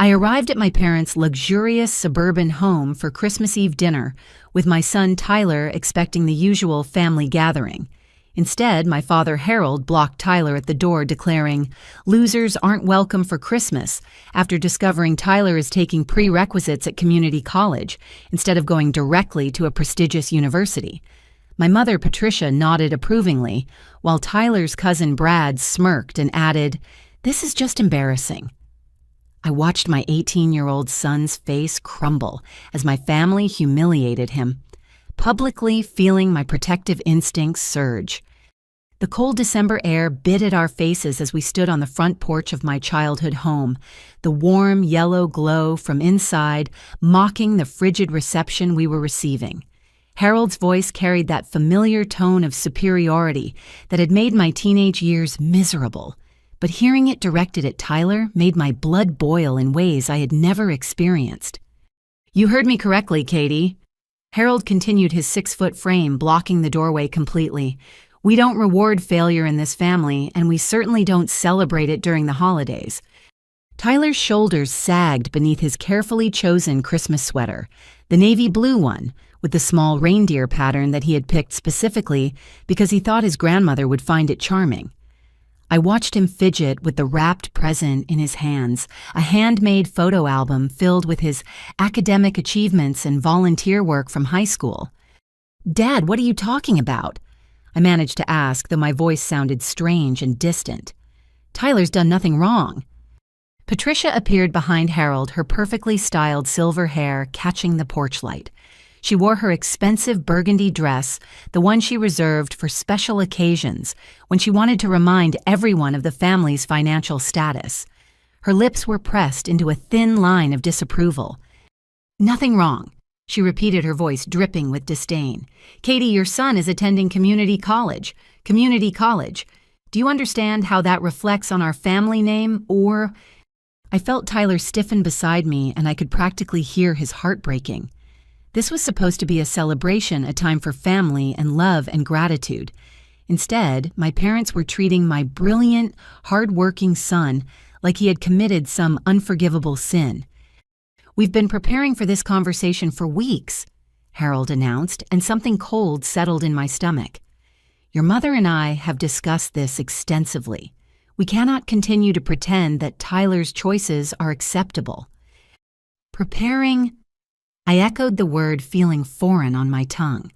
I arrived at my parents' luxurious suburban home for Christmas Eve dinner, with my son Tyler expecting the usual family gathering. Instead, my father Harold blocked Tyler at the door, declaring, "Losers aren't welcome for Christmas," after discovering Tyler is taking prerequisites at community college instead of going directly to a prestigious university. My mother Patricia nodded approvingly, while Tyler's cousin Brad smirked and added, "This is just embarrassing." I watched my 18-year-old son's face crumble as my family humiliated him, publicly feeling my protective instincts surge. The cold December air bit at our faces as we stood on the front porch of my childhood home, the warm yellow glow from inside mocking the frigid reception we were receiving. Harold's voice carried that familiar tone of superiority that had made my teenage years miserable, but hearing it directed at Tyler made my blood boil in ways I had never experienced. "You heard me correctly, Katie." Harold continued, his 6-foot frame blocking the doorway completely. "We don't reward failure in this family, and we certainly don't celebrate it during the holidays." Tyler's shoulders sagged beneath his carefully chosen Christmas sweater, the navy blue one, with the small reindeer pattern that he had picked specifically because he thought his grandmother would find it charming. I watched him fidget with the wrapped present in his hands, a handmade photo album filled with his academic achievements and volunteer work from high school. "Dad, what are you talking about?" I managed to ask, though my voice sounded strange and distant. "Tyler's done nothing wrong." Patricia appeared behind Harold, her perfectly styled silver hair catching the porch light. She wore her expensive burgundy dress, the one she reserved for special occasions, when she wanted to remind everyone of the family's financial status. Her lips were pressed into a thin line of disapproval. "Nothing wrong," she repeated, her voice dripping with disdain. "Katie, your son is attending community college. Community college. Do you understand how that reflects on our family name, or—" I felt Tyler stiffen beside me, and I could practically hear his heart breaking. This was supposed to be a celebration, a time for family and love and gratitude. Instead, my parents were treating my brilliant, hard-working son like he had committed some unforgivable sin. "We've been preparing for this conversation for weeks," Harold announced, and something cold settled in my stomach. "Your mother and I have discussed this extensively. We cannot continue to pretend that Tyler's choices are acceptable." "Preparing—" I echoed the word, feeling foreign on my tongue.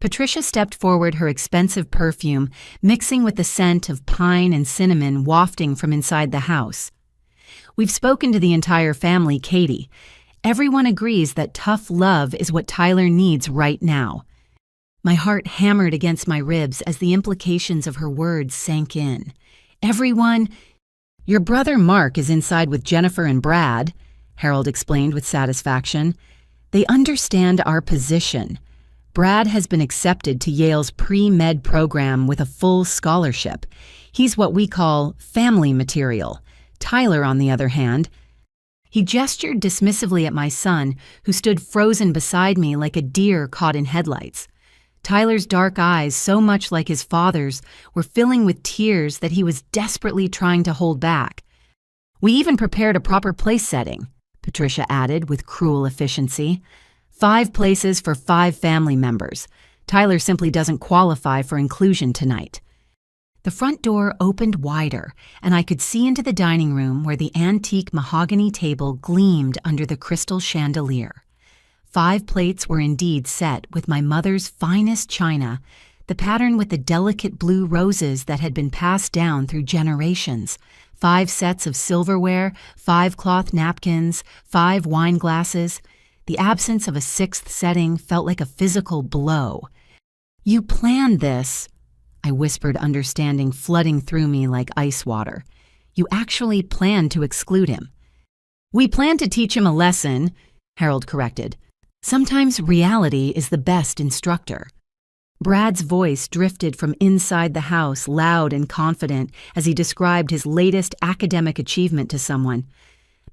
Patricia stepped forward, her expensive perfume mixing with the scent of pine and cinnamon wafting from inside the house. "We've spoken to the entire family, Katie. Everyone agrees that tough love is what Tyler needs right now." My heart hammered against my ribs as the implications of her words sank in. "Everyone—" "Your brother Mark is inside with Jennifer and Brad," Harold explained with satisfaction. "They understand our position. Brad has been accepted to Yale's pre-med program with a full scholarship. He's what we call family material. Tyler, on the other hand—" He gestured dismissively at my son, who stood frozen beside me like a deer caught in headlights. Tyler's dark eyes, so much like his father's, were filling with tears that he was desperately trying to hold back. "We even prepared a proper place setting," Patricia added with cruel efficiency. 5 places for 5 family members. Tyler simply doesn't qualify for inclusion tonight." The front door opened wider, and I could see into the dining room where the antique mahogany table gleamed under the crystal chandelier. 5 plates were indeed set with my mother's finest china, the pattern with the delicate blue roses that had been passed down through generations. 5 sets of silverware, 5 cloth napkins, 5 wine glasses. The absence of a 6th setting felt like a physical blow. "You planned this," I whispered, understanding flooding through me like ice water. "You actually planned to exclude him." "We planned to teach him a lesson," Harold corrected. "Sometimes reality is the best instructor." Brad's voice drifted from inside the house, loud and confident, as he described his latest academic achievement to someone.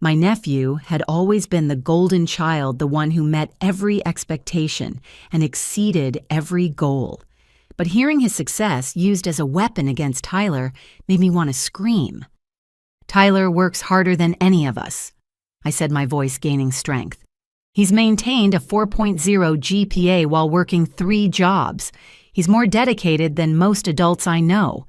My nephew had always been the golden child, the one who met every expectation and exceeded every goal. But hearing his success used as a weapon against Tyler made me want to scream. "Tyler works harder than any of us," I said, my voice gaining strength. He's maintained a 4.0 GPA while working 3 jobs. He's more dedicated than most adults I know.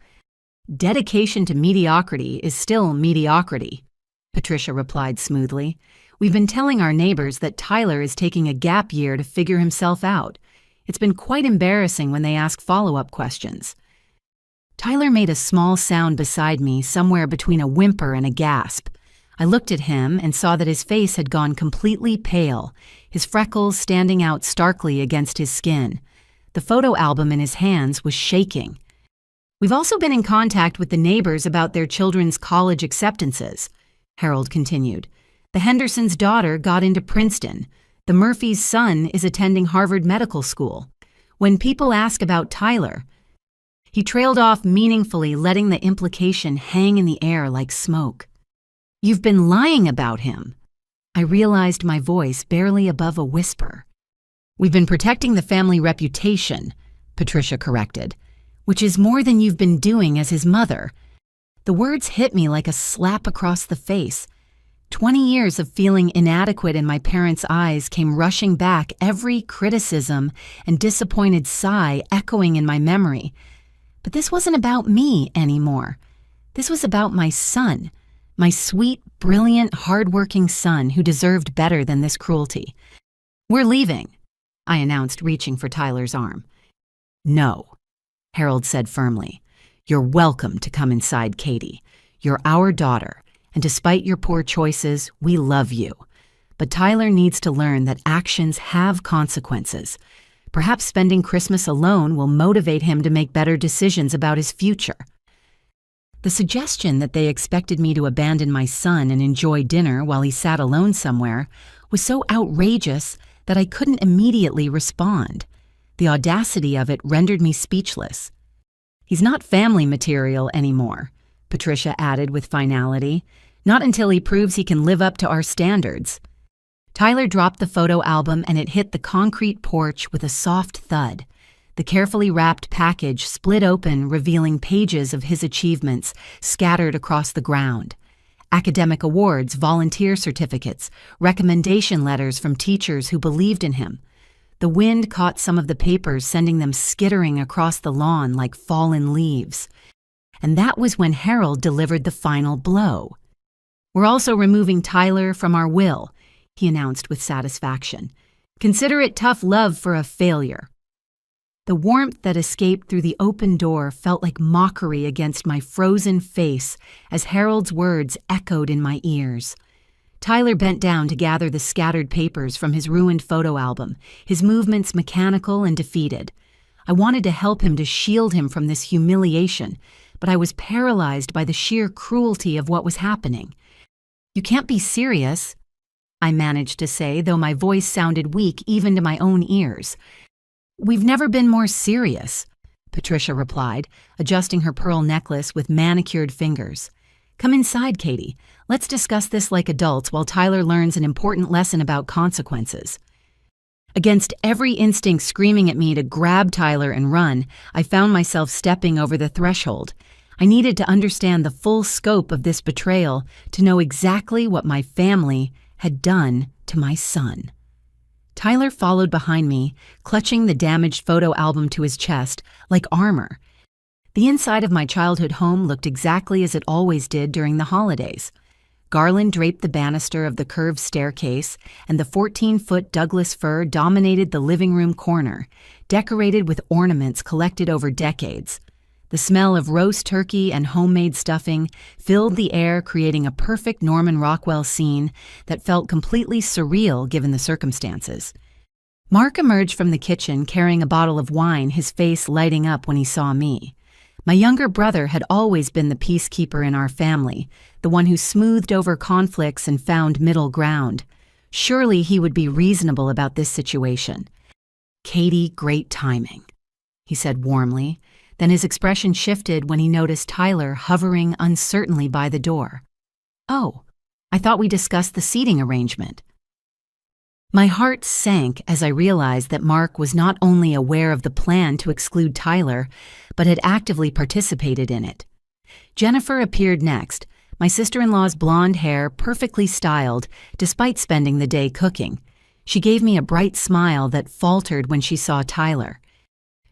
Dedication to mediocrity is still mediocrity, Patricia replied smoothly. We've been telling our neighbors that Tyler is taking a gap year to figure himself out. It's been quite embarrassing when they ask follow-up questions. Tyler made a small sound beside me, somewhere between a whimper and a gasp. I looked at him and saw that his face had gone completely pale, his freckles standing out starkly against his skin. The photo album in his hands was shaking. We've also been in contact with the neighbors about their children's college acceptances, Harold continued. The Hendersons' daughter got into Princeton. The Murphys' son is attending Harvard Medical School. When people ask about Tyler, he trailed off meaningfully, letting the implication hang in the air like smoke. You've been lying about him. I realized my voice barely above a whisper. We've been protecting the family reputation, Patricia corrected, which is more than you've been doing as his mother. The words hit me like a slap across the face. 20 years of feeling inadequate in my parents' eyes came rushing back, every criticism and disappointed sigh echoing in my memory. But this wasn't about me anymore. This was about my son. My sweet, brilliant, hard-working son who deserved better than this cruelty. We're leaving, I announced, reaching for Tyler's arm. No, Harold said firmly. You're welcome to come inside, Katie. You're our daughter, and despite your poor choices, we love you. But Tyler needs to learn that actions have consequences. Perhaps spending Christmas alone will motivate him to make better decisions about his future. The suggestion that they expected me to abandon my son and enjoy dinner while he sat alone somewhere was so outrageous that I couldn't immediately respond. The audacity of it rendered me speechless. He's not family material anymore, Patricia added with finality. Not until he proves he can live up to our standards. Tyler dropped the photo album and it hit the concrete porch with a soft thud. The carefully wrapped package split open, revealing pages of his achievements scattered across the ground. Academic awards, volunteer certificates, recommendation letters from teachers who believed in him. The wind caught some of the papers, sending them skittering across the lawn like fallen leaves. And that was when Harold delivered the final blow. We're also removing Tyler from our will, he announced with satisfaction. Consider it tough love for a failure. The warmth that escaped through the open door felt like mockery against my frozen face as Harold's words echoed in my ears. Tyler bent down to gather the scattered papers from his ruined photo album, his movements mechanical and defeated. I wanted to help him, to shield him from this humiliation, but I was paralyzed by the sheer cruelty of what was happening. You can't be serious, I managed to say, though my voice sounded weak even to my own ears. We've never been more serious, Patricia replied, adjusting her pearl necklace with manicured fingers. Come inside, Katie. Let's discuss this like adults while Tyler learns an important lesson about consequences. Against every instinct screaming at me to grab Tyler and run, I found myself stepping over the threshold. I needed to understand the full scope of this betrayal to know exactly what my family had done to my son. Tyler followed behind me, clutching the damaged photo album to his chest like armor. The inside of my childhood home looked exactly as it always did during the holidays. Garland draped the banister of the curved staircase, and the 14-foot Douglas fir dominated the living room corner, decorated with ornaments collected over decades. The smell of roast turkey and homemade stuffing filled the air, creating a perfect Norman Rockwell scene that felt completely surreal given the circumstances. Mark emerged from the kitchen carrying a bottle of wine, his face lighting up when he saw me. My younger brother had always been the peacekeeper in our family, the one who smoothed over conflicts and found middle ground. Surely he would be reasonable about this situation. Katie, great timing, he said warmly. Then his expression shifted when he noticed Tyler hovering uncertainly by the door. Oh, I thought we discussed the seating arrangement. My heart sank as I realized that Mark was not only aware of the plan to exclude Tyler, but had actively participated in it. Jennifer appeared next, my sister-in-law's blonde hair perfectly styled despite spending the day cooking. She gave me a bright smile that faltered when she saw Tyler.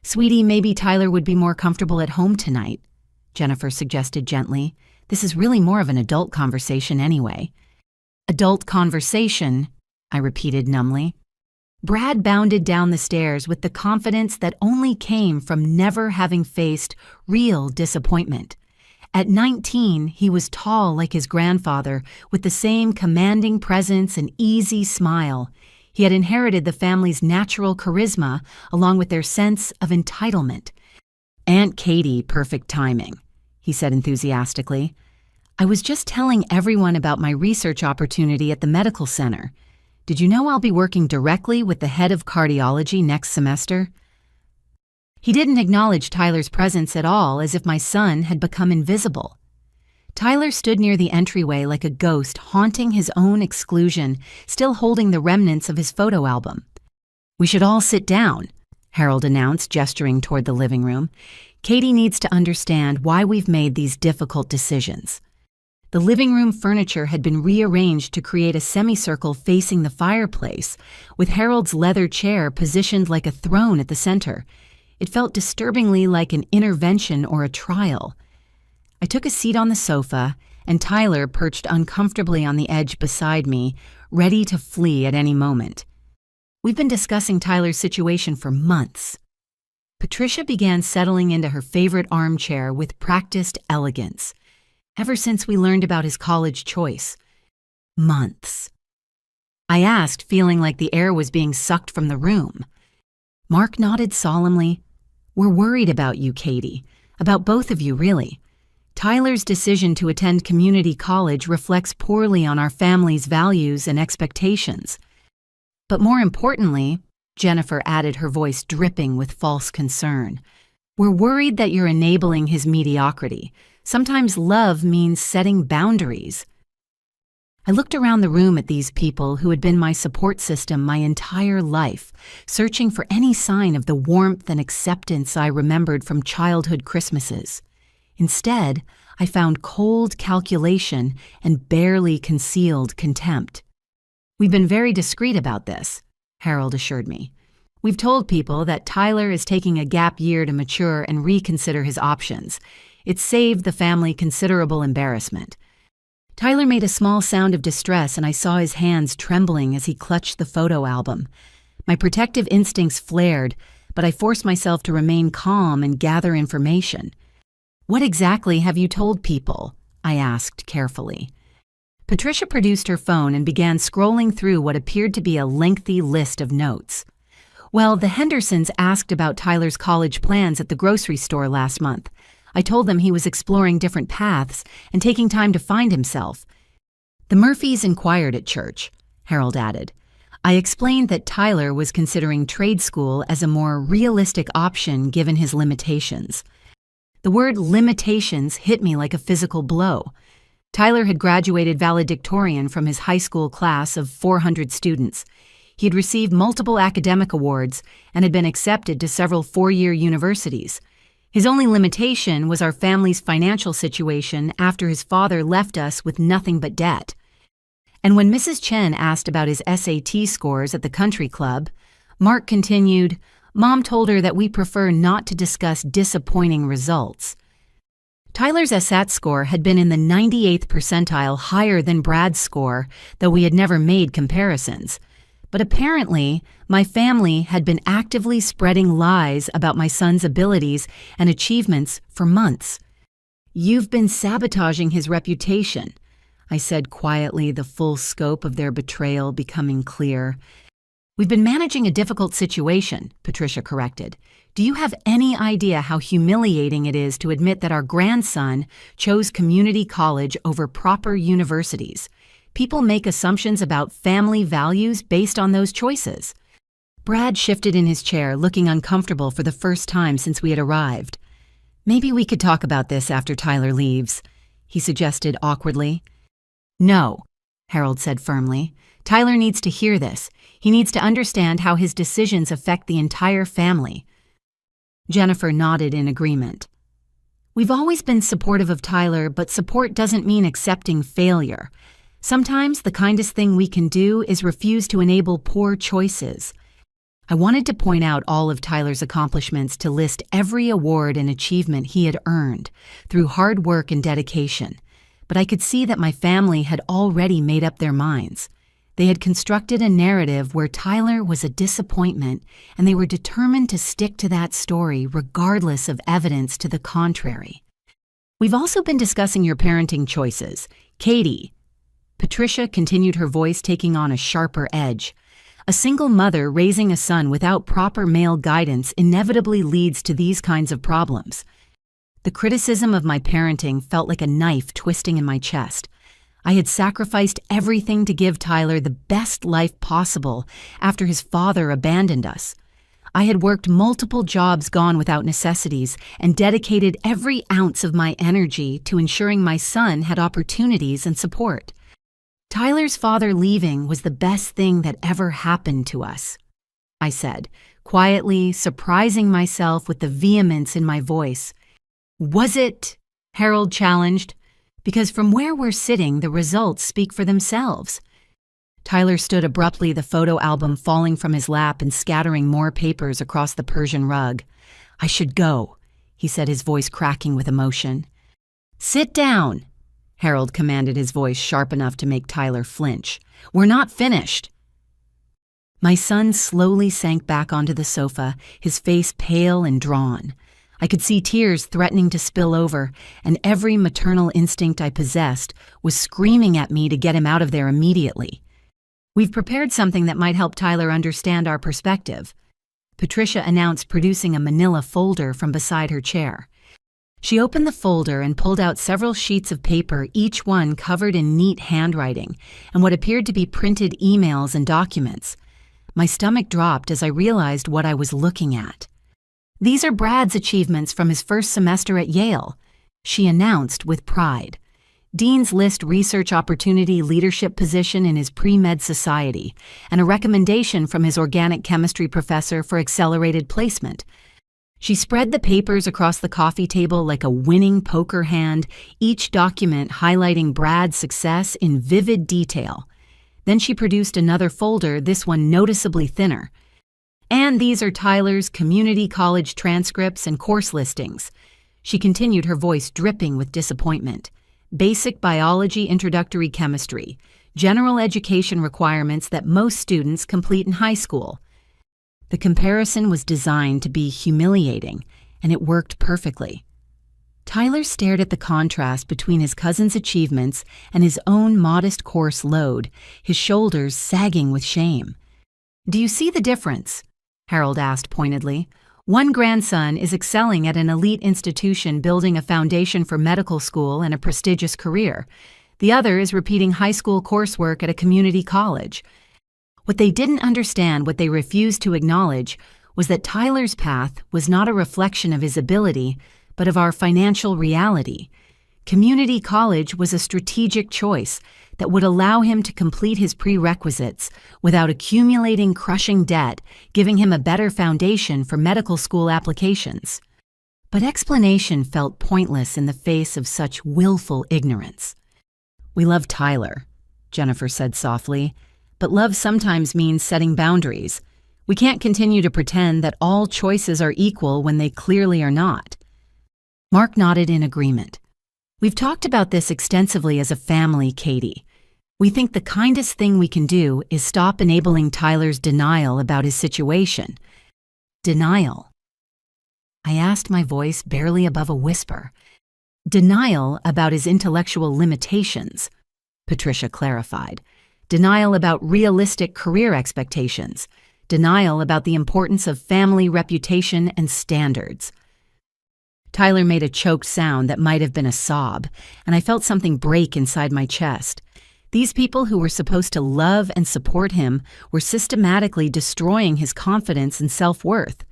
"Sweetie, maybe Tyler would be more comfortable at home tonight," Jennifer suggested gently. "This is really more of an adult conversation anyway." "Adult conversation," I repeated numbly. Brad bounded down the stairs with the confidence that only came from never having faced real disappointment. At 19, he was tall like his grandfather, with the same commanding presence and easy smile. He had inherited the family's natural charisma along with their sense of entitlement. "Aunt Katie, perfect timing," he said enthusiastically. "I was just telling everyone about my research opportunity at the medical center. Did you know I'll be working directly with the head of cardiology next semester?" He didn't acknowledge Tyler's presence at all, as if my son had become invisible. Tyler stood near the entryway like a ghost, haunting his own exclusion, still holding the remnants of his photo album. "We should all sit down," Harold announced, gesturing toward the living room. "Katie needs to understand why we've made these difficult decisions." The living room furniture had been rearranged to create a semicircle facing the fireplace, with Harold's leather chair positioned like a throne at the center. It felt disturbingly like an intervention or a trial. I took a seat on the sofa, and Tyler perched uncomfortably on the edge beside me, ready to flee at any moment. We've been discussing Tyler's situation for months. Patricia began settling into her favorite armchair with practiced elegance. Ever since we learned about his college choice. Months. I asked, feeling like the air was being sucked from the room. Mark nodded solemnly. "We're worried about you, Katie. About both of you, really. Tyler's decision to attend community college reflects poorly on our family's values and expectations. But more importantly," Jennifer added, her voice dripping with false concern, "we're worried that you're enabling his mediocrity. Sometimes love means setting boundaries." I looked around the room at these people who had been my support system my entire life, searching for any sign of the warmth and acceptance I remembered from childhood Christmases. Instead, I found cold calculation and barely concealed contempt. "We've been very discreet about this," Harold assured me. "We've told people that Tyler is taking a gap year to mature and reconsider his options. It's saved the family considerable embarrassment." Tyler made a small sound of distress, and I saw his hands trembling as he clutched the photo album. My protective instincts flared, but I forced myself to remain calm and gather information. "What exactly have you told people?" I asked carefully. Patricia produced her phone and began scrolling through what appeared to be a lengthy list of notes. "Well, the Hendersons asked about Tyler's college plans at the grocery store last month. I told them he was exploring different paths and taking time to find himself. The Murphys inquired at church," Harold added. I explained that Tyler was considering trade school as a more realistic option given his limitations. The word limitations hit me like a physical blow. Tyler had graduated valedictorian from his high school class of 400 students. He had received multiple academic awards and had been accepted to several four-year universities. His only limitation was our family's financial situation after his father left us with nothing but debt. And when Mrs. Chen asked about his SAT scores at the country club, Mark continued, "Mom told her that we prefer not to discuss disappointing results." Tyler's SAT score had been in the 98th percentile, higher than Brad's score, though we had never made comparisons. But apparently, my family had been actively spreading lies about my son's abilities and achievements for months. "You've been sabotaging his reputation," I said quietly, the full scope of their betrayal becoming clear. "We've been managing a difficult situation," Patricia corrected. "Do you have any idea how humiliating it is to admit that our grandson chose community college over proper universities? People make assumptions about family values based on those choices." Brad shifted in his chair, looking uncomfortable for the first time since we had arrived. "Maybe we could talk about this after Tyler leaves," he suggested awkwardly. "No," Harold said firmly. "Tyler needs to hear this. He needs to understand how his decisions affect the entire family." Jennifer nodded in agreement. We've always been supportive of Tyler, but support doesn't mean accepting failure. Sometimes the kindest thing we can do is refuse to enable poor choices. I wanted to point out all of Tyler's accomplishments, to list every award and achievement he had earned through hard work and dedication. But I could see that my family had already made up their minds. They had constructed a narrative where Tyler was a disappointment, and they were determined to stick to that story regardless of evidence to the contrary. We've also been discussing your parenting choices. Katie. Patricia continued, her voice taking on a sharper edge. A single mother raising a son without proper male guidance inevitably leads to these kinds of problems. The criticism of my parenting felt like a knife twisting in my chest. I had sacrificed everything to give Tyler the best life possible after his father abandoned us. I had worked multiple jobs gone without necessities and dedicated every ounce of my energy to ensuring my son had opportunities and support. Tyler's father leaving was the best thing that ever happened to us, I said, quietly, surprising myself with the vehemence in my voice. Was it? Harold challenged. Because from where we're sitting, the results speak for themselves. Tyler stood abruptly, the photo album falling from his lap and scattering more papers across the Persian rug. I should go, he said, his voice cracking with emotion. Sit down, Harold commanded, his voice sharp enough to make Tyler flinch. We're not finished. My son slowly sank back onto the sofa, his face pale and drawn. I could see tears threatening to spill over, and every maternal instinct I possessed was screaming at me to get him out of there immediately. We've prepared something that might help Tyler understand our perspective, Patricia announced, producing a manila folder from beside her chair. She opened the folder and pulled out several sheets of paper, each one covered in neat handwriting and what appeared to be printed emails and documents. My stomach dropped as I realized what I was looking at. These are Brad's achievements from his first semester at Yale, she announced with pride. Dean's List research opportunity leadership position in his pre-med society, and a recommendation from his organic chemistry professor for accelerated placement. She spread the papers across the coffee table like a winning poker hand, each document highlighting Brad's success in vivid detail. Then she produced another folder, this one noticeably thinner. And these are Tyler's community college transcripts and course listings. She continued, her voice dripping with disappointment. Basic biology, introductory chemistry, general education requirements that most students complete in high school. The comparison was designed to be humiliating, and it worked perfectly. Tyler stared at the contrast between his cousin's achievements and his own modest course load, his shoulders sagging with shame. Do you see the difference? Harold asked pointedly. One grandson is excelling at an elite institution, building a foundation for medical school and a prestigious career. The other is repeating high school coursework at a community college. What they didn't understand, what they refused to acknowledge, was that Tyler's path was not a reflection of his ability, but of our financial reality. Community college was a strategic choice that would allow him to complete his prerequisites without accumulating crushing debt, giving him a better foundation for medical school applications. But explanation felt pointless in the face of such willful ignorance. We love Tyler, Jennifer said softly, but love sometimes means setting boundaries. We can't continue to pretend that all choices are equal when they clearly are not. Mark nodded in agreement. We've talked about this extensively as a family, Katie. We think the kindest thing we can do is stop enabling Tyler's denial about his situation. Denial. I asked, my voice barely above a whisper. Denial about his intellectual limitations, Patricia clarified. Denial about realistic career expectations. Denial about the importance of family reputation and standards. Tyler made a choked sound that might have been a sob, and I felt something break inside my chest. These people who were supposed to love and support him were systematically destroying his confidence and self-worth.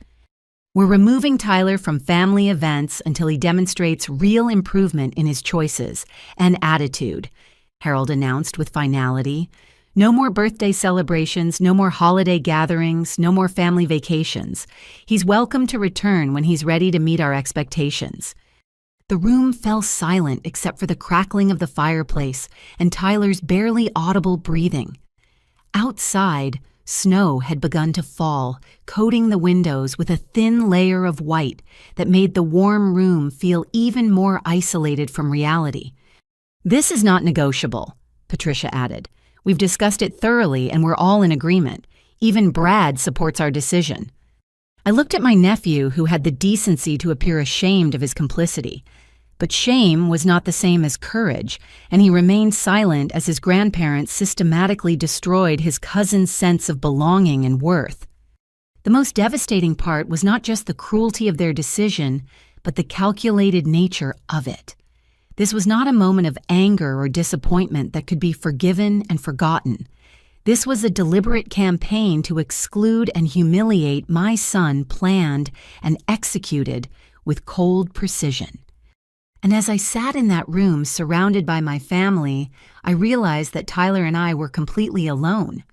We're removing Tyler from family events until he demonstrates real improvement in his choices and attitude, Harold announced with finality. No more birthday celebrations, no more holiday gatherings, no more family vacations. He's welcome to return when he's ready to meet our expectations. The room fell silent except for the crackling of the fireplace and Tyler's barely audible breathing. Outside, snow had begun to fall, coating the windows with a thin layer of white that made the warm room feel even more isolated from reality. "This is not negotiable," Patricia added. "We've discussed it thoroughly and we're all in agreement. Even Brad supports our decision." I looked at my nephew, who had the decency to appear ashamed of his complicity. But shame was not the same as courage, and he remained silent as his grandparents systematically destroyed his cousin's sense of belonging and worth. The most devastating part was not just the cruelty of their decision, but the calculated nature of it. This was not a moment of anger or disappointment that could be forgiven and forgotten. This was a deliberate campaign to exclude and humiliate my son, planned and executed with cold precision. And as I sat in that room surrounded by my family, I realized that Tyler and I were completely alone.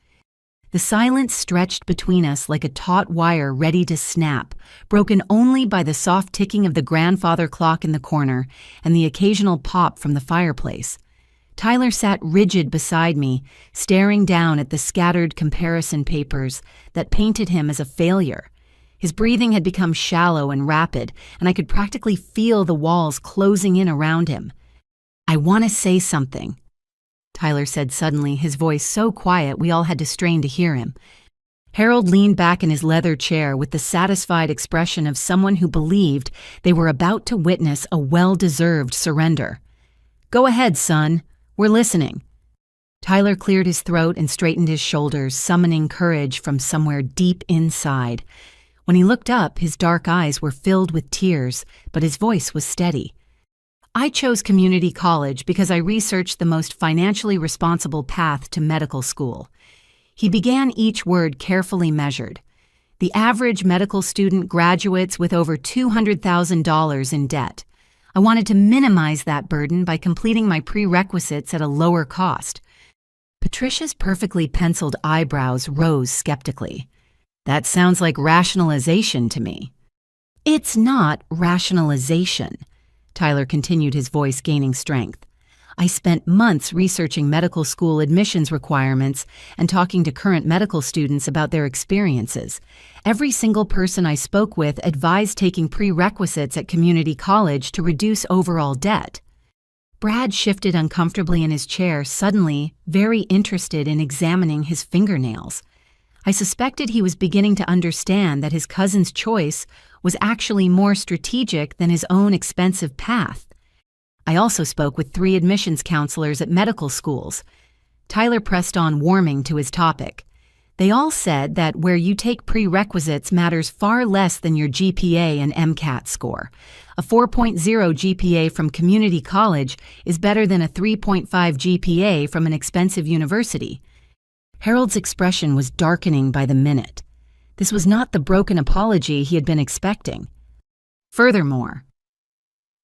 The silence stretched between us like a taut wire ready to snap, broken only by the soft ticking of the grandfather clock in the corner and the occasional pop from the fireplace. Tyler sat rigid beside me, staring down at the scattered comparison papers that painted him as a failure. His breathing had become shallow and rapid, and I could practically feel the walls closing in around him. "I want to say something," Tyler said suddenly, his voice so quiet we all had to strain to hear him. Harold leaned back in his leather chair with the satisfied expression of someone who believed they were about to witness a well-deserved surrender. "Go ahead, son. We're listening." Tyler cleared his throat and straightened his shoulders, summoning courage from somewhere deep inside. When he looked up, his dark eyes were filled with tears, but his voice was steady. "I chose community college because I researched the most financially responsible path to medical school." He began each word carefully measured. "The average medical student graduates with over $200,000 in debt. I wanted to minimize that burden by completing my prerequisites at a lower cost." Patricia's perfectly penciled eyebrows rose skeptically. "That sounds like rationalization to me." "It's not rationalization," Tyler continued, his voice gaining strength. "I spent months researching medical school admissions requirements and talking to current medical students about their experiences. Every single person I spoke with advised taking prerequisites at community college to reduce overall debt." Brad shifted uncomfortably in his chair, suddenly very interested in examining his fingernails. I suspected he was beginning to understand that his cousin's choice was actually more strategic than his own expensive path. I also spoke with 3 admissions counselors at medical schools. Tyler pressed on, warming to his topic. "They all said that where you take prerequisites matters far less than your GPA and MCAT score. A 4.0 GPA from community college is better than a 3.5 GPA from an expensive university." Harold's expression was darkening by the minute. This was not the broken apology he had been expecting. "Furthermore,"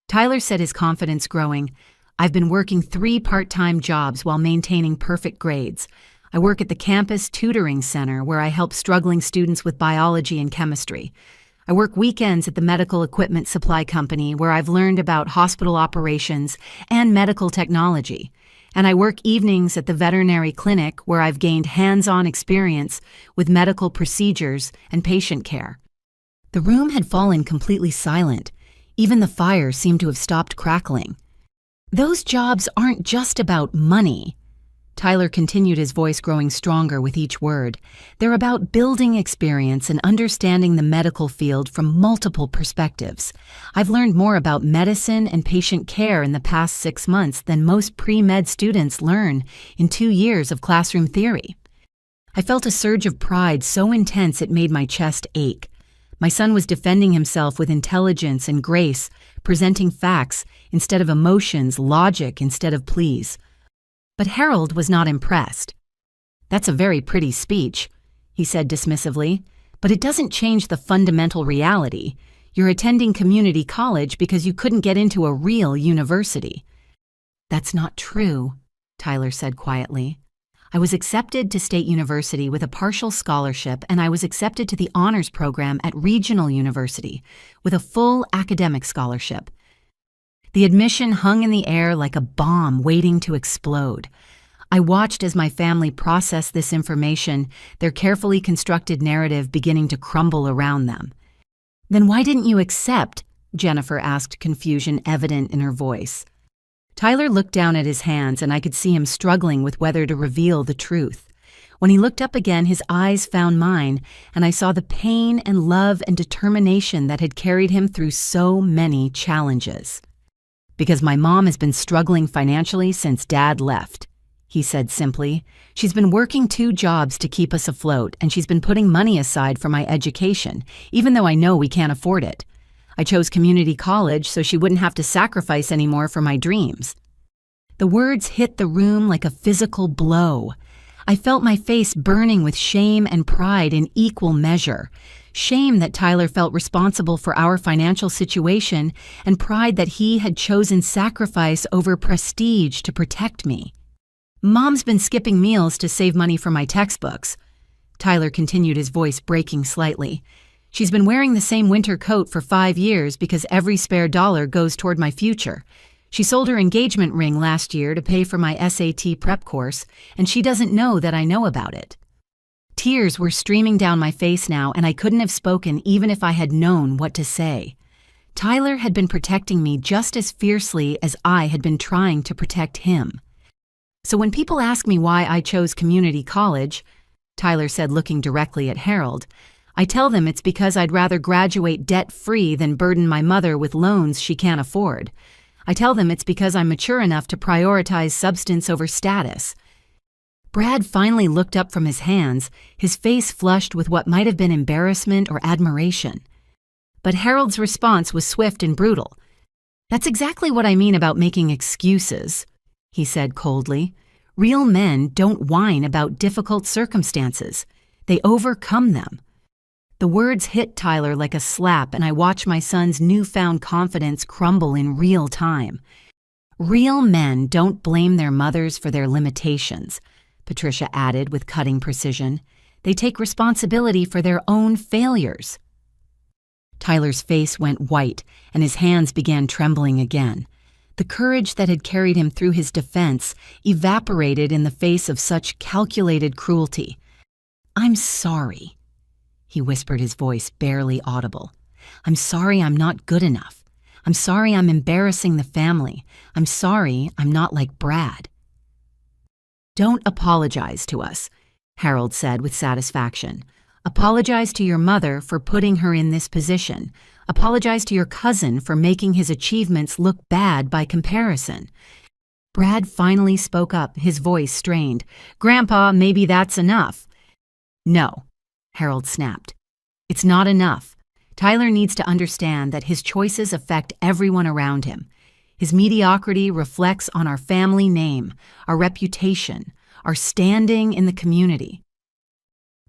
Tyler said, his confidence growing, "I've been working 3 part-time jobs while maintaining perfect grades. I work at the campus tutoring center where I help struggling students with biology and chemistry. I work weekends at the medical equipment supply company where I've learned about hospital operations and medical technology. And I work evenings at the veterinary clinic where I've gained hands-on experience with medical procedures and patient care." The room had fallen completely silent. Even the fire seemed to have stopped crackling. "Those jobs aren't just about money," Tyler continued, his voice growing stronger with each word. "They're about building experience and understanding the medical field from multiple perspectives. I've learned more about medicine and patient care in the past 6 months than most pre-med students learn in 2 years of classroom theory." I felt a surge of pride so intense it made my chest ache. My son was defending himself with intelligence and grace, presenting facts instead of emotions, logic instead of pleas. But Harold was not impressed. "That's a very pretty speech," he said dismissively, "but it doesn't change the fundamental reality. You're attending community college because you couldn't get into a real university." "That's not true," Tyler said quietly. "I was accepted to State University with a partial scholarship, and I was accepted to the honors program at Regional University with a full academic scholarship." The admission hung in the air like a bomb waiting to explode. I watched as my family processed this information, their carefully constructed narrative beginning to crumble around them. "Then why didn't you accept?" Jennifer asked, confusion evident in her voice. Tyler looked down at his hands, and I could see him struggling with whether to reveal the truth. When he looked up again, his eyes found mine, and I saw the pain and love and determination that had carried him through so many challenges. "Because my mom has been struggling financially since Dad left," he said simply. "She's been working 2 jobs to keep us afloat, and she's been putting money aside for my education, even though I know we can't afford it. I chose community college so she wouldn't have to sacrifice anymore for my dreams." The words hit the room like a physical blow. I felt my face burning with shame and pride in equal measure. Shame that Tyler felt responsible for our financial situation, and pride that he had chosen sacrifice over prestige to protect me. "Mom's been skipping meals to save money for my textbooks," Tyler continued, his voice breaking slightly. "She's been wearing the same winter coat for 5 years because every spare dollar goes toward my future. She sold her engagement ring last year to pay for my SAT prep course, and she doesn't know that I know about it." Tears were streaming down my face now, and I couldn't have spoken even if I had known what to say. Tyler had been protecting me just as fiercely as I had been trying to protect him. "So when people ask me why I chose community college," Tyler said, looking directly at Harold, "I tell them it's because I'd rather graduate debt-free than burden my mother with loans she can't afford. I tell them it's because I'm mature enough to prioritize substance over status." Brad finally looked up from his hands, his face flushed with what might have been embarrassment or admiration. But Harold's response was swift and brutal. "That's exactly what I mean about making excuses," he said coldly. "Real men don't whine about difficult circumstances. They overcome them." The words hit Tyler like a slap, and I watched my son's newfound confidence crumble in real time. "Real men don't blame their mothers for their limitations," Patricia added with cutting precision. "They take responsibility for their own failures." Tyler's face went white, and his hands began trembling again. The courage that had carried him through his defense evaporated in the face of such calculated cruelty. "I'm sorry," he whispered, his voice barely audible. "I'm sorry I'm not good enough. I'm sorry I'm embarrassing the family. I'm sorry I'm not like Brad." "Don't apologize to us," Harold said with satisfaction. "Apologize to your mother for putting her in this position. Apologize to your cousin for making his achievements look bad by comparison." Brad finally spoke up, his voice strained. "Grandpa, maybe that's enough." "No," Harold snapped. "It's not enough. Tyler needs to understand that his choices affect everyone around him. His mediocrity reflects on our family name, our reputation, our standing in the community."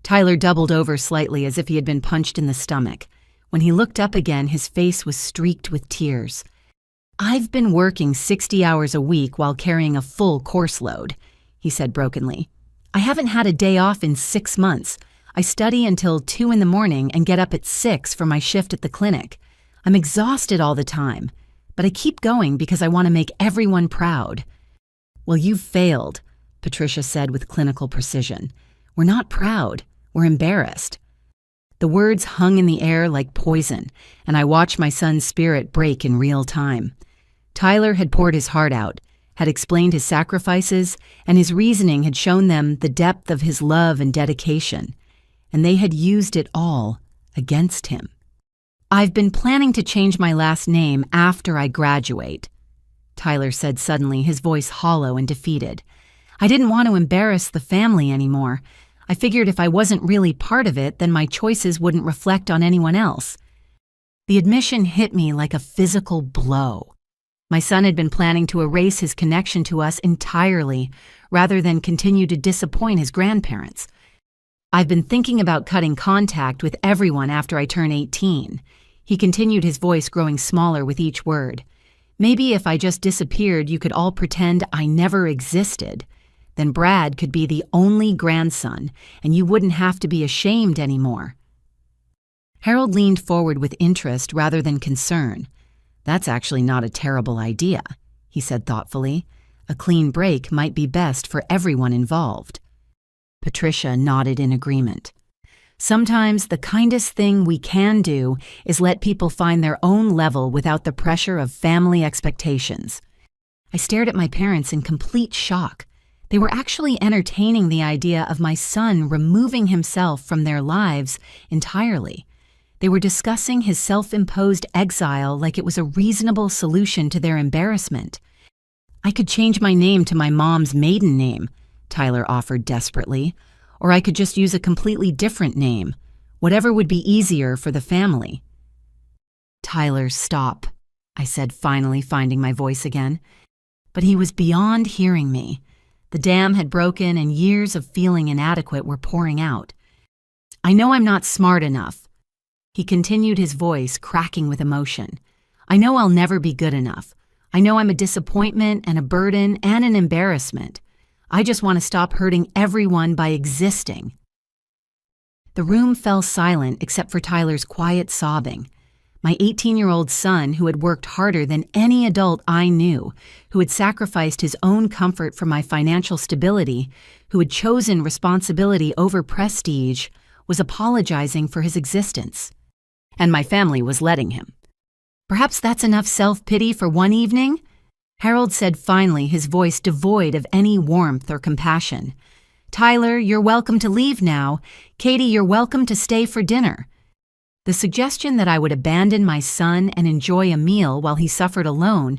Tyler doubled over slightly as if he had been punched in the stomach. When he looked up again, his face was streaked with tears. "I've been working 60 hours a week while carrying a full course load," he said brokenly. "I haven't had a day off in 6 months. I study until 2 in the morning and get up at 6 for my shift at the clinic. I'm exhausted all the time, but I keep going because I want to make everyone proud." "Well, you've failed," Patricia said with clinical precision. "We're not proud. We're embarrassed." The words hung in the air like poison, and I watched my son's spirit break in real time. Tyler had poured his heart out, had explained his sacrifices, and his reasoning had shown them the depth of his love and dedication, and they had used it all against him. "I've been planning to change my last name after I graduate," Tyler said suddenly, his voice hollow and defeated. "I didn't want to embarrass the family anymore. I figured if I wasn't really part of it, then my choices wouldn't reflect on anyone else." The admission hit me like a physical blow. My son had been planning to erase his connection to us entirely, rather than continue to disappoint his grandparents. "I've been thinking about cutting contact with everyone after I turn 18. He continued, his voice growing smaller with each word. "Maybe if I just disappeared, you could all pretend I never existed. Then Brad could be the only grandson, and you wouldn't have to be ashamed anymore." Harold leaned forward with interest rather than concern. "That's actually not a terrible idea," he said thoughtfully. "A clean break might be best for everyone involved." Patricia nodded in agreement. "Sometimes the kindest thing we can do is let people find their own level without the pressure of family expectations." I stared at my parents in complete shock. They were actually entertaining the idea of my son removing himself from their lives entirely. They were discussing his self-imposed exile like it was a reasonable solution to their embarrassment. "I could change my name to my mom's maiden name," Tyler offered desperately, "or I could just use a completely different name, whatever would be easier for the family." "Tyler, stop," I said, finally finding my voice again. But he was beyond hearing me. The dam had broken and years of feeling inadequate were pouring out. "I know I'm not smart enough." He continued, his voice cracking with emotion. "I know I'll never be good enough. I know I'm a disappointment and a burden and an embarrassment. I just want to stop hurting everyone by existing." The room fell silent except for Tyler's quiet sobbing. My 18-year-old son, who had worked harder than any adult I knew, who had sacrificed his own comfort for my financial stability, who had chosen responsibility over prestige, was apologizing for his existence. And my family was letting him. "Perhaps that's enough self-pity for one evening?" Harold said finally, his voice devoid of any warmth or compassion. "Tyler, you're welcome to leave now. Katie, you're welcome to stay for dinner." The suggestion that I would abandon my son and enjoy a meal while he suffered alone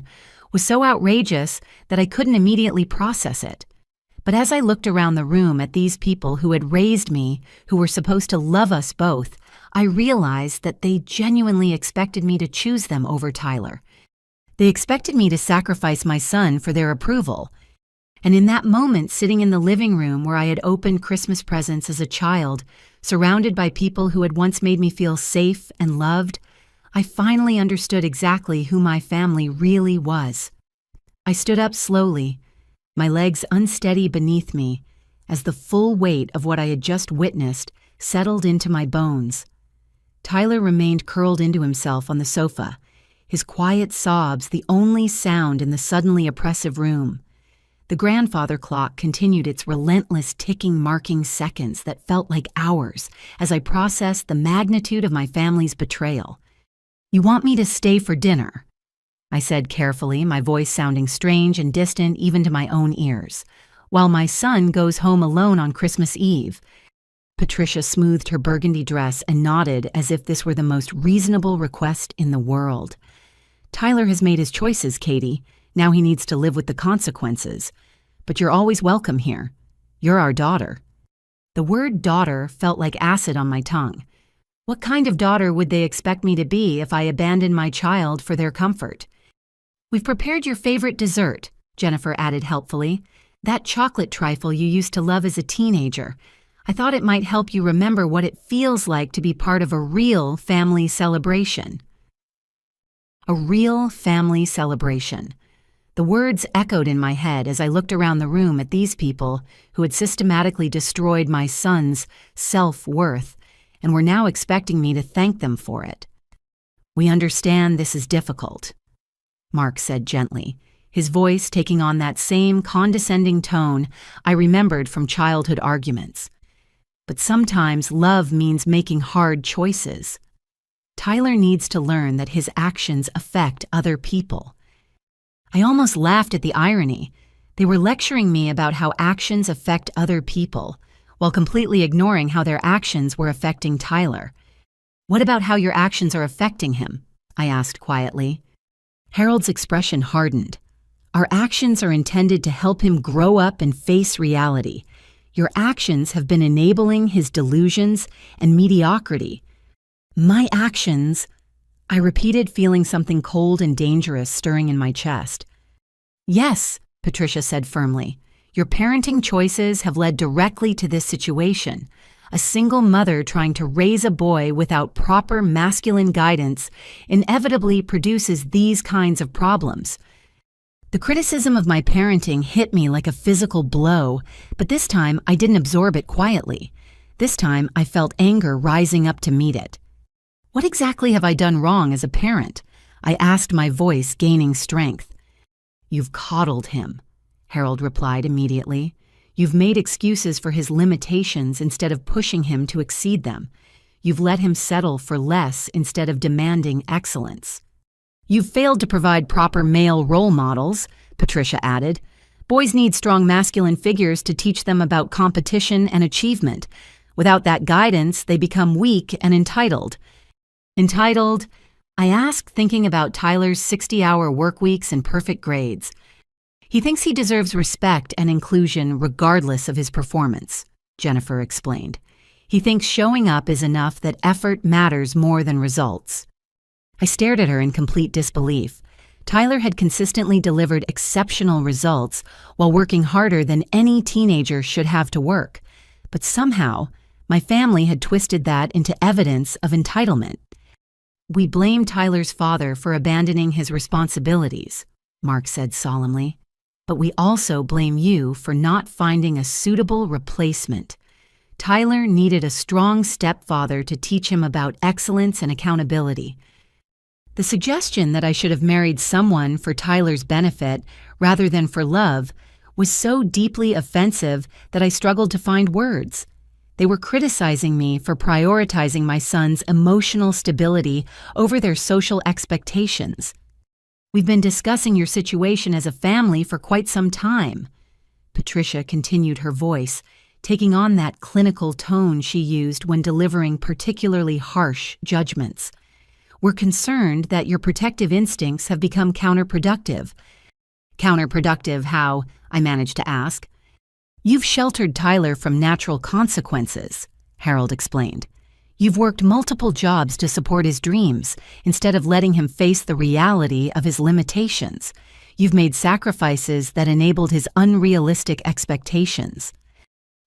was so outrageous that I couldn't immediately process it. But as I looked around the room at these people who had raised me, who were supposed to love us both, I realized that they genuinely expected me to choose them over Tyler. They expected me to sacrifice my son for their approval. And in that moment, sitting in the living room where I had opened Christmas presents as a child, surrounded by people who had once made me feel safe and loved, I finally understood exactly who my family really was. I stood up slowly, my legs unsteady beneath me, as the full weight of what I had just witnessed settled into my bones. Tyler remained curled into himself on the sofa, his quiet sobs the only sound in the suddenly oppressive room. The grandfather clock continued its relentless ticking, marking seconds that felt like hours as I processed the magnitude of my family's betrayal. "You want me to stay for dinner?" I said carefully, my voice sounding strange and distant even to my own ears, "while my son goes home alone on Christmas Eve." Patricia smoothed her burgundy dress and nodded as if this were the most reasonable request in the world. "Tyler has made his choices, Katie. Now he needs to live with the consequences. But you're always welcome here. You're our daughter." The word daughter felt like acid on my tongue. What kind of daughter would they expect me to be if I abandoned my child for their comfort? "We've prepared your favorite dessert," Jennifer added helpfully. "That chocolate trifle you used to love as a teenager. I thought it might help you remember what it feels like to be part of a real family celebration." A real family celebration. The words echoed in my head as I looked around the room at these people who had systematically destroyed my son's self-worth and were now expecting me to thank them for it. "We understand this is difficult," Mark said gently, his voice taking on that same condescending tone I remembered from childhood arguments. "But sometimes love means making hard choices. Tyler needs to learn that his actions affect other people." I almost laughed at the irony. They were lecturing me about how actions affect other people, while completely ignoring how their actions were affecting Tyler. "What about how your actions are affecting him?" I asked quietly. Harold's expression hardened. "Our actions are intended to help him grow up and face reality. Your actions have been enabling his delusions and mediocrity." "My actions," I repeated, feeling something cold and dangerous stirring in my chest. "Yes," Patricia said firmly. "Your parenting choices have led directly to this situation. A single mother trying to raise a boy without proper masculine guidance inevitably produces these kinds of problems." The criticism of my parenting hit me like a physical blow, but this time I didn't absorb it quietly. This time I felt anger rising up to meet it. "What exactly have I done wrong as a parent?" I asked, my voice gaining strength. "You've coddled him," Harold replied immediately. "You've made excuses for his limitations instead of pushing him to exceed them. You've let him settle for less instead of demanding excellence. You've failed to provide proper male role models," Patricia added. "Boys need strong masculine figures to teach them about competition and achievement. Without that guidance, they become weak and entitled." "Entitled?" I asked, thinking about Tyler's 60-hour work weeks and perfect grades. "He thinks he deserves respect and inclusion regardless of his performance," Jennifer explained. "He thinks showing up is enough, that effort matters more than results." I stared at her in complete disbelief. Tyler had consistently delivered exceptional results while working harder than any teenager should have to work. But somehow, my family had twisted that into evidence of entitlement. "We blame Tyler's father for abandoning his responsibilities," Mark said solemnly. "But we also blame you for not finding a suitable replacement. Tyler needed a strong stepfather to teach him about excellence and accountability." The suggestion that I should have married someone for Tyler's benefit rather than for love was so deeply offensive that I struggled to find words. They were criticizing me for prioritizing my son's emotional stability over their social expectations. "We've been discussing your situation as a family for quite some time," Patricia continued, her voice taking on that clinical tone she used when delivering particularly harsh judgments. "We're concerned that your protective instincts have become counterproductive." "Counterproductive how?" I managed to ask. "You've sheltered Tyler from natural consequences," Harold explained. "You've worked multiple jobs to support his dreams instead of letting him face the reality of his limitations. You've made sacrifices that enabled his unrealistic expectations."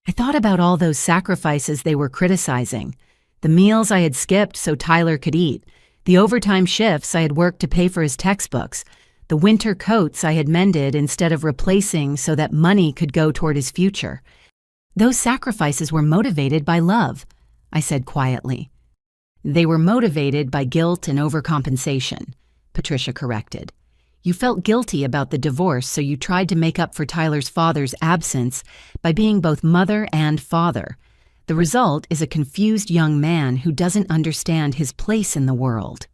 I thought about all those sacrifices they were criticizing. The meals I had skipped so Tyler could eat, the overtime shifts I had worked to pay for his textbooks, the winter coats I had mended instead of replacing so that money could go toward his future. "Those sacrifices were motivated by love," I said quietly. "They were motivated by guilt and overcompensation," Patricia corrected. "You felt guilty about the divorce, so you tried to make up for Tyler's father's absence by being both mother and father. The result is a confused young man who doesn't understand his place in the world."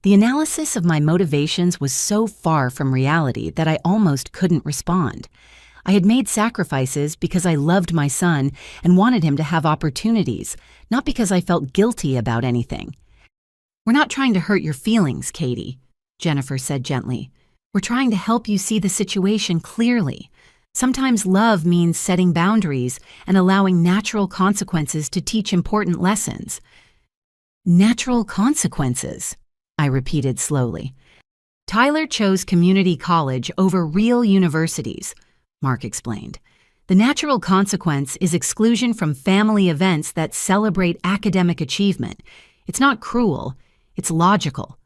The analysis of my motivations was so far from reality that I almost couldn't respond. I had made sacrifices because I loved my son and wanted him to have opportunities, not because I felt guilty about anything. "We're not trying to hurt your feelings, Katie," Jennifer said gently. "We're trying to help you see the situation clearly. Sometimes love means setting boundaries and allowing natural consequences to teach important lessons." "Natural consequences," I repeated slowly. "Tyler chose community college over real universities," Mark explained. "The natural consequence is exclusion from family events that celebrate academic achievement. It's not cruel, it's logical."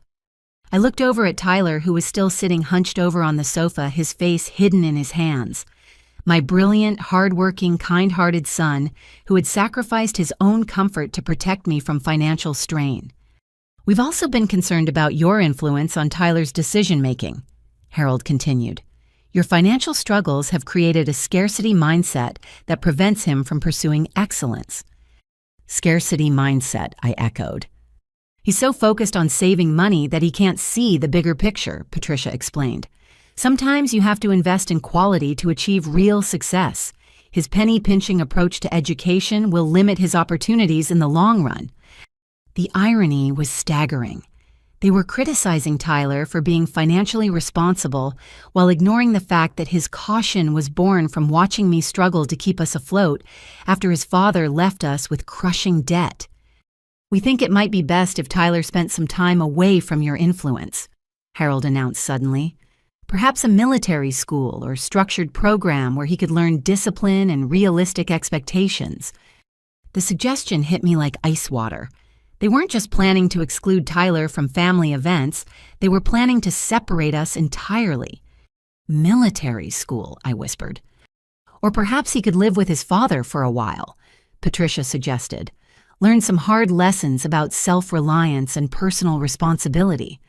I looked over at Tyler, who was still sitting hunched over on the sofa, his face hidden in his hands. My brilliant, hard-working, kind-hearted son, who had sacrificed his own comfort to protect me from financial strain. "We've also been concerned about your influence on Tyler's decision-making," Harold continued. "Your financial struggles have created a scarcity mindset that prevents him from pursuing excellence." "Scarcity mindset," I echoed. "He's so focused on saving money that he can't see the bigger picture," Patricia explained. "Sometimes you have to invest in quality to achieve real success. His penny-pinching approach to education will limit his opportunities in the long run." The irony was staggering. They were criticizing Tyler for being financially responsible while ignoring the fact that his caution was born from watching me struggle to keep us afloat after his father left us with crushing debt. "We think it might be best if Tyler spent some time away from your influence," Harold announced suddenly. "Perhaps a military school or structured program where he could learn discipline and realistic expectations." The suggestion hit me like ice water. They weren't just planning to exclude Tyler from family events, they were planning to separate us entirely. "Military school," I whispered. "Or perhaps he could live with his father for a while," Patricia suggested. "Learn some hard lessons about self-reliance and personal responsibility."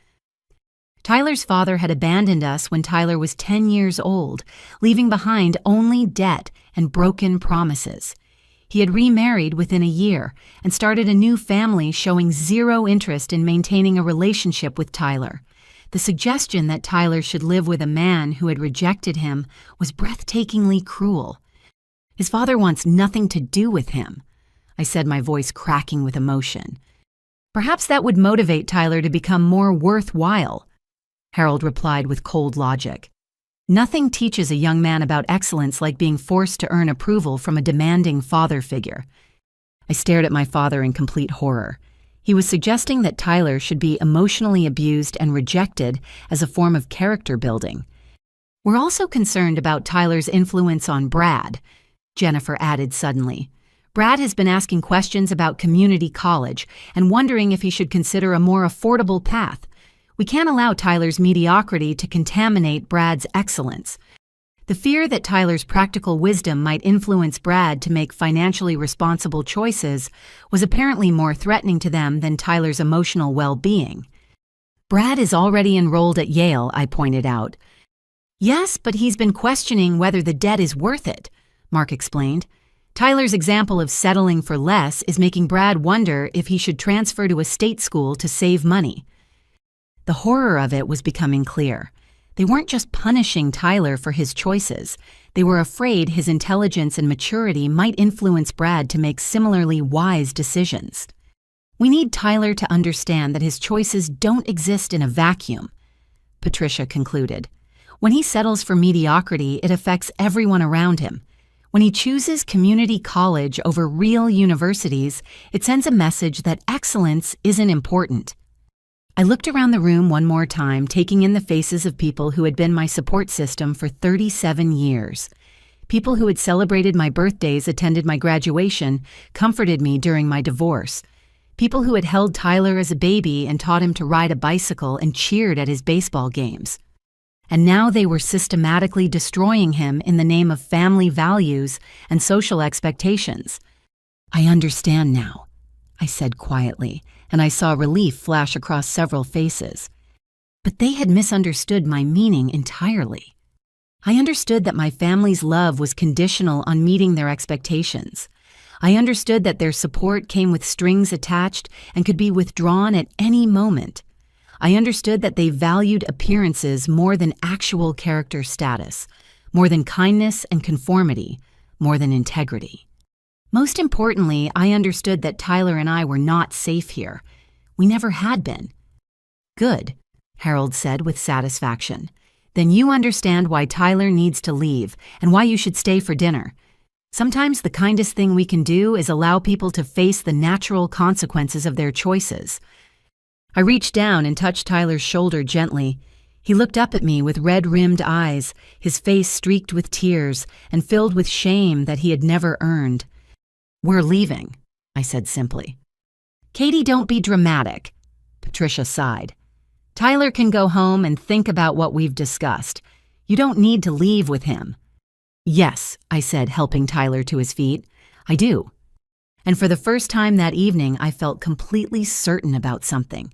Tyler's father had abandoned us when Tyler was 10 years old, leaving behind only debt and broken promises. He had remarried within a year and started a new family showing zero interest in maintaining a relationship with Tyler. The suggestion that Tyler should live with a man who had rejected him was breathtakingly cruel. His father wants nothing to do with him, I said, my voice cracking with emotion. Perhaps that would motivate Tyler to become more worthwhile, Harold replied with cold logic. Nothing teaches a young man about excellence like being forced to earn approval from a demanding father figure. I stared at my father in complete horror. He was suggesting that Tyler should be emotionally abused and rejected as a form of character building. We're also concerned about Tyler's influence on Brad, Jennifer added suddenly. Brad has been asking questions about community college and wondering if he should consider a more affordable path. We can't allow Tyler's mediocrity to contaminate Brad's excellence. The fear that Tyler's practical wisdom might influence Brad to make financially responsible choices was apparently more threatening to them than Tyler's emotional well-being. Brad is already enrolled at Yale, I pointed out. Yes, but he's been questioning whether the debt is worth it, Mark explained. Tyler's example of settling for less is making Brad wonder if he should transfer to a state school to save money. The horror of it was becoming clear. They weren't just punishing Tyler for his choices. They were afraid his intelligence and maturity might influence Brad to make similarly wise decisions. We need Tyler to understand that his choices don't exist in a vacuum, Patricia concluded. When he settles for mediocrity, it affects everyone around him. When he chooses community college over real universities, it sends a message that excellence isn't important. I looked around the room one more time, taking in the faces of people who had been my support system for 37 years. People who had celebrated my birthdays, attended my graduation, comforted me during my divorce. People who had held Tyler as a baby and taught him to ride a bicycle and cheered at his baseball games. And now they were systematically destroying him in the name of family values and social expectations. I understand now, I said quietly, and I saw relief flash across several faces. But they had misunderstood my meaning entirely. I understood that my family's love was conditional on meeting their expectations. I understood that their support came with strings attached and could be withdrawn at any moment. I understood that they valued appearances more than actual character status, more than kindness and conformity, more than integrity. Most importantly, I understood that Tyler and I were not safe here. We never had been. Good, Harold said with satisfaction. Then you understand why Tyler needs to leave and why you should stay for dinner. Sometimes the kindest thing we can do is allow people to face the natural consequences of their choices. I reached down and touched Tyler's shoulder gently. He looked up at me with red-rimmed eyes, his face streaked with tears and filled with shame that he had never earned. We're leaving, I said simply. Katie, don't be dramatic, Patricia sighed. Tyler can go home and think about what we've discussed. You don't need to leave with him. Yes, I said, helping Tyler to his feet. I do. And for the first time that evening, I felt completely certain about something.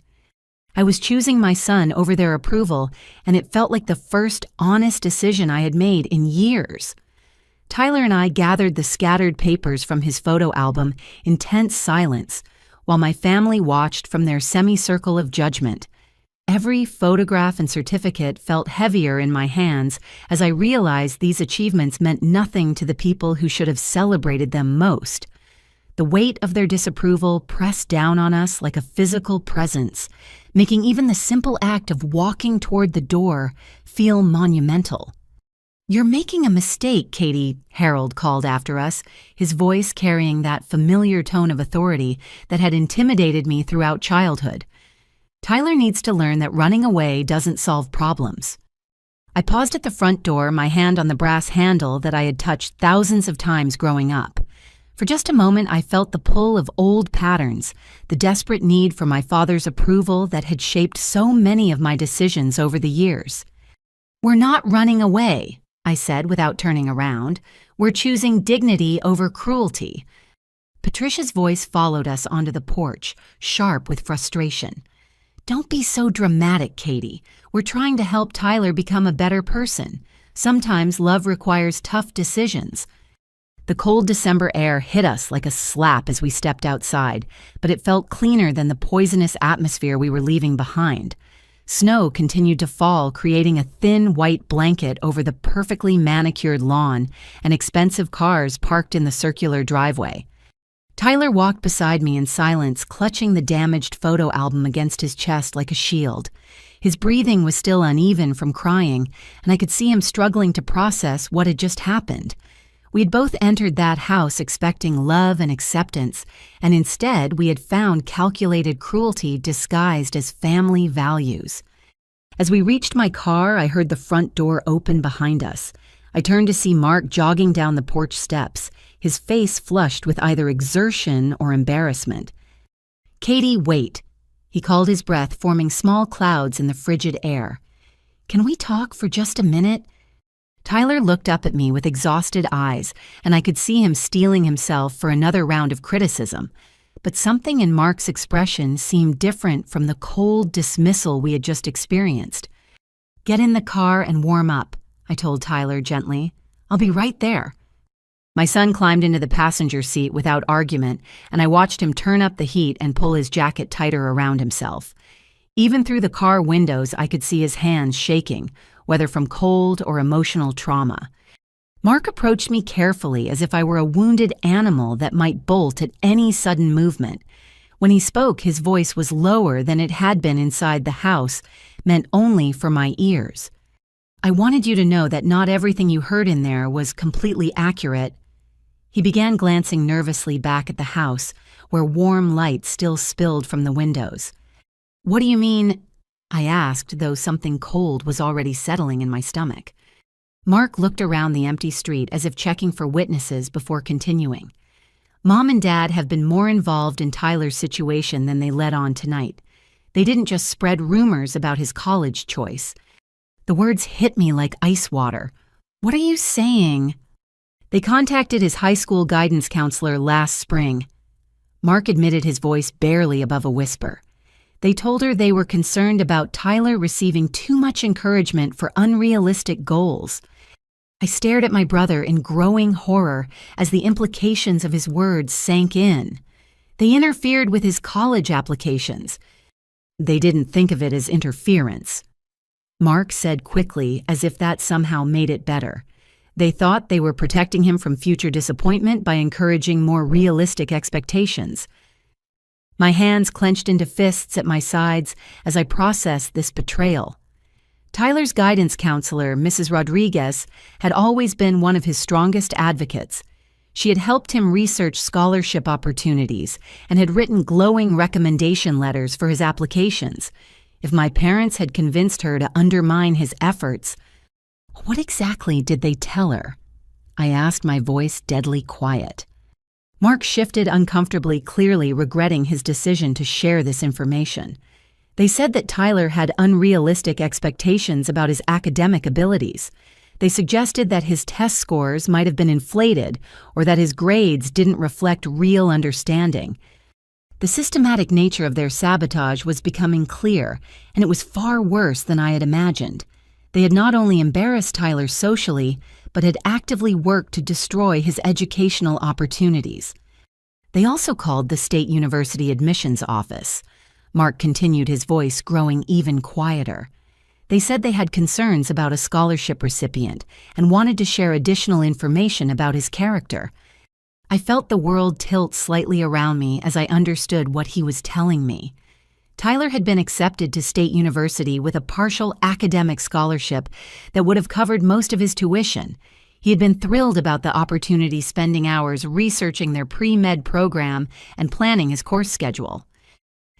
I was choosing my son over their approval, and it felt like the first honest decision I had made in years. Tyler and I gathered the scattered papers from his photo album in tense silence, while my family watched from their semicircle of judgment. Every photograph and certificate felt heavier in my hands as I realized these achievements meant nothing to the people who should have celebrated them most. The weight of their disapproval pressed down on us like a physical presence, making even the simple act of walking toward the door feel monumental. You're making a mistake, Katie, Harold called after us, his voice carrying that familiar tone of authority that had intimidated me throughout childhood. Tyler needs to learn that running away doesn't solve problems. I paused at the front door, my hand on the brass handle that I had touched thousands of times growing up. For just a moment, I felt the pull of old patterns, the desperate need for my father's approval that had shaped so many of my decisions over the years. We're not running away, I said without turning around. We're choosing dignity over cruelty. Patricia's voice followed us onto the porch, sharp with frustration. Don't be so dramatic, Katie. We're trying to help Tyler become a better person. Sometimes love requires tough decisions. The cold December air hit us like a slap as we stepped outside, but it felt cleaner than the poisonous atmosphere we were leaving behind. Snow continued to fall, creating a thin white blanket over the perfectly manicured lawn and expensive cars parked in the circular driveway. Tyler walked beside me in silence, clutching the damaged photo album against his chest like a shield. His breathing was still uneven from crying, and I could see him struggling to process what had just happened. We had both entered that house expecting love and acceptance, and instead we had found calculated cruelty disguised as family values. As we reached my car, I heard the front door open behind us. I turned to see Mark jogging down the porch steps, his face flushed with either exertion or embarrassment. "Katie, wait." He called his breath, forming small clouds in the frigid air. "Can we talk for just a minute?" Tyler looked up at me with exhausted eyes, and I could see him steeling himself for another round of criticism. But something in Mark's expression seemed different from the cold dismissal we had just experienced. "Get in the car and warm up," I told Tyler gently. "I'll be right there." My son climbed into the passenger seat without argument, and I watched him turn up the heat and pull his jacket tighter around himself. Even through the car windows, I could see his hands shaking, whether from cold or emotional trauma. Mark approached me carefully as if I were a wounded animal that might bolt at any sudden movement. When he spoke, his voice was lower than it had been inside the house, meant only for my ears. "I wanted you to know that not everything you heard in there was completely accurate." He began glancing nervously back at the house, where warm light still spilled from the windows. "What do you mean?" I asked, though something cold was already settling in my stomach. Mark looked around the empty street as if checking for witnesses before continuing. "Mom and Dad have been more involved in Tyler's situation than they let on tonight. They didn't just spread rumors about his college choice." The words hit me like ice water. "What are you saying?" "They contacted his high school guidance counselor last spring." Mark admitted, his voice barely above a whisper. "They told her they were concerned about Tyler receiving too much encouragement for unrealistic goals." I stared at my brother in growing horror as the implications of his words sank in. "They interfered with his college applications." "They didn't think of it as interference," Mark said quickly, as if that somehow made it better. "They thought they were protecting him from future disappointment by encouraging more realistic expectations." My hands clenched into fists at my sides as I processed this betrayal. Tyler's guidance counselor, Mrs. Rodriguez, had always been one of his strongest advocates. She had helped him research scholarship opportunities and had written glowing recommendation letters for his applications. If my parents had convinced her to undermine his efforts, what exactly did they tell her? I asked, my voice deadly quiet. Mark shifted uncomfortably, clearly regretting his decision to share this information. They said that Tyler had unrealistic expectations about his academic abilities. They suggested that his test scores might have been inflated or that his grades didn't reflect real understanding. The systematic nature of their sabotage was becoming clear, and it was far worse than I had imagined. They had not only embarrassed Tyler socially, but had actively worked to destroy his educational opportunities. They also called the State University admissions office. Mark continued, his voice growing even quieter. They said they had concerns about a scholarship recipient and wanted to share additional information about his character. I felt the world tilt slightly around me as I understood what he was telling me. Tyler had been accepted to State University with a partial academic scholarship that would have covered most of his tuition. He had been thrilled about the opportunity, spending hours researching their pre-med program and planning his course schedule.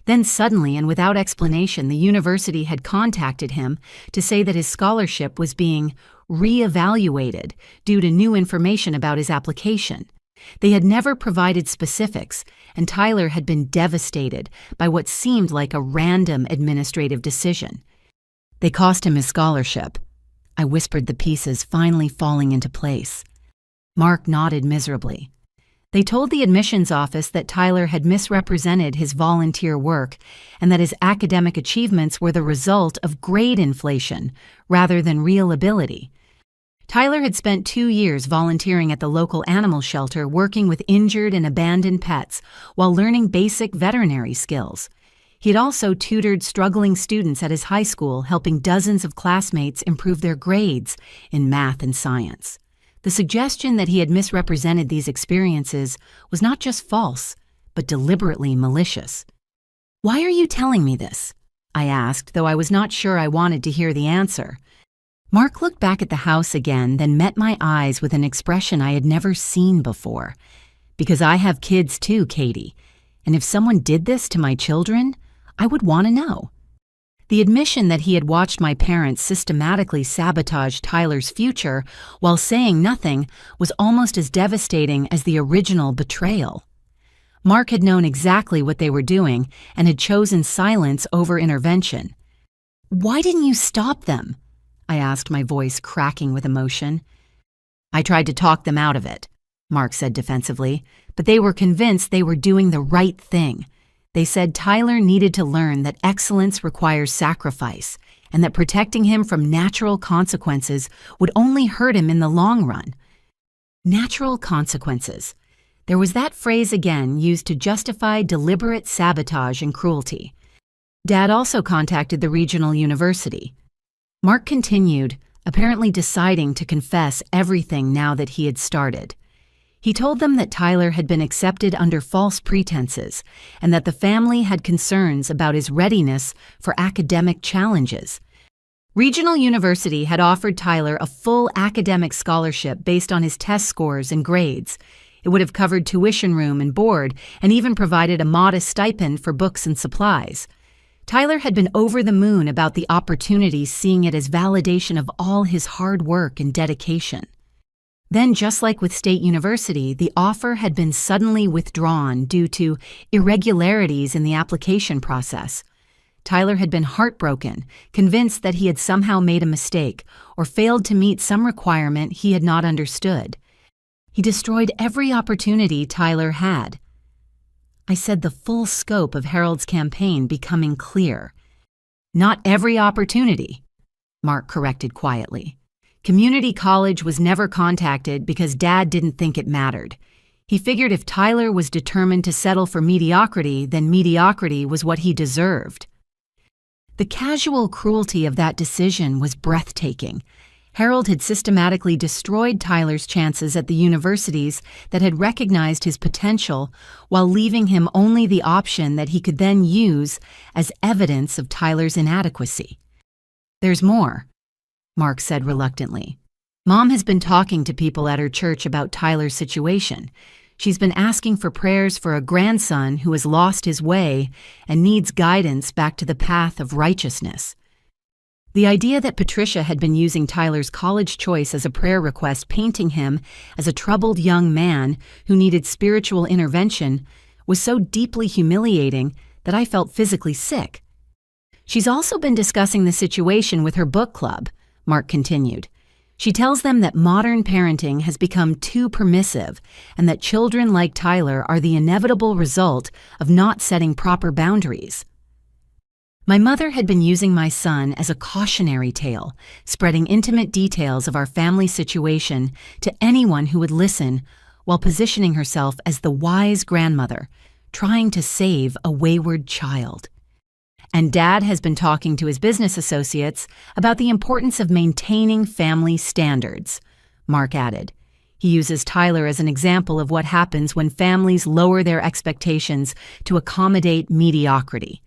Then suddenly, and without explanation, the university had contacted him to say that his scholarship was being re-evaluated due to new information about his application. They had never provided specifics, and Tyler had been devastated by what seemed like a random administrative decision. "They cost him his scholarship." I whispered, the pieces finally falling into place. Mark nodded miserably. They told the admissions office that Tyler had misrepresented his volunteer work and that his academic achievements were the result of grade inflation rather than real ability. Tyler had spent 2 years volunteering at the local animal shelter working with injured and abandoned pets while learning basic veterinary skills. He had also tutored struggling students at his high school, helping dozens of classmates improve their grades in math and science. The suggestion that he had misrepresented these experiences was not just false, but deliberately malicious. "Why are you telling me this?" I asked, though I was not sure I wanted to hear the answer. Mark looked back at the house again, then met my eyes with an expression I had never seen before. "Because I have kids too, Katie, and if someone did this to my children, I would want to know." The admission that he had watched my parents systematically sabotage Tyler's future while saying nothing was almost as devastating as the original betrayal. Mark had known exactly what they were doing and had chosen silence over intervention. "Why didn't you stop them?" I asked, my voice cracking with emotion. "I tried to talk them out of it," Mark said defensively, "but they were convinced they were doing the right thing. They said Tyler needed to learn that excellence requires sacrifice and that protecting him from natural consequences would only hurt him in the long run." Natural consequences. There was that phrase again used to justify deliberate sabotage and cruelty. Dad also contacted the regional university. Mark continued, apparently deciding to confess everything now that he had started. He told them that Tyler had been accepted under false pretenses and that the family had concerns about his readiness for academic challenges. Regional University had offered Tyler a full academic scholarship based on his test scores and grades. It would have covered tuition room and board and even provided a modest stipend for books and supplies. Tyler had been over the moon about the opportunity, seeing it as validation of all his hard work and dedication. Then, just like with State University, the offer had been suddenly withdrawn due to irregularities in the application process. Tyler had been heartbroken, convinced that he had somehow made a mistake or failed to meet some requirement he had not understood. He destroyed every opportunity Tyler had. I said the full scope of Harold's campaign becoming clear. "Not every opportunity," Mark corrected quietly. Community college was never contacted because Dad didn't think it mattered. He figured if Tyler was determined to settle for mediocrity, then mediocrity was what he deserved. The casual cruelty of that decision was breathtaking. Harold had systematically destroyed Tyler's chances at the universities that had recognized his potential while leaving him only the option that he could then use as evidence of Tyler's inadequacy. "There's more," Mark said reluctantly. "Mom has been talking to people at her church about Tyler's situation. She's been asking for prayers for a grandson who has lost his way and needs guidance back to the path of righteousness." The idea that Patricia had been using Tyler's college choice as a prayer request, painting him as a troubled young man who needed spiritual intervention, was so deeply humiliating that I felt physically sick. "She's also been discussing the situation with her book club," Mark continued. "She tells them that modern parenting has become too permissive and that children like Tyler are the inevitable result of not setting proper boundaries." My mother had been using my son as a cautionary tale, spreading intimate details of our family situation to anyone who would listen, while positioning herself as the wise grandmother, trying to save a wayward child. "And Dad has been talking to his business associates about the importance of maintaining family standards," Mark added. He uses Tyler as an example of what happens when families lower their expectations to accommodate mediocrity.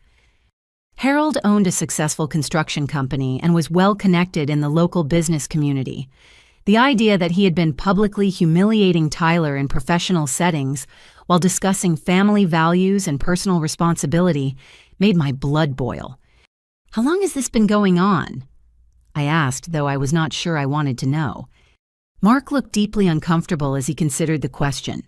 Harold owned a successful construction company and was well connected in the local business community. The idea that he had been publicly humiliating Tyler in professional settings while discussing family values and personal responsibility made my blood boil. "How long has this been going on?" I asked, though I was not sure I wanted to know. Mark looked deeply uncomfortable as he considered the question.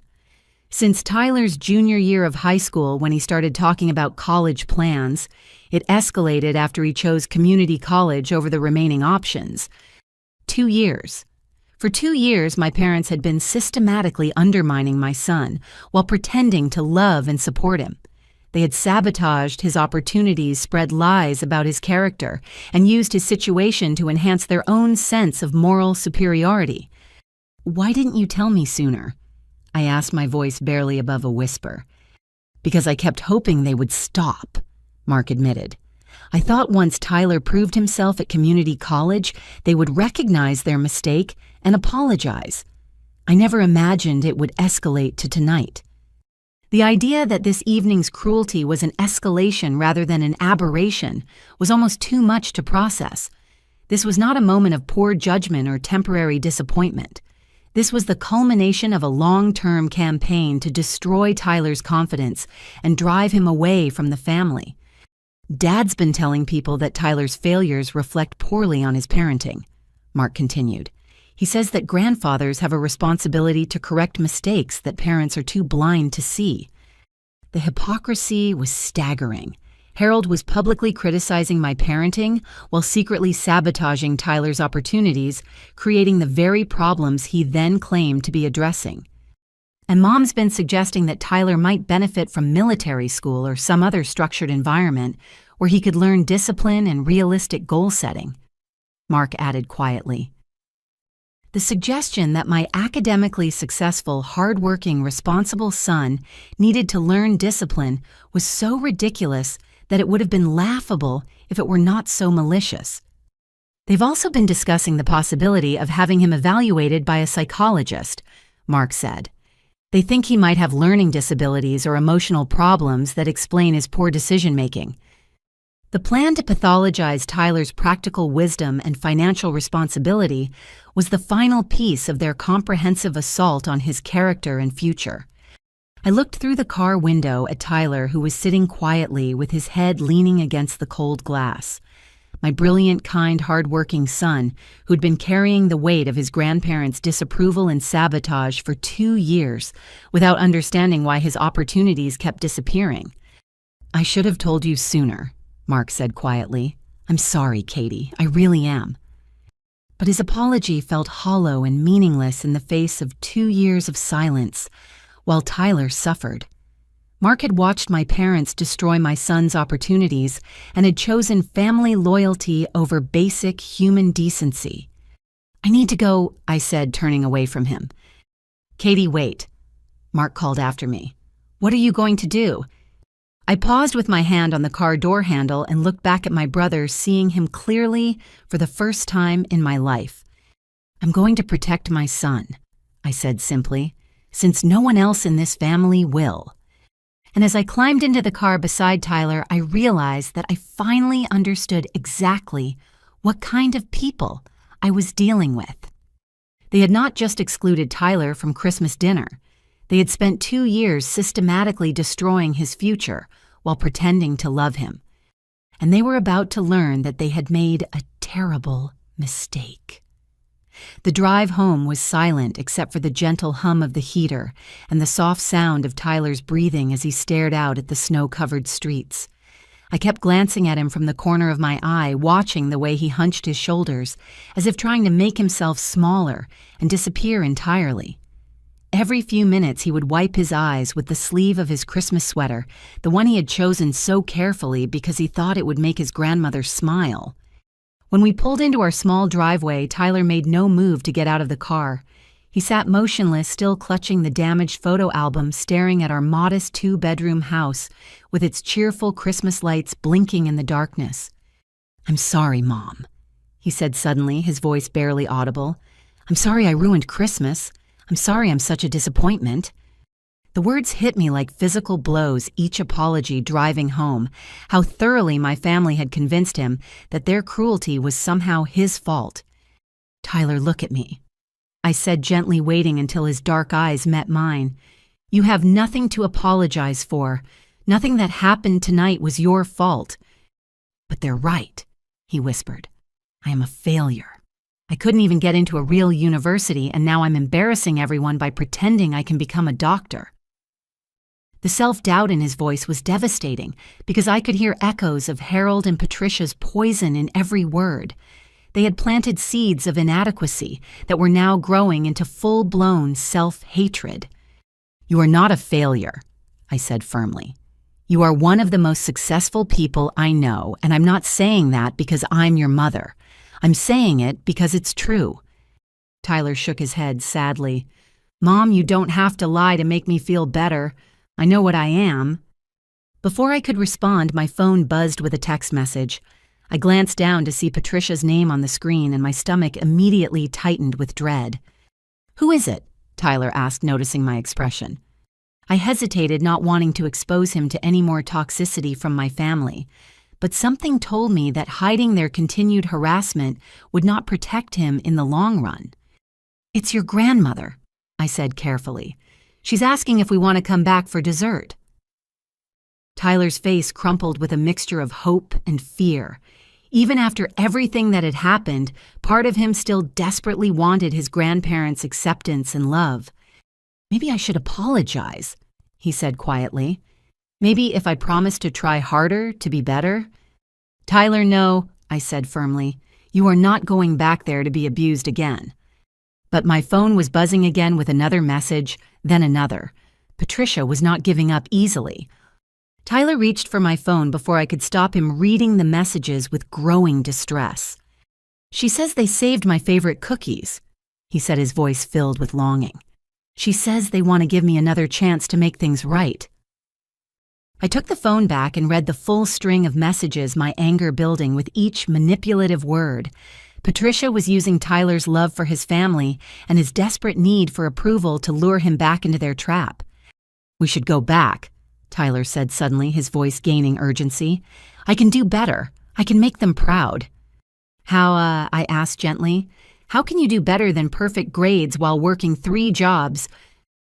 Since Tyler's junior year of high school, when he started talking about college plans, it escalated after he chose community college over the remaining options. 2 years. For 2 years, my parents had been systematically undermining my son while pretending to love and support him. They had sabotaged his opportunities, spread lies about his character, and used his situation to enhance their own sense of moral superiority. "Why didn't you tell me sooner?" I asked, my voice barely above a whisper. "Because I kept hoping they would stop," Mark admitted. "I thought once Tyler proved himself at community college, they would recognize their mistake and apologize. I never imagined it would escalate to tonight." The idea that this evening's cruelty was an escalation rather than an aberration was almost too much to process. This was not a moment of poor judgment or temporary disappointment. This was the culmination of a long-term campaign to destroy Tyler's confidence and drive him away from the family. "Dad's been telling people that Tyler's failures reflect poorly on his parenting," Mark continued. "He says that grandfathers have a responsibility to correct mistakes that parents are too blind to see." The hypocrisy was staggering. Harold was publicly criticizing my parenting while secretly sabotaging Tyler's opportunities, creating the very problems he then claimed to be addressing. And Mom's been suggesting that Tyler might benefit from military school or some other structured environment where he could learn discipline and realistic goal setting, Mark added quietly. The suggestion that my academically successful, hardworking, responsible son needed to learn discipline was so ridiculous that it would have been laughable if it were not so malicious. "They've also been discussing the possibility of having him evaluated by a psychologist," Mark said. "They think he might have learning disabilities or emotional problems that explain his poor decision-making." The plan to pathologize Tyler's practical wisdom and financial responsibility was the final piece of their comprehensive assault on his character and future. I looked through the car window at Tyler, who was sitting quietly with his head leaning against the cold glass. My brilliant, kind, hard-working son, who'd been carrying the weight of his grandparents' disapproval and sabotage for 2 years without understanding why his opportunities kept disappearing. "I should have told you sooner," Mark said quietly. "I'm sorry, Katie, I really am." But his apology felt hollow and meaningless in the face of 2 years of silence, while Tyler suffered. Mark had watched my parents destroy my son's opportunities and had chosen family loyalty over basic human decency. "I need to go," I said, turning away from him. "Katie, wait," Mark called after me. "What are you going to do?" I paused with my hand on the car door handle and looked back at my brother, seeing him clearly for the first time in my life. "I'm going to protect my son," I said simply, "since no one else in this family will." And as I climbed into the car beside Tyler, I realized that I finally understood exactly what kind of people I was dealing with. They had not just excluded Tyler from Christmas dinner. They had spent 2 years systematically destroying his future while pretending to love him. And they were about to learn that they had made a terrible mistake. The drive home was silent except for the gentle hum of the heater and the soft sound of Tyler's breathing as he stared out at the snow-covered streets. I kept glancing at him from the corner of my eye, watching the way he hunched his shoulders, as if trying to make himself smaller and disappear entirely. Every few minutes he would wipe his eyes with the sleeve of his Christmas sweater, the one he had chosen so carefully because he thought it would make his grandmother smile. When we pulled into our small driveway, Tyler made no move to get out of the car. He sat motionless, still clutching the damaged photo album, staring at our modest 2-bedroom house with its cheerful Christmas lights blinking in the darkness. "I'm sorry, Mom," he said suddenly, his voice barely audible. "I'm sorry I ruined Christmas. I'm sorry I'm such a disappointment." The words hit me like physical blows, each apology driving home how thoroughly my family had convinced him that their cruelty was somehow his fault. "Tyler, look at me," I said, gently, waiting until his dark eyes met mine. "You have nothing to apologize for. Nothing that happened tonight was your fault." "But they're right," he whispered. "I am a failure. I couldn't even get into a real university, and now I'm embarrassing everyone by pretending I can become a doctor." The self-doubt in his voice was devastating because I could hear echoes of Harold and Patricia's poison in every word. They had planted seeds of inadequacy that were now growing into full-blown self-hatred. "You are not a failure," I said firmly. "You are one of the most successful people I know, and I'm not saying that because I'm your mother. I'm saying it because it's true." Tyler shook his head sadly. "Mom, you don't have to lie to make me feel better. I know what I am." Before I could respond, my phone buzzed with a text message. I glanced down to see Patricia's name on the screen, and my stomach immediately tightened with dread. "Who is it?" Tyler asked, noticing my expression. I hesitated, not wanting to expose him to any more toxicity from my family, but something told me that hiding their continued harassment would not protect him in the long run. "It's your grandmother," I said carefully. "She's asking if we want to come back for dessert." Tyler's face crumpled with a mixture of hope and fear. Even after everything that had happened, part of him still desperately wanted his grandparents' acceptance and love. "Maybe I should apologize," he said quietly. "Maybe if I promised to try harder, to be better." "Tyler, no," I said firmly. "You are not going back there to be abused again." But my phone was buzzing again with another message, then another. Patricia was not giving up easily. Tyler reached for my phone before I could stop him reading the messages with growing distress. "She says they saved my favorite cookies," he said, his voice filled with longing. "She says they want to give me another chance to make things right." I took the phone back and read the full string of messages, my anger building with each manipulative word. Patricia was using Tyler's love for his family and his desperate need for approval to lure him back into their trap. "We should go back," Tyler said suddenly, his voice gaining urgency. "I can do better. I can make them proud." "How, I asked gently. "How can you do better than perfect grades while working 3 jobs?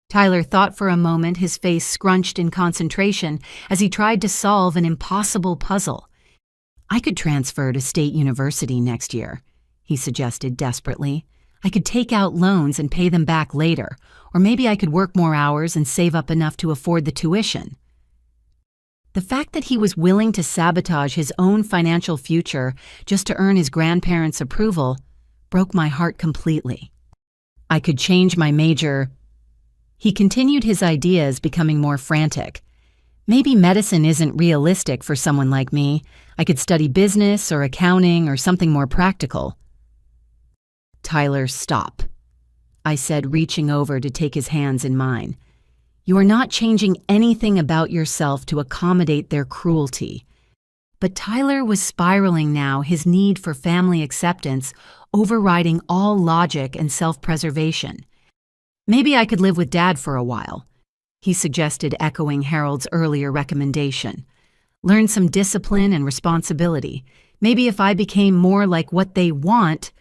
Tyler thought for a moment, his face scrunched in concentration as he tried to solve an impossible puzzle. "I could transfer to State University next year," he suggested desperately. "I could take out loans and pay them back later, or maybe I could work more hours and save up enough to afford the tuition." The fact that he was willing to sabotage his own financial future just to earn his grandparents' approval broke my heart completely. "I could change my major." He continued his ideas, becoming more frantic. "Maybe medicine isn't realistic for someone like me. I could study business or accounting or something more practical." "Tyler, stop," I said, reaching over to take his hands in mine. "You are not changing anything about yourself to accommodate their cruelty." But Tyler was spiraling now, his need for family acceptance overriding all logic and self-preservation. "Maybe I could live with Dad for a while," he suggested, echoing Harold's earlier recommendation. "Learn some discipline and responsibility. Maybe if I became more like what they want."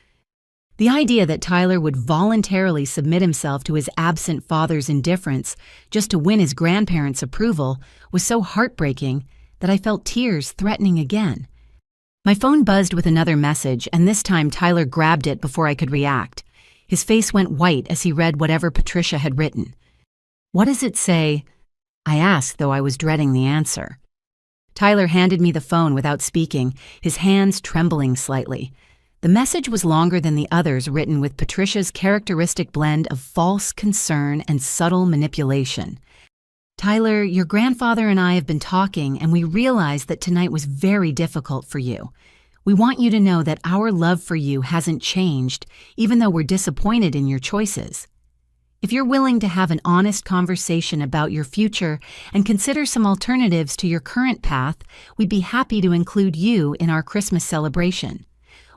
The idea that Tyler would voluntarily submit himself to his absent father's indifference just to win his grandparents' approval was so heartbreaking that I felt tears threatening again. My phone buzzed with another message, and this time Tyler grabbed it before I could react. His face went white as he read whatever Patricia had written. "What does it say?" I asked, though I was dreading the answer. Tyler handed me the phone without speaking, his hands trembling slightly. The message was longer than the others, written with Patricia's characteristic blend of false concern and subtle manipulation. "Tyler, your grandfather and I have been talking, and we realized that tonight was very difficult for you. We want you to know that our love for you hasn't changed, even though we're disappointed in your choices. If you're willing to have an honest conversation about your future and consider some alternatives to your current path, we'd be happy to include you in our Christmas celebration.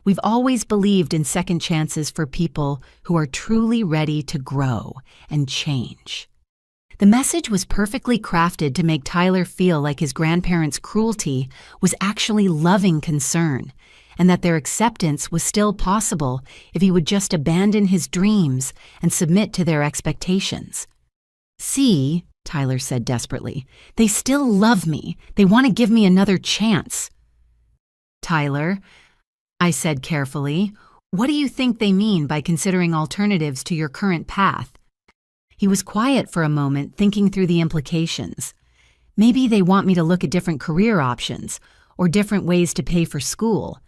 We've always believed in second chances for people who are truly ready to grow and change." The message was perfectly crafted to make Tyler feel like his grandparents' cruelty was actually loving concern, and that their acceptance was still possible if he would just abandon his dreams and submit to their expectations. "See," Tyler said desperately, "they still love me. They want to give me another chance." "Tyler," I said carefully, "what do you think they mean by considering alternatives to your current path?" He was quiet for a moment, thinking through the implications. "Maybe they want me to look at different career options or different ways to pay for school."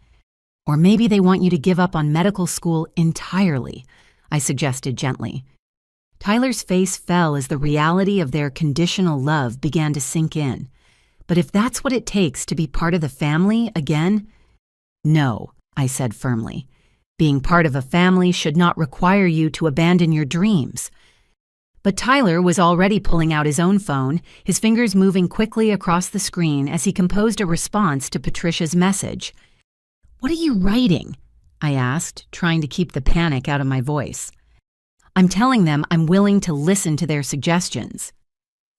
Or maybe they want you to give up on medical school entirely, I suggested gently. Tyler's face fell as the reality of their conditional love began to sink in. But if that's what it takes to be part of the family again? No, I said firmly. Being part of a family should not require you to abandon your dreams. But Tyler was already pulling out his own phone, his fingers moving quickly across the screen as he composed a response to Patricia's message. "What are you writing?" I asked, trying to keep the panic out of my voice. "I'm telling them I'm willing to listen to their suggestions."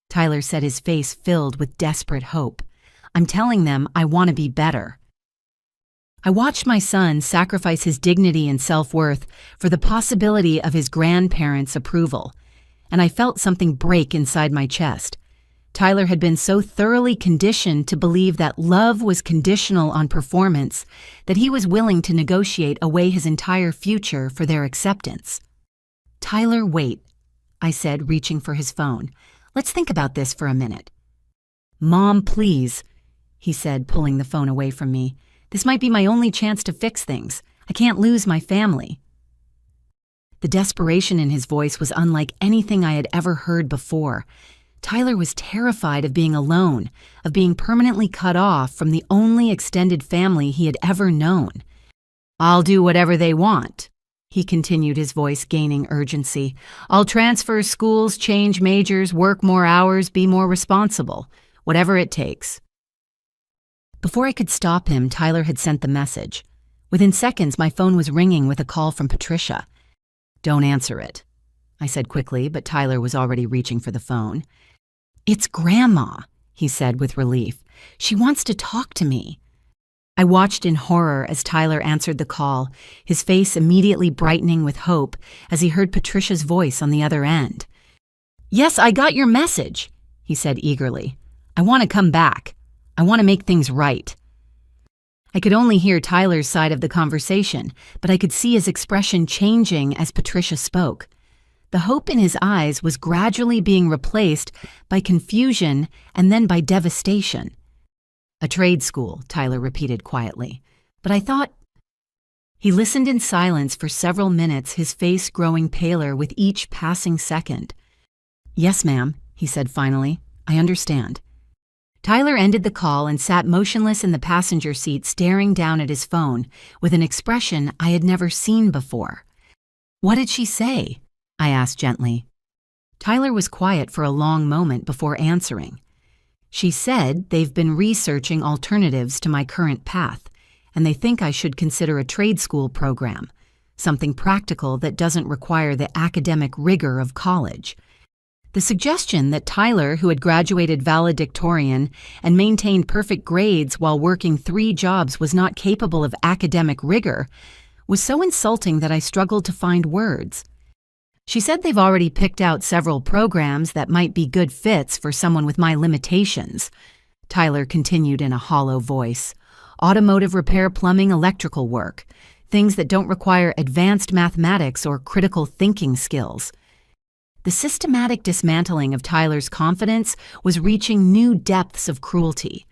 Tyler said, his face filled with desperate hope. "I'm telling them I want to be better." I watched my son sacrifice his dignity and self-worth for the possibility of his grandparents' approval, and I felt something break inside my chest. Tyler had been so thoroughly conditioned to believe that love was conditional on performance that he was willing to negotiate away his entire future for their acceptance. "Tyler, wait," I said, reaching for his phone. "Let's think about this for a minute." "Mom, please," he said, pulling the phone away from me. "This might be my only chance to fix things. I can't lose my family." The desperation in his voice was unlike anything I had ever heard before. Tyler was terrified of being alone, of being permanently cut off from the only extended family he had ever known. "I'll do whatever they want," he continued, his voice gaining urgency. "I'll transfer schools, change majors, work more hours, be more responsible. Whatever it takes." Before I could stop him, Tyler had sent the message. Within seconds, my phone was ringing with a call from Patricia. "Don't answer it," I said quickly, but Tyler was already reaching for the phone. "It's Grandma," he said with relief. "She wants to talk to me." I watched in horror as Tyler answered the call, his face immediately brightening with hope as he heard Patricia's voice on the other end. "Yes, I got your message," he said eagerly. "I want to come back. I want to make things right." I could only hear Tyler's side of the conversation, but I could see his expression changing as Patricia spoke. The hope in his eyes was gradually being replaced by confusion and then by devastation. "A trade school," Tyler repeated quietly. "But I thought—" He listened in silence for several minutes, his face growing paler with each passing second. "Yes, ma'am," he said finally. "I understand." Tyler ended the call and sat motionless in the passenger seat, staring down at his phone with an expression I had never seen before. "What did she say?" I asked gently. Tyler was quiet for a long moment before answering. "She said they've been researching alternatives to my current path, and they think I should consider a trade school program, something practical that doesn't require the academic rigor of college." The suggestion that Tyler, who had graduated valedictorian and maintained perfect grades while working 3 jobs, was not capable of academic rigor was so insulting that I struggled to find words. She said they've already picked out several programs that might be good fits for someone with my limitations, Tyler continued in a hollow voice. "Automotive repair, plumbing, electrical work, things that don't require advanced mathematics or critical thinking skills." The systematic dismantling of Tyler's confidence was reaching new depths of cruelty.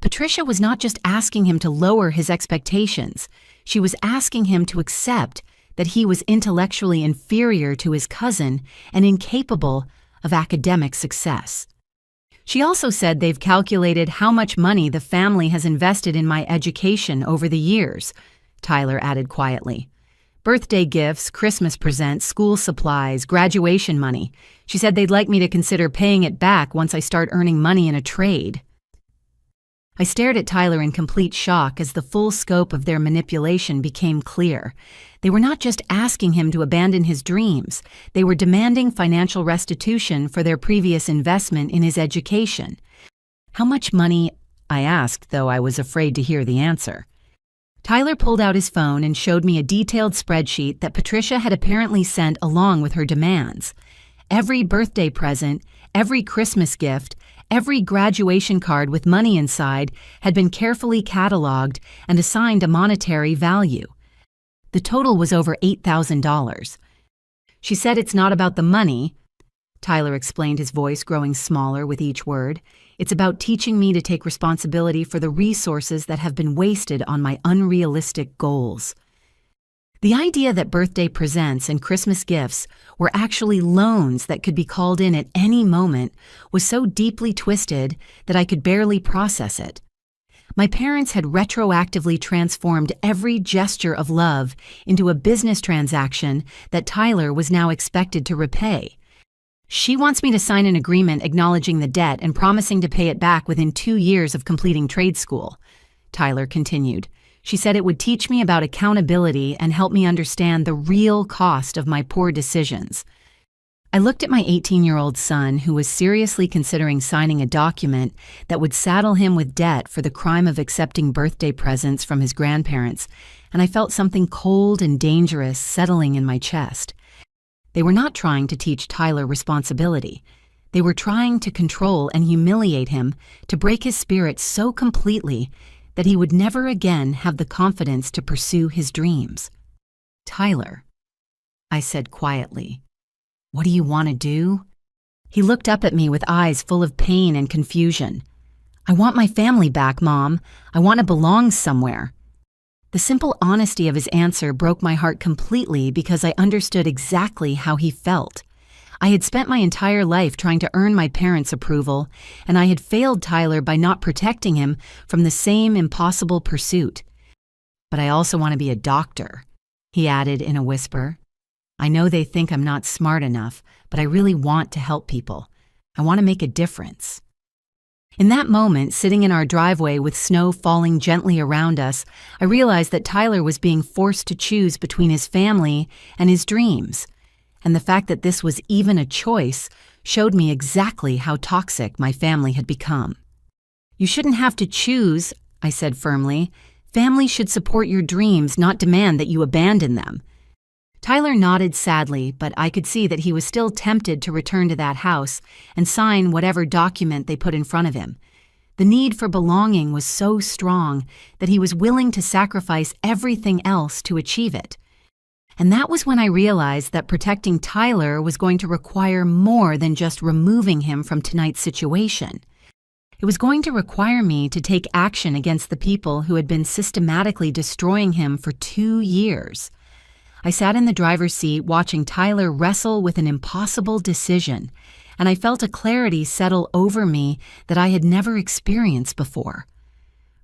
Patricia was not just asking him to lower his expectations. She was asking him to accept that he was intellectually inferior to his cousin and incapable of academic success. She also said they've calculated how much money the family has invested in my education over the years, Tyler added quietly. "Birthday gifts, Christmas presents, school supplies, graduation money. She said they'd like me to consider paying it back once I start earning money in a trade." I stared at Tyler in complete shock as the full scope of their manipulation became clear. They were not just asking him to abandon his dreams, they were demanding financial restitution for their previous investment in his education. "How much money?" I asked, though I was afraid to hear the answer. Tyler pulled out his phone and showed me a detailed spreadsheet that Patricia had apparently sent along with her demands. Every birthday present, every Christmas gift, every graduation card with money inside had been carefully cataloged and assigned a monetary value. The total was over $8,000. She said it's not about the money. Tyler explained, his voice growing smaller with each word. "It's about teaching me to take responsibility for the resources that have been wasted on my unrealistic goals." The idea that birthday presents and Christmas gifts were actually loans that could be called in at any moment was so deeply twisted that I could barely process it. My parents had retroactively transformed every gesture of love into a business transaction that Tyler was now expected to repay. "She wants me to sign an agreement acknowledging the debt and promising to pay it back within 2 years of completing trade school," Tyler continued. "She said it would teach me about accountability and help me understand the real cost of my poor decisions." I looked at my 18-year-old son, who was seriously considering signing a document that would saddle him with debt for the crime of accepting birthday presents from his grandparents, and I felt something cold and dangerous settling in my chest. They were not trying to teach Tyler responsibility. They were trying to control and humiliate him, to break his spirit so completely that he would never again have the confidence to pursue his dreams. "Tyler," I said quietly, "what do you want to do?" He looked up at me with eyes full of pain and confusion. "I want my family back, Mom. I want to belong somewhere." The simple honesty of his answer broke my heart completely because I understood exactly how he felt. I had spent my entire life trying to earn my parents' approval, and I had failed Tyler by not protecting him from the same impossible pursuit. "But I also want to be a doctor," he added in a whisper. "I know they think I'm not smart enough, but I really want to help people. I want to make a difference." In that moment, sitting in our driveway with snow falling gently around us, I realized that Tyler was being forced to choose between his family and his dreams. And the fact that this was even a choice showed me exactly how toxic my family had become. "You shouldn't have to choose," I said firmly. "Family should support your dreams, not demand that you abandon them." Tyler nodded sadly, but I could see that he was still tempted to return to that house and sign whatever document they put in front of him. The need for belonging was so strong that he was willing to sacrifice everything else to achieve it. And that was when I realized that protecting Tyler was going to require more than just removing him from tonight's situation. It was going to require me to take action against the people who had been systematically destroying him for 2 years. I sat in the driver's seat watching Tyler wrestle with an impossible decision, and I felt a clarity settle over me that I had never experienced before.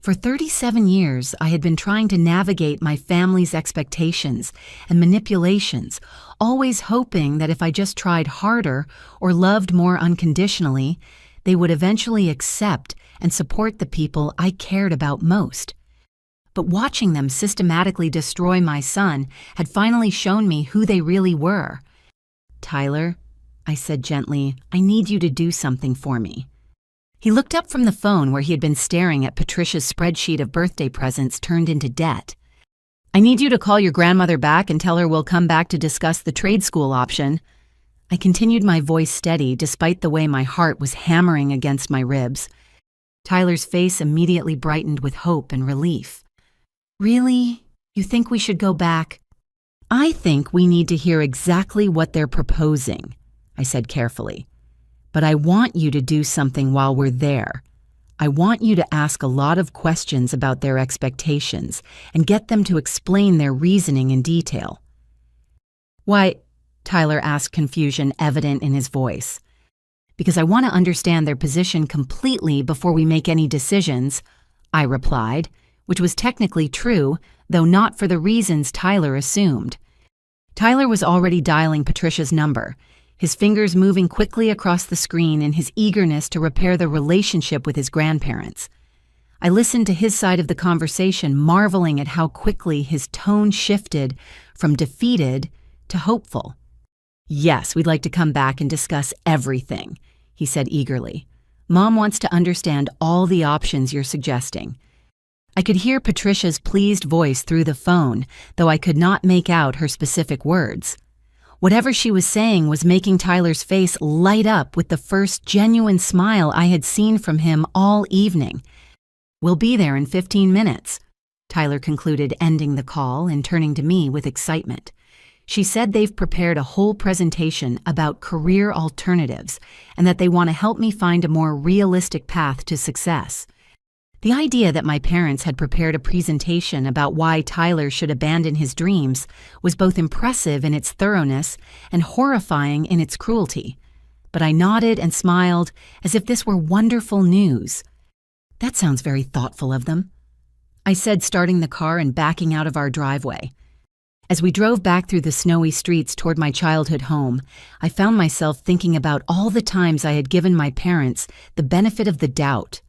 For 37 years, I had been trying to navigate my family's expectations and manipulations, always hoping that if I just tried harder or loved more unconditionally, they would eventually accept and support the people I cared about most. But watching them systematically destroy my son had finally shown me who they really were. "Tyler," I said gently, "I need you to do something for me." He looked up from the phone where he had been staring at Patricia's spreadsheet of birthday presents turned into debt. "I need you to call your grandmother back and tell her we'll come back to discuss the trade school option." I continued, my voice steady despite the way my heart was hammering against my ribs. Tyler's face immediately brightened with hope and relief. "Really? You think we should go back?" "I think we need to hear exactly what they're proposing," I said carefully. "But I want you to do something while we're there. I want you to ask a lot of questions about their expectations and get them to explain their reasoning in detail." "Why?" Tyler asked, confusion evident in his voice. "Because I want to understand their position completely before we make any decisions," I replied, which was technically true, though not for the reasons Tyler assumed. Tyler was already dialing Patricia's number, his fingers moving quickly across the screen in his eagerness to repair the relationship with his grandparents. I listened to his side of the conversation, marveling at how quickly his tone shifted from defeated to hopeful. "Yes, we'd like to come back and discuss everything," he said eagerly. "Mom wants to understand all the options you're suggesting." I could hear Patricia's pleased voice through the phone, though I could not make out her specific words. Whatever she was saying was making Tyler's face light up with the first genuine smile I had seen from him all evening. "We'll be there in 15 minutes, Tyler concluded, ending the call and turning to me with excitement. She said they've prepared a whole presentation about career alternatives and that they want to help me find a more realistic path to success. The idea that my parents had prepared a presentation about why Tyler should abandon his dreams was both impressive in its thoroughness and horrifying in its cruelty. But I nodded and smiled as if this were wonderful news. "That sounds very thoughtful of them," I said, starting the car and backing out of our driveway. As we drove back through the snowy streets toward my childhood home, I found myself thinking about all the times I had given my parents the benefit of the doubt.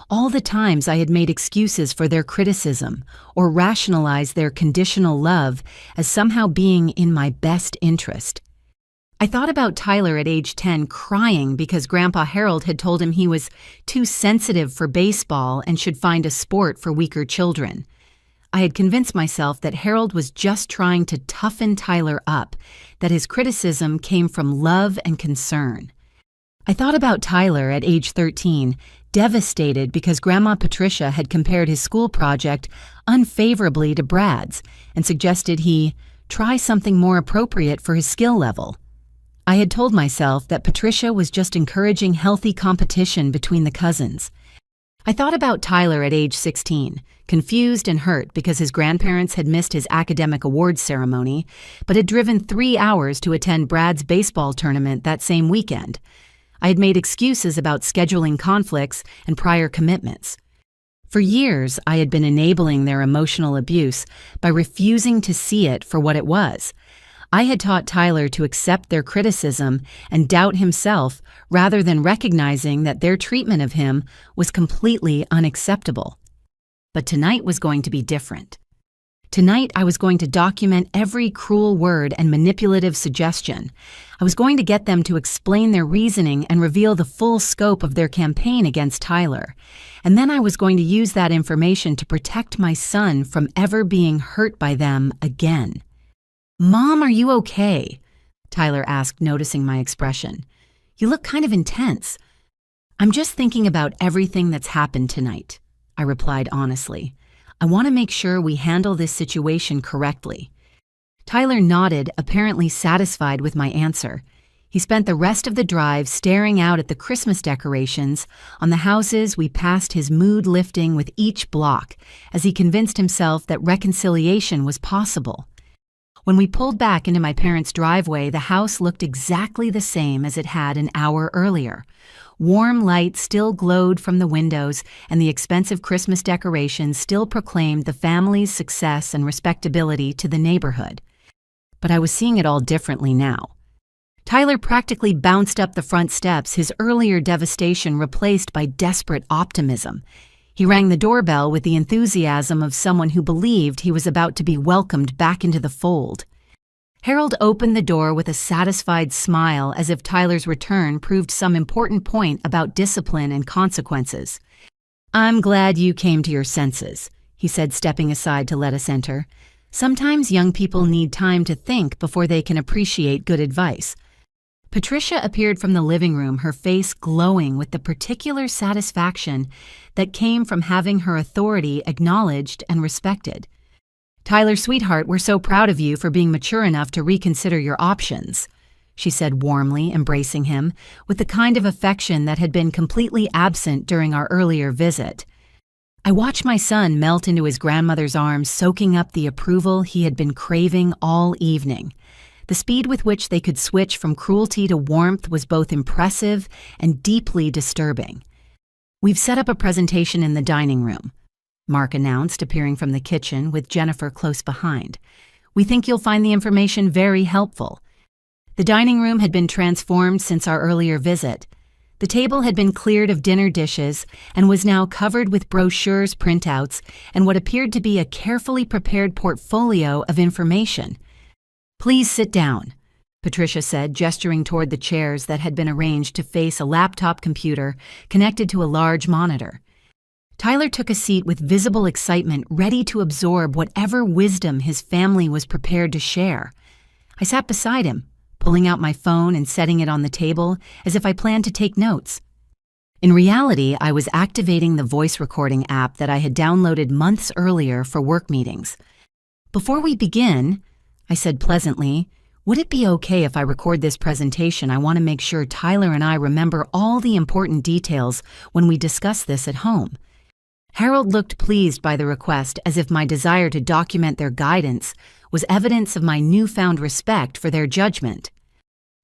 All the times I had made excuses for their criticism or rationalized their conditional love as somehow being in my best interest. I thought about Tyler at age 10 crying because Grandpa Harold had told him he was too sensitive for baseball and should find a sport for weaker children. I had convinced myself that Harold was just trying to toughen Tyler up, that his criticism came from love and concern. I thought about Tyler at age 13, devastated because Grandma Patricia had compared his school project unfavorably to Brad's and suggested he try something more appropriate for his skill level. I had told myself that Patricia was just encouraging healthy competition between the cousins. I thought about Tyler at age 16, confused and hurt because his grandparents had missed his academic awards ceremony, but had driven 3 hours to attend Brad's baseball tournament that same weekend. I had made excuses about scheduling conflicts and prior commitments. For years, I had been enabling their emotional abuse by refusing to see it for what it was. I had taught Tyler to accept their criticism and doubt himself rather than recognizing that their treatment of him was completely unacceptable. But tonight was going to be different. Tonight, I was going to document every cruel word and manipulative suggestion. I was going to get them to explain their reasoning and reveal the full scope of their campaign against Tyler. And then I was going to use that information to protect my son from ever being hurt by them again. "Mom, are you okay?" Tyler asked, noticing my expression. "You look kind of intense." "I'm just thinking about everything that's happened tonight," I replied honestly. "I want to make sure we handle this situation correctly." Tyler nodded, apparently satisfied with my answer. He spent the rest of the drive staring out at the Christmas decorations on the houses we passed, his mood lifting with each block as he convinced himself that reconciliation was possible. When we pulled back into my parents' driveway, the house looked exactly the same as it had an hour earlier. Warm light still glowed from the windows, and the expensive Christmas decorations still proclaimed the family's success and respectability to the neighborhood. But I was seeing it all differently now. Tyler practically bounced up the front steps, his earlier devastation replaced by desperate optimism. He rang the doorbell with the enthusiasm of someone who believed he was about to be welcomed back into the fold. Harold opened the door with a satisfied smile as if Tyler's return proved some important point about discipline and consequences. "I'm glad you came to your senses," he said, stepping aside to let us enter. "Sometimes young people need time to think before they can appreciate good advice." Patricia appeared from the living room, her face glowing with the particular satisfaction that came from having her authority acknowledged and respected. "Tyler, sweetheart, we're so proud of you for being mature enough to reconsider your options," she said warmly, embracing him with the kind of affection that had been completely absent during our earlier visit. I watched my son melt into his grandmother's arms, soaking up the approval he had been craving all evening. The speed with which they could switch from cruelty to warmth was both impressive and deeply disturbing. "We've set up a presentation in the dining room," Mark announced, appearing from the kitchen with Jennifer close behind. "We think you'll find the information very helpful." The dining room had been transformed since our earlier visit. The table had been cleared of dinner dishes and was now covered with brochures, printouts, and what appeared to be a carefully prepared portfolio of information. "Please sit down," Patricia said, gesturing toward the chairs that had been arranged to face a laptop computer connected to a large monitor. Tyler took a seat with visible excitement, ready to absorb whatever wisdom his family was prepared to share. I sat beside him, pulling out my phone and setting it on the table as if I planned to take notes. In reality, I was activating the voice recording app that I had downloaded months earlier for work meetings. "Before we begin," I said pleasantly, "Would it be okay if I record this presentation? I want to make sure Tyler and I remember all the important details when we discuss this at home." Harold looked pleased by the request, as if my desire to document their guidance was evidence of my newfound respect for their judgment.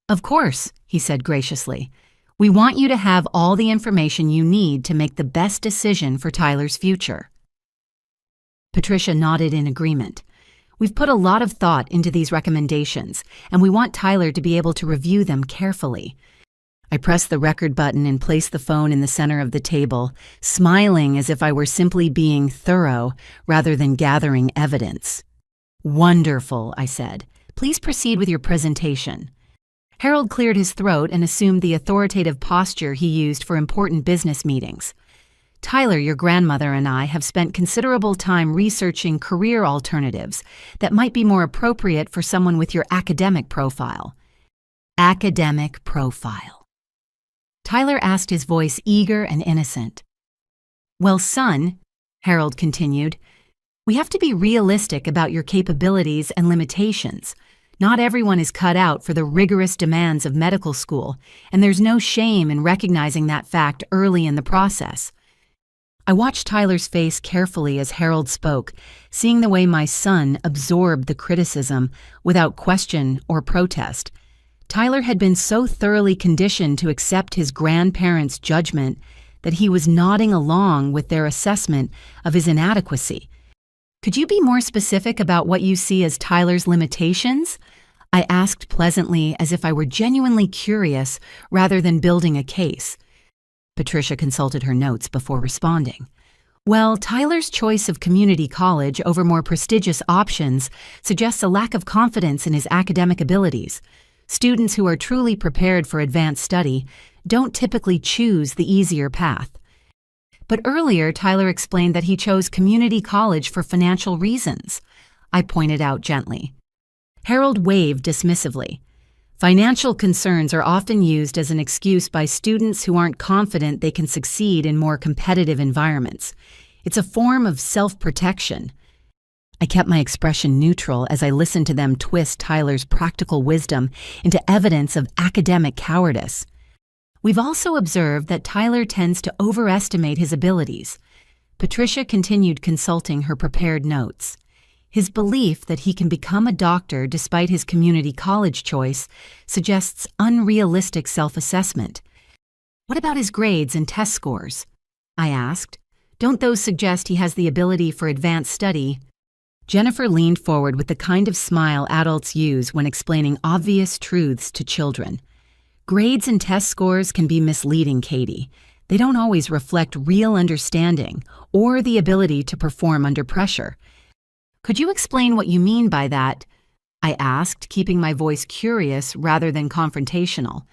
"Of course," he said graciously. "We want you to have all the information you need to make the best decision for Tyler's future." Patricia nodded in agreement. "We've put a lot of thought into these recommendations, and we want Tyler to be able to review them carefully." I pressed the record button and placed the phone in the center of the table, smiling as if I were simply being thorough rather than gathering evidence. "Wonderful," I said. "Please proceed with your presentation." Harold cleared his throat and assumed the authoritative posture he used for important business meetings. "Tyler, your grandmother, and I have spent considerable time researching career alternatives that might be more appropriate for someone with your academic profile." Academic profile. Tyler asked, his voice eager and innocent. "Well, son," Harold continued, "we have to be realistic about your capabilities and limitations. Not everyone is cut out for the rigorous demands of medical school, and there's no shame in recognizing that fact early in the process." I watched Tyler's face carefully as Harold spoke, seeing the way my son absorbed the criticism without question or protest. Tyler had been so thoroughly conditioned to accept his grandparents' judgment that he was nodding along with their assessment of his inadequacy. "Could you be more specific about what you see as Tyler's limitations?" I asked pleasantly, as if I were genuinely curious rather than building a case. Patricia consulted her notes before responding. "Well, Tyler's choice of community college over more prestigious options suggests a lack of confidence in his academic abilities. Students who are truly prepared for advanced study don't typically choose the easier path." "But earlier, Tyler explained that he chose community college for financial reasons," I pointed out gently. Harold waved dismissively. "Financial concerns are often used as an excuse by students who aren't confident they can succeed in more competitive environments. It's a form of self-protection." I kept my expression neutral as I listened to them twist Tyler's practical wisdom into evidence of academic cowardice. "We've also observed that Tyler tends to overestimate his abilities." Patricia continued consulting her prepared notes. "His belief that he can become a doctor despite his community college choice suggests unrealistic self-assessment." "What about his grades and test scores?" I asked. "Don't those suggest he has the ability for advanced study?" Jennifer leaned forward with the kind of smile adults use when explaining obvious truths to children. "Grades and test scores can be misleading, Katie. They don't always reflect real understanding or the ability to perform under pressure." "Could you explain what you mean by that?" I asked, keeping my voice curious rather than confrontational.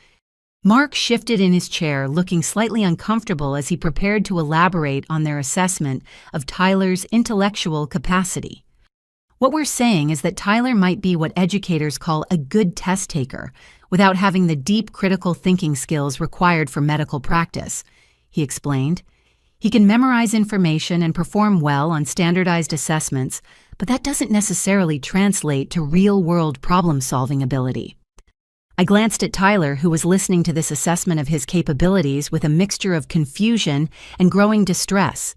Mark shifted in his chair, looking slightly uncomfortable as he prepared to elaborate on their assessment of Tyler's intellectual capacity. "What we're saying is that Tyler might be what educators call a good test taker, without having the deep critical thinking skills required for medical practice," he explained. "He can memorize information and perform well on standardized assessments, but that doesn't necessarily translate to real-world problem-solving ability." I glanced at Tyler, who was listening to this assessment of his capabilities with a mixture of confusion and growing distress.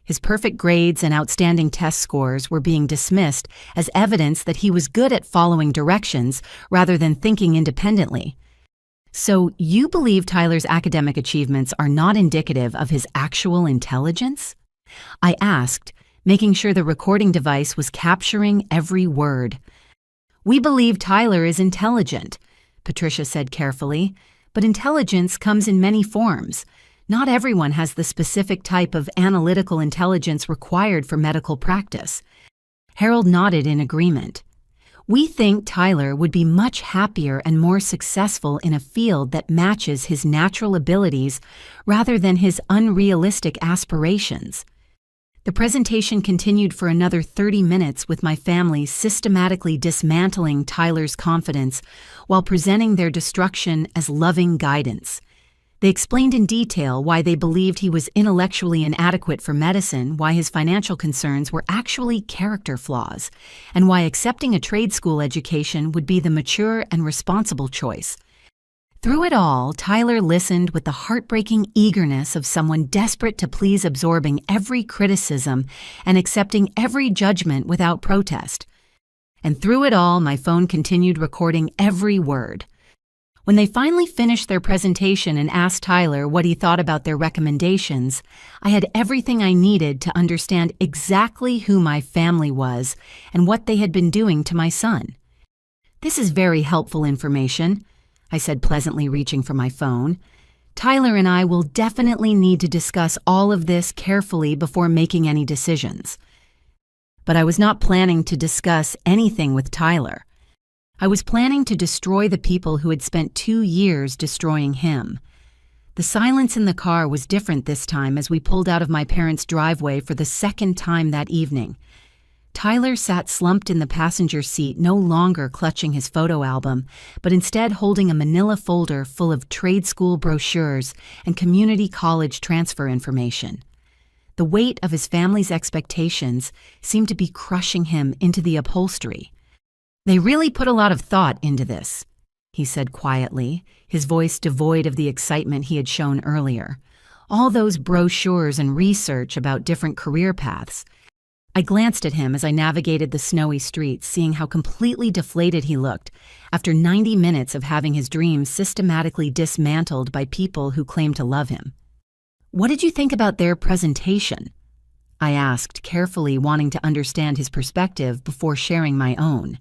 His perfect grades and outstanding test scores were being dismissed as evidence that he was good at following directions rather than thinking independently. "So you believe Tyler's academic achievements are not indicative of his actual intelligence?" I asked, making sure the recording device was capturing every word. "We believe Tyler is intelligent," Patricia said carefully, "but intelligence comes in many forms. Not everyone has the specific type of analytical intelligence required for medical practice." Harold nodded in agreement. "We think Tyler would be much happier and more successful in a field that matches his natural abilities rather than his unrealistic aspirations." The presentation continued for another 30 minutes with my family systematically dismantling Tyler's confidence while presenting their destruction as loving guidance. They explained in detail why they believed he was intellectually inadequate for medicine, why his financial concerns were actually character flaws, and why accepting a trade school education would be the mature and responsible choice. Through it all, Tyler listened with the heartbreaking eagerness of someone desperate to please, absorbing every criticism and accepting every judgment without protest. And through it all, my phone continued recording every word. When they finally finished their presentation and asked Tyler what he thought about their recommendations, I had everything I needed to understand exactly who my family was and what they had been doing to my son. "This is very helpful information," I said pleasantly, reaching for my phone. "Tyler and I will definitely need to discuss all of this carefully before making any decisions." But I was not planning to discuss anything with Tyler. I was planning to destroy the people who had spent 2 years destroying him. The silence in the car was different this time as we pulled out of my parents' driveway for the second time that evening. Tyler sat slumped in the passenger seat, no longer clutching his photo album, but instead holding a manila folder full of trade school brochures and community college transfer information. The weight of his family's expectations seemed to be crushing him into the upholstery. "They really put a lot of thought into this," he said quietly, his voice devoid of the excitement he had shown earlier. "All those brochures and research about different career paths." I glanced at him as I navigated the snowy streets, seeing how completely deflated he looked after 90 minutes of having his dreams systematically dismantled by people who claimed to love him. "What did you think about their presentation?" I asked, carefully wanting to understand his perspective before sharing my own.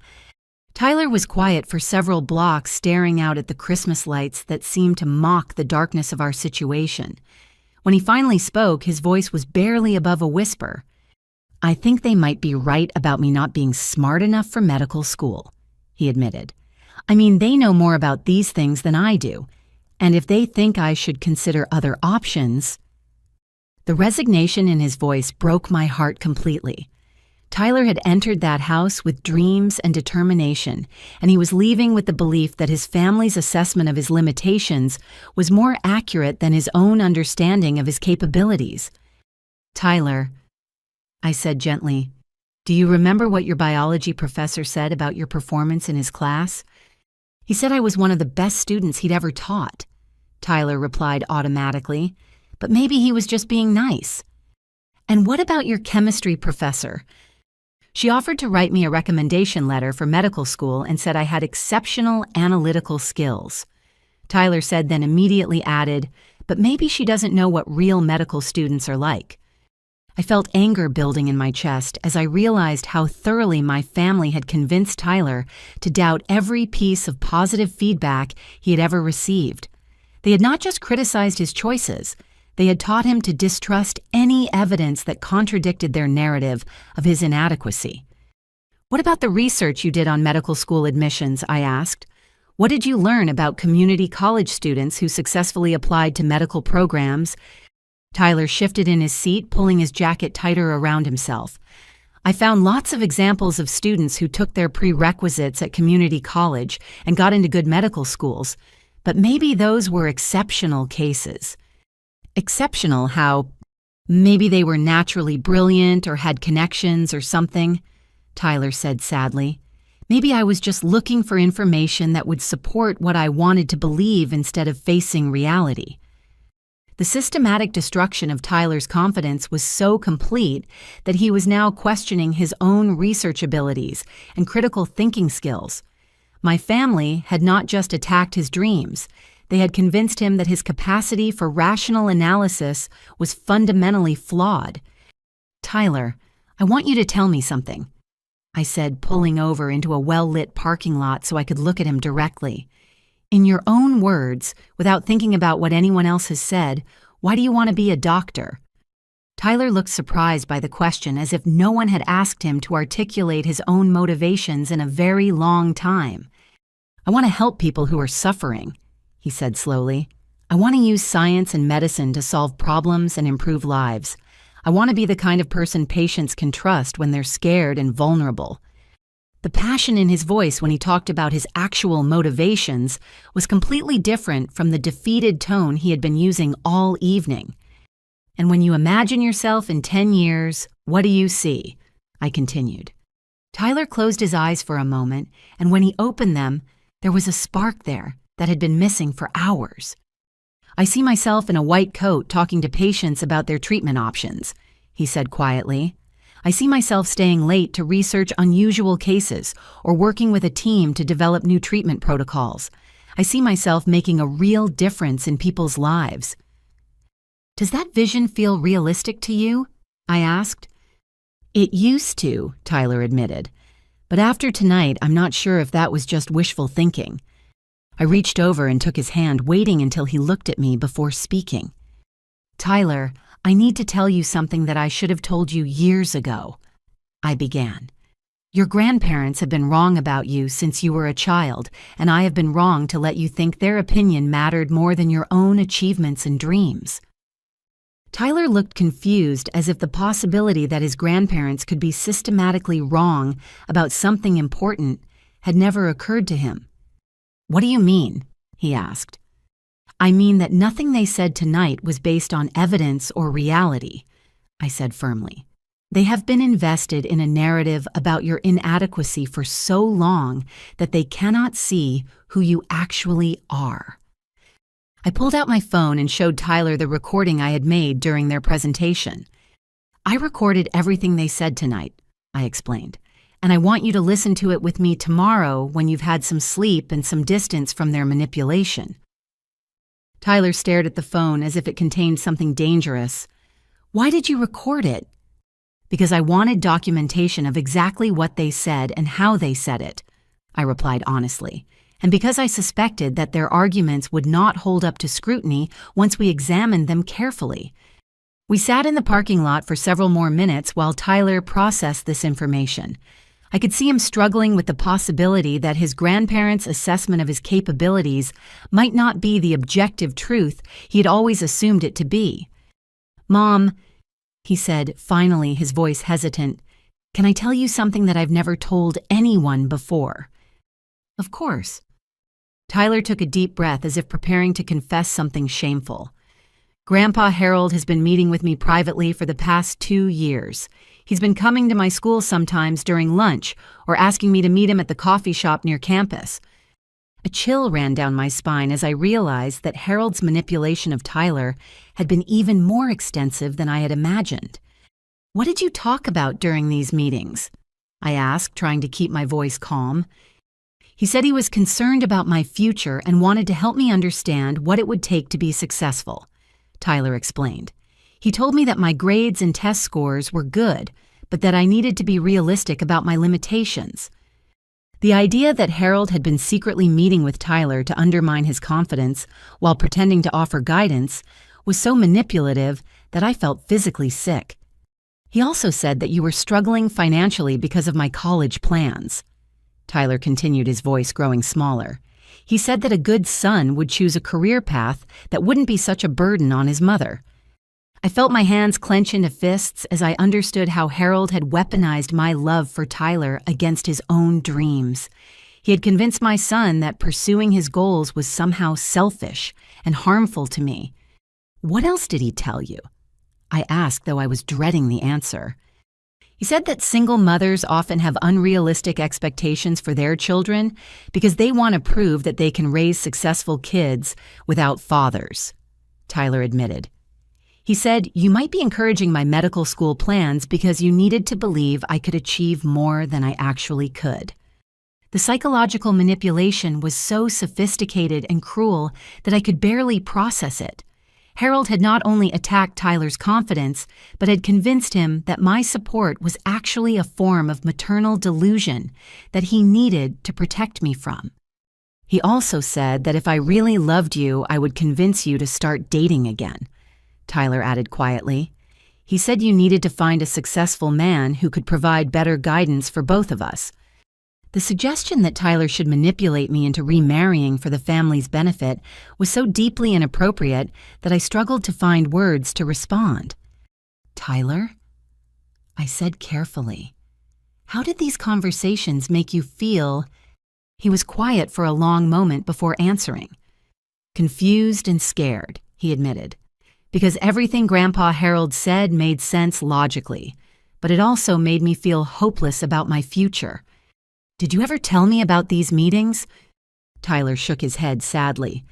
Tyler was quiet for several blocks, staring out at the Christmas lights that seemed to mock the darkness of our situation. When he finally spoke, his voice was barely above a whisper. "I think they might be right about me not being smart enough for medical school," he admitted. "I mean, they know more about these things than I do, and if they think I should consider other options—" The resignation in his voice broke my heart completely. Tyler had entered that house with dreams and determination, and he was leaving with the belief that his family's assessment of his limitations was more accurate than his own understanding of his capabilities. "Tyler," I said gently, "do you remember what your biology professor said about your performance in his class?" "He said I was one of the best students he'd ever taught," Tyler replied automatically, "but maybe he was just being nice." "And what about your chemistry professor?" "She offered to write me a recommendation letter for medical school and said I had exceptional analytical skills." Tyler said, then immediately added, "But maybe she doesn't know what real medical students are like." I felt anger building in my chest as I realized how thoroughly my family had convinced Tyler to doubt every piece of positive feedback he had ever received. They had not just criticized his choices, they had taught him to distrust any evidence that contradicted their narrative of his inadequacy. "What about the research you did on medical school admissions?" I asked. "What did you learn about community college students who successfully applied to medical programs?" Tyler shifted in his seat, pulling his jacket tighter around himself. "I found lots of examples of students who took their prerequisites at community college and got into good medical schools, but maybe those were exceptional cases." "Exceptional how? Maybe they were naturally brilliant or had connections or something," Tyler said sadly. "Maybe I was just looking for information that would support what I wanted to believe instead of facing reality." The systematic destruction of Tyler's confidence was so complete that he was now questioning his own research abilities and critical thinking skills. My family had not just attacked his dreams, they had convinced him that his capacity for rational analysis was fundamentally flawed. "Tyler, I want you to tell me something," I said, pulling over into a well-lit parking lot so I could look at him directly. "In your own words, without thinking about what anyone else has said, why do you want to be a doctor?" Tyler looked surprised by the question, as if no one had asked him to articulate his own motivations in a very long time. "I want to help people who are suffering," he said slowly. "I want to use science and medicine to solve problems and improve lives. I want to be the kind of person patients can trust when they're scared and vulnerable." The The passion in his voice when he talked about his actual motivations was completely different from the defeated tone he had been using all evening. "And when you imagine yourself in 10 years, what do you see?" I continued. Tyler closed his eyes for a moment, and when he opened them, there was a spark there that had been missing for hours. "I see myself in a white coat talking to patients about their treatment options," he said quietly. "I see myself staying late to research unusual cases or working with a team to develop new treatment protocols. I see myself making a real difference in people's lives." "Does that vision feel realistic to you?" I asked. "It used to," Tyler admitted. "But after tonight, I'm not sure if that was just wishful thinking." I reached over and took his hand, waiting until he looked at me before speaking. "Tyler, I need to tell you something that I should have told you years ago," I began. "Your grandparents have been wrong about you since you were a child, and I have been wrong to let you think their opinion mattered more than your own achievements and dreams." Tyler looked confused, as if the possibility that his grandparents could be systematically wrong about something important had never occurred to him. "What do you mean?" he asked. "I mean that nothing they said tonight was based on evidence or reality," I said firmly. "They have been invested in a narrative about your inadequacy for so long that they cannot see who you actually are." I pulled out my phone and showed Tyler the recording I had made during their presentation. "I recorded everything they said tonight," I explained, "and I want you to listen to it with me tomorrow when you've had some sleep and some distance from their manipulation." Tyler stared at the phone as if it contained something dangerous. "Why did you record it?" "Because I wanted documentation of exactly what they said and how they said it," I replied honestly, "and because I suspected that their arguments would not hold up to scrutiny once we examined them carefully." We sat in the parking lot for several more minutes while Tyler processed this information. I could see him struggling with the possibility that his grandparents' assessment of his capabilities might not be the objective truth he had always assumed it to be. "Mom," he said, finally, his voice hesitant, "can I tell you something that I've never told anyone before?" "Of course." Tyler took a deep breath as if preparing to confess something shameful. "Grandpa Harold has been meeting with me privately for the past 2 years. He's been coming to my school sometimes during lunch or asking me to meet him at the coffee shop near campus." A chill ran down my spine as I realized that Harold's manipulation of Tyler had been even more extensive than I had imagined. "What did you talk about during these meetings?" I asked, trying to keep my voice calm. "He said he was concerned about my future and wanted to help me understand what it would take to be successful," Tyler explained. "He told me that my grades and test scores were good, but that I needed to be realistic about my limitations." The idea that Harold had been secretly meeting with Tyler to undermine his confidence while pretending to offer guidance was so manipulative that I felt physically sick. "He also said that you were struggling financially because of my college plans." Tyler continued, his voice growing smaller. "He said that a good son would choose a career path that wouldn't be such a burden on his mother." I felt my hands clench into fists as I understood how Harold had weaponized my love for Tyler against his own dreams. He had convinced my son that pursuing his goals was somehow selfish and harmful to me. "What else did he tell you?" I asked, though I was dreading the answer. "He said that single mothers often have unrealistic expectations for their children because they want to prove that they can raise successful kids without fathers," Tyler admitted. "He said, you might be encouraging my medical school plans because you needed to believe I could achieve more than I actually could." The psychological manipulation was so sophisticated and cruel that I could barely process it. Harold had not only attacked Tyler's confidence, but had convinced him that my support was actually a form of maternal delusion that he needed to protect me from. He also said that if I really loved you, I would convince you to start dating again, Tyler added quietly. He said you needed to find a successful man who could provide better guidance for both of us. The suggestion that Tyler should manipulate me into remarrying for the family's benefit was so deeply inappropriate that I struggled to find words to respond. "Tyler?" I said carefully. How did these conversations make you feel? He was quiet for a long moment before answering. Confused and scared, he admitted, because everything Grandpa Harold said made sense logically, but it also made me feel hopeless about my future. Did you ever tell me about these meetings? Tyler shook his head sadly.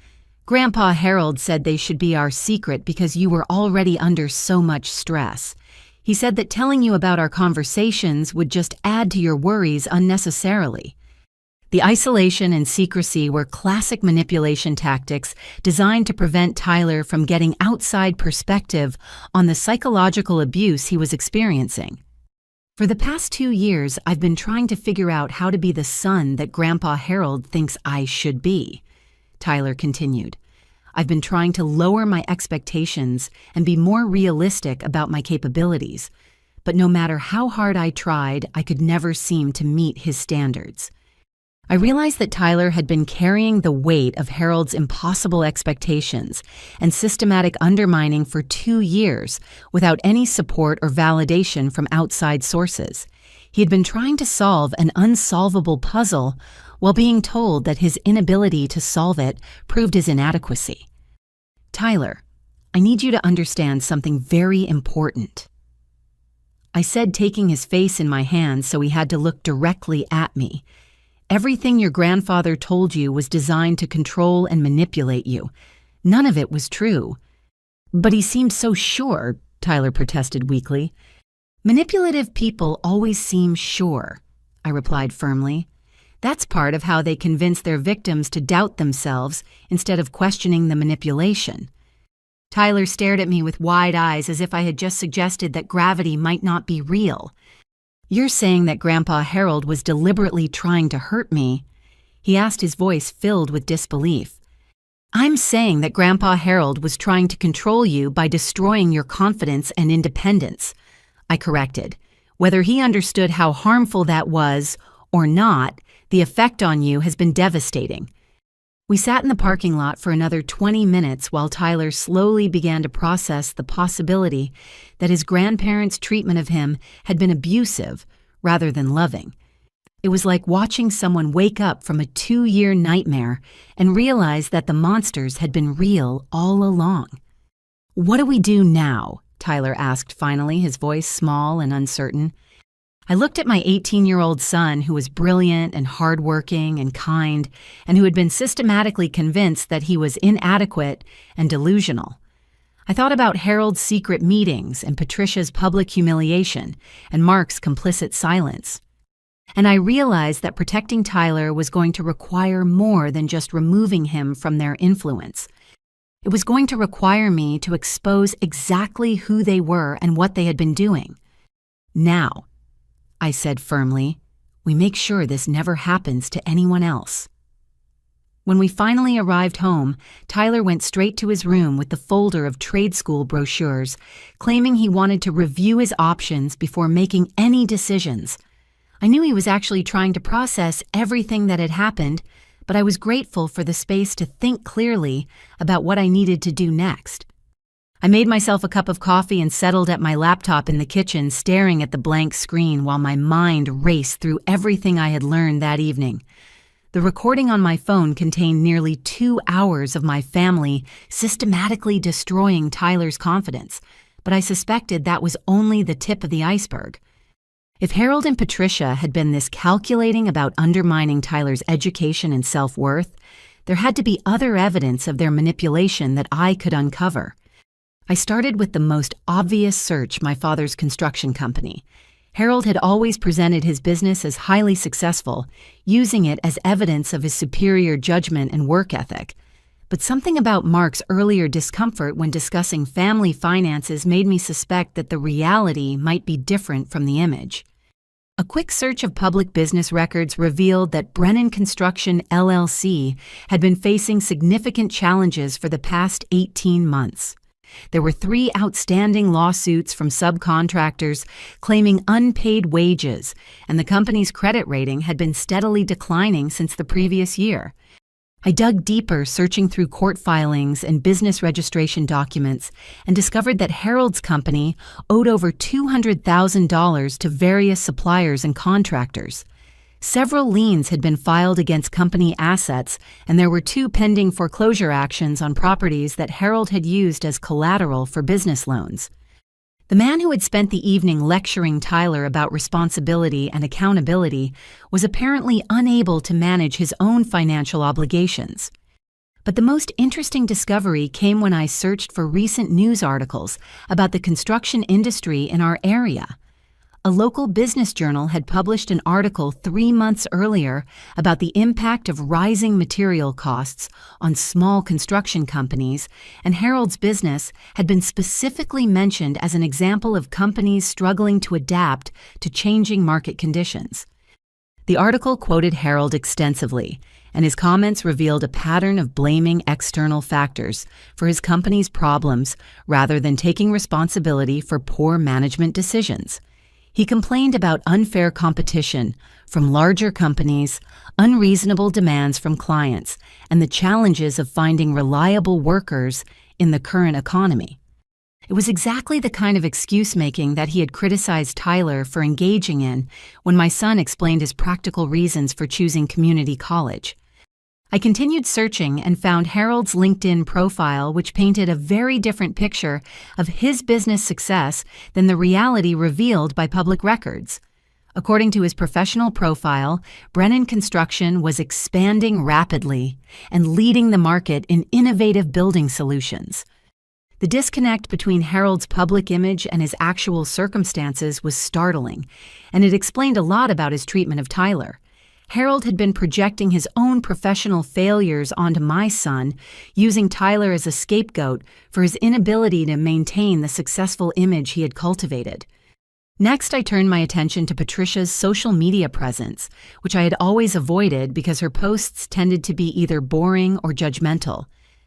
Grandpa Harold said they should be our secret because you were already under so much stress. He said that telling you about our conversations would just add to your worries unnecessarily. The isolation and secrecy were classic manipulation tactics designed to prevent Tyler from getting outside perspective on the psychological abuse he was experiencing. For the past 2 years, I've been trying to figure out how to be the son that Grandpa Harold thinks I should be, Tyler continued. I've been trying to lower my expectations and be more realistic about my capabilities, but no matter how hard I tried, I could never seem to meet his standards. I realized that Tyler had been carrying the weight of Harold's impossible expectations and systematic undermining for 2 years without any support or validation from outside sources. He had been trying to solve an unsolvable puzzle while being told that his inability to solve it proved his inadequacy. Tyler, I need you to understand something very important, I said, taking his face in my hands so he had to look directly at me. Everything your grandfather told you was designed to control and manipulate you. None of it was true. But he seemed so sure, Tyler protested weakly. Manipulative people always seem sure, I replied firmly. That's part of how they convince their victims to doubt themselves instead of questioning the manipulation. Tyler stared at me with wide eyes as if I had just suggested that gravity might not be real. You're saying that Grandpa Harold was deliberately trying to hurt me? He asked, his voice filled with disbelief. I'm saying that Grandpa Harold was trying to control you by destroying your confidence and independence, I corrected. Whether he understood how harmful that was or not, the effect on you has been devastating. We sat in the parking lot for another 20 minutes while Tyler slowly began to process the possibility that his grandparents' treatment of him had been abusive rather than loving. It was like watching someone wake up from a 2-year nightmare and realize that the monsters had been real all along. What do we do now? Tyler asked finally, his voice small and uncertain. I looked at my 18-year-old son, who was brilliant and hardworking and kind, and who had been systematically convinced that he was inadequate and delusional. I thought about Harold's secret meetings and Patricia's public humiliation and Mark's complicit silence. And I realized that protecting Tyler was going to require more than just removing him from their influence. It was going to require me to expose exactly who they were and what they had been doing. Now, I said firmly, we make sure this never happens to anyone else. When we finally arrived home, Tyler went straight to his room with the folder of trade school brochures, claiming he wanted to review his options before making any decisions. I knew he was actually trying to process everything that had happened, but I was grateful for the space to think clearly about what I needed to do next. I made myself a cup of coffee and settled at my laptop in the kitchen, staring at the blank screen while my mind raced through everything I had learned that evening. The recording on my phone contained nearly 2 hours of my family systematically destroying Tyler's confidence, but I suspected that was only the tip of the iceberg. If Harold and Patricia had been this calculating about undermining Tyler's education and self-worth, there had to be other evidence of their manipulation that I could uncover. I started with the most obvious search: my father's construction company. Harold had always presented his business as highly successful, using it as evidence of his superior judgment and work ethic. But something about Mark's earlier discomfort when discussing family finances made me suspect that the reality might be different from the image. A quick search of public business records revealed that Brennan Construction LLC had been facing significant challenges for the past 18 months. There were 3 outstanding lawsuits from subcontractors claiming unpaid wages, and the company's credit rating had been steadily declining since the previous year. I dug deeper, searching through court filings and business registration documents, and discovered that Harold's company owed over $200,000 to various suppliers and contractors. Several liens had been filed against company assets, and there were 2 pending foreclosure actions on properties that Harold had used as collateral for business loans. The man who had spent the evening lecturing Tyler about responsibility and accountability was apparently unable to manage his own financial obligations. But the most interesting discovery came when I searched for recent news articles about the construction industry in our area. A local business journal had published an article 3 months earlier about the impact of rising material costs on small construction companies, and Harold's business had been specifically mentioned as an example of companies struggling to adapt to changing market conditions. The article quoted Harold extensively, and his comments revealed a pattern of blaming external factors for his company's problems rather than taking responsibility for poor management decisions. He complained about unfair competition from larger companies, unreasonable demands from clients, and the challenges of finding reliable workers in the current economy. It was exactly the kind of excuse-making that he had criticized Tyler for engaging in when my son explained his practical reasons for choosing community college. I continued searching and found Harold's LinkedIn profile, which painted a very different picture of his business success than the reality revealed by public records. According to his professional profile, Brennan Construction was expanding rapidly and leading the market in innovative building solutions. The disconnect between Harold's public image and his actual circumstances was startling, and it explained a lot about his treatment of Tyler. Harold had been projecting his own professional failures onto my son, using Tyler as a scapegoat for his inability to maintain the successful image he had cultivated. Next, I turned my attention to Patricia's social media presence, which I had always avoided because her posts tended to be either boring or judgmental.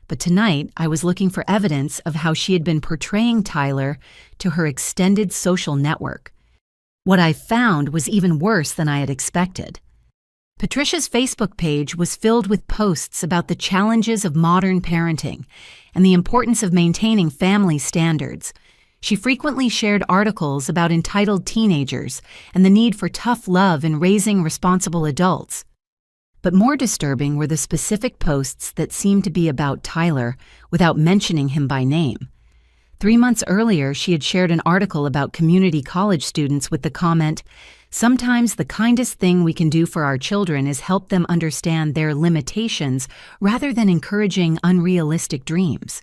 But tonight, I was looking for evidence of how she had been portraying Tyler to her extended social network. What I found was even worse than I had expected. Patricia's Facebook page was filled with posts about the challenges of modern parenting and the importance of maintaining family standards. She frequently shared articles about entitled teenagers and the need for tough love in raising responsible adults. But more disturbing were the specific posts that seemed to be about Tyler without mentioning him by name. 3 months earlier, she had shared an article about community college students with the comment, "Sometimes the kindest thing we can do for our children is help them understand their limitations rather than encouraging unrealistic dreams."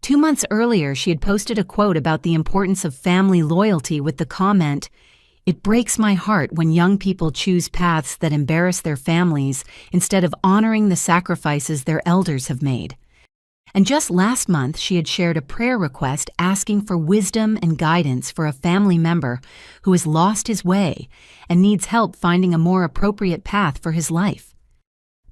2 months earlier, she had posted a quote about the importance of family loyalty with the comment, "It breaks my heart when young people choose paths that embarrass their families instead of honoring the sacrifices their elders have made." And just last month, she had shared a prayer request asking for wisdom and guidance for a family member who has lost his way and needs help finding a more appropriate path for his life.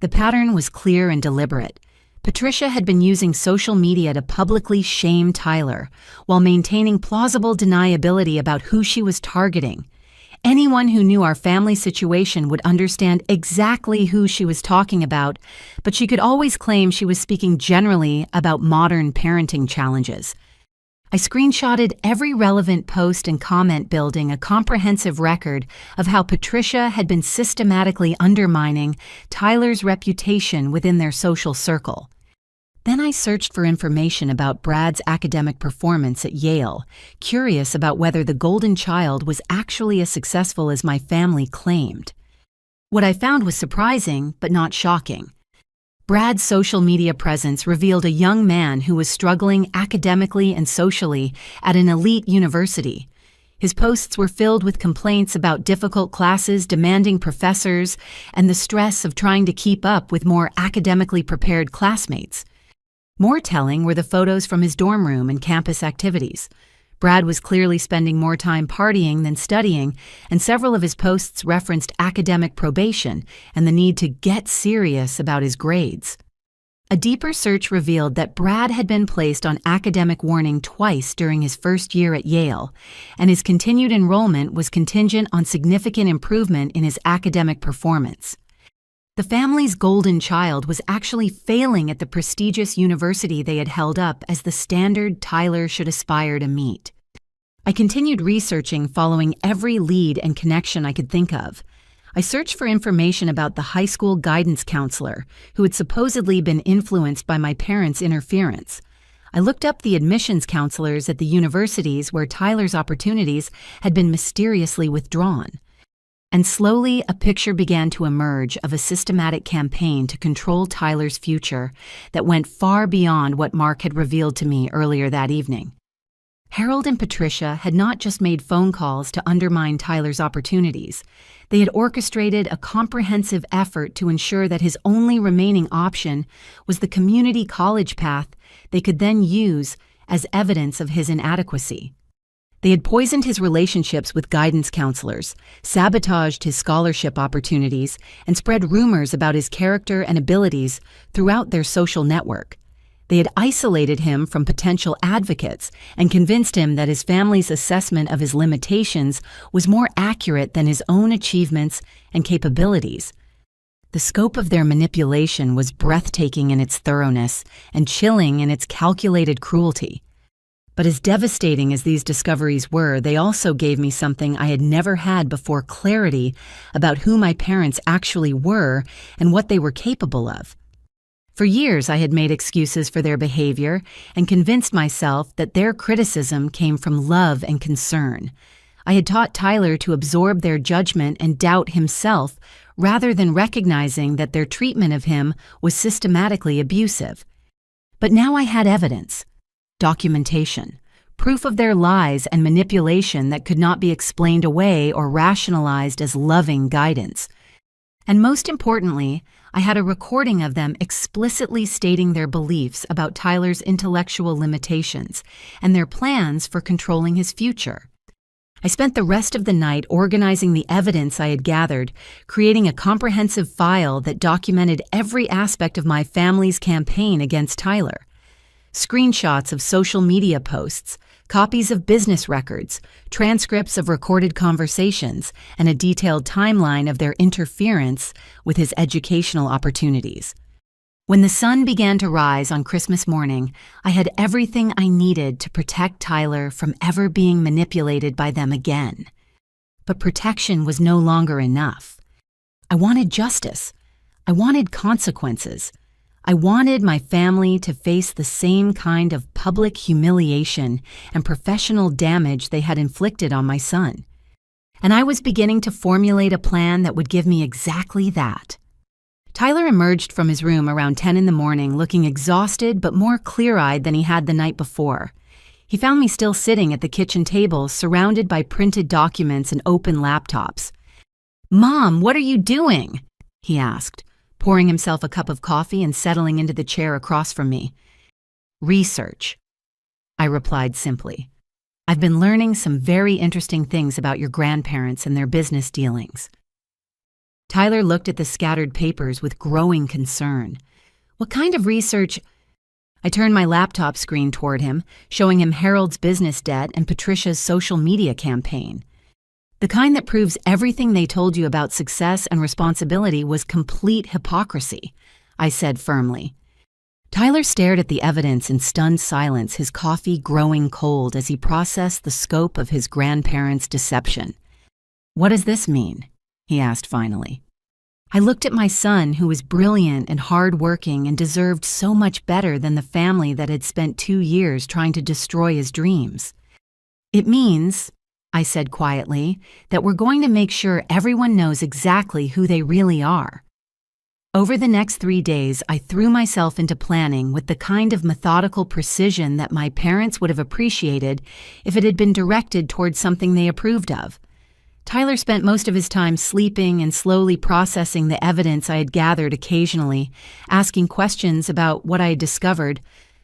The pattern was clear and deliberate. Patricia had been using social media to publicly shame Tyler while maintaining plausible deniability about who she was targeting. Anyone who knew our family situation would understand exactly who she was talking about, but she could always claim she was speaking generally about modern parenting challenges. I screenshotted every relevant post and comment, building a comprehensive record of how Patricia had been systematically undermining Tyler's reputation within their social circle. Then I searched for information about Brad's academic performance at Yale, curious about whether the golden child was actually as successful as my family claimed. What I found was surprising, but not shocking. Brad's social media presence revealed a young man who was struggling academically and socially at an elite university. His posts were filled with complaints about difficult classes, demanding professors, and the stress of trying to keep up with more academically prepared classmates. More telling were the photos from his dorm room and campus activities. Brad was clearly spending more time partying than studying, and several of his posts referenced academic probation and the need to get serious about his grades. A deeper search revealed that Brad had been placed on academic warning twice during his first year at Yale, and his continued enrollment was contingent on significant improvement in his academic performance. The family's golden child was actually failing at the prestigious university they had held up as the standard Tyler should aspire to meet. I continued researching, following every lead and connection I could think of. I searched for information about the high school guidance counselor, who had supposedly been influenced by my parents' interference. I looked up the admissions counselors at the universities where Tyler's opportunities had been mysteriously withdrawn. And slowly, a picture began to emerge of a systematic campaign to control Tyler's future that went far beyond what Mark had revealed to me earlier that evening. Harold and Patricia had not just made phone calls to undermine Tyler's opportunities. They had orchestrated a comprehensive effort to ensure that his only remaining option was the community college path they could then use as evidence of his inadequacy. They had poisoned his relationships with guidance counselors, sabotaged his scholarship opportunities, and spread rumors about his character and abilities throughout their social network. They had isolated him from potential advocates and convinced him that his family's assessment of his limitations was more accurate than his own achievements and capabilities. The scope of their manipulation was breathtaking in its thoroughness and chilling in its calculated cruelty. But as devastating as these discoveries were, they also gave me something I had never had before: clarity about who my parents actually were and what they were capable of. For years, I had made excuses for their behavior and convinced myself that their criticism came from love and concern. I had taught Tyler to absorb their judgment and doubt himself rather than recognizing that their treatment of him was systematically abusive. But now I had evidence. Documentation, proof of their lies and manipulation that could not be explained away or rationalized as loving guidance. And most importantly, I had a recording of them explicitly stating their beliefs about Tyler's intellectual limitations and their plans for controlling his future. I spent the rest of the night organizing the evidence I had gathered, creating a comprehensive file that documented every aspect of my family's campaign against Tyler. Screenshots of social media posts, copies of business records, transcripts of recorded conversations, and a detailed timeline of their interference with his educational opportunities. When the sun began to rise on Christmas morning, I had everything I needed to protect Tyler from ever being manipulated by them again. But protection was no longer enough. I wanted justice. I wanted consequences. I wanted my family to face the same kind of public humiliation and professional damage they had inflicted on my son. And I was beginning to formulate a plan that would give me exactly that. Tyler emerged from his room around 10 in the morning, looking exhausted but more clear-eyed than he had the night before. He found me still sitting at the kitchen table, surrounded by printed documents and open laptops. "Mom, what are you doing?" he asked, pouring himself a cup of coffee and settling into the chair across from me. "Research," I replied simply. "I've been learning some very interesting things about your grandparents and their business dealings." Tyler looked at the scattered papers with growing concern. "What kind of research?" I turned my laptop screen toward him, showing him Harold's business debt and Patricia's social media campaign. "The kind that proves everything they told you about success and responsibility was complete hypocrisy," I said firmly. Tyler stared at the evidence in stunned silence, his coffee growing cold as he processed the scope of his grandparents' deception. "What does this mean?" he asked finally. I looked at my son, who was brilliant and hard-working and deserved so much better than the family that had spent 2 years trying to destroy his dreams. "It means," I said quietly, "that we're going to make sure everyone knows exactly who they really are." Over the next 3 days, I threw myself into planning with the kind of methodical precision that my parents would have appreciated if it had been directed towards something they approved of. Tyler spent most of his time sleeping and slowly processing the evidence I had gathered occasionally, asking questions about what I had discovered,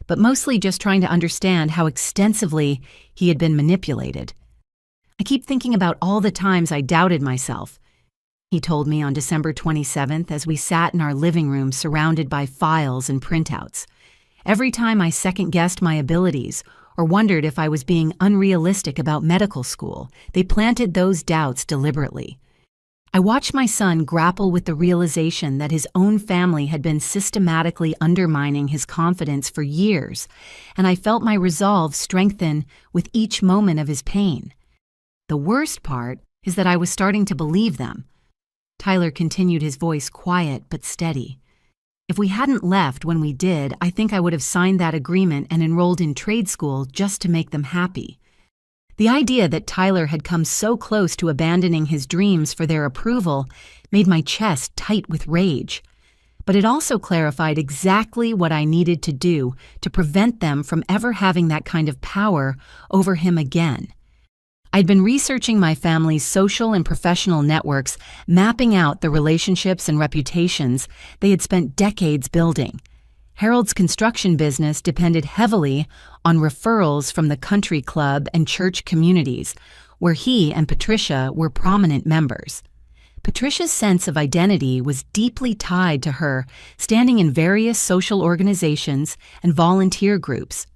but mostly just trying to understand how extensively he had been manipulated. "I keep thinking about all the times I doubted myself," he told me on December 27th as we sat in our living room surrounded by files and printouts. "Every time I second-guessed my abilities or wondered if I was being unrealistic about medical school, they planted those doubts deliberately. I watched my son grapple with the realization that his own family had been systematically undermining his confidence for years, and I felt my resolve strengthen with each moment of his pain. The worst part is that I was starting to believe them. Tyler continued, his voice quiet but steady. If we hadn't left when we did, I think I would have signed that agreement and enrolled in trade school just to make them happy. The idea that Tyler had come so close to abandoning his dreams for their approval made my chest tight with rage. But it also clarified exactly what I needed to do to prevent them from ever having that kind of power over him again. I'd been researching my family's social and professional networks, mapping out the relationships and reputations they had spent decades building. Harold's construction business depended heavily on referrals from the country club and church communities, where he and Patricia were prominent members. Patricia's sense of identity was deeply tied to her standing in various social organizations and volunteer groups.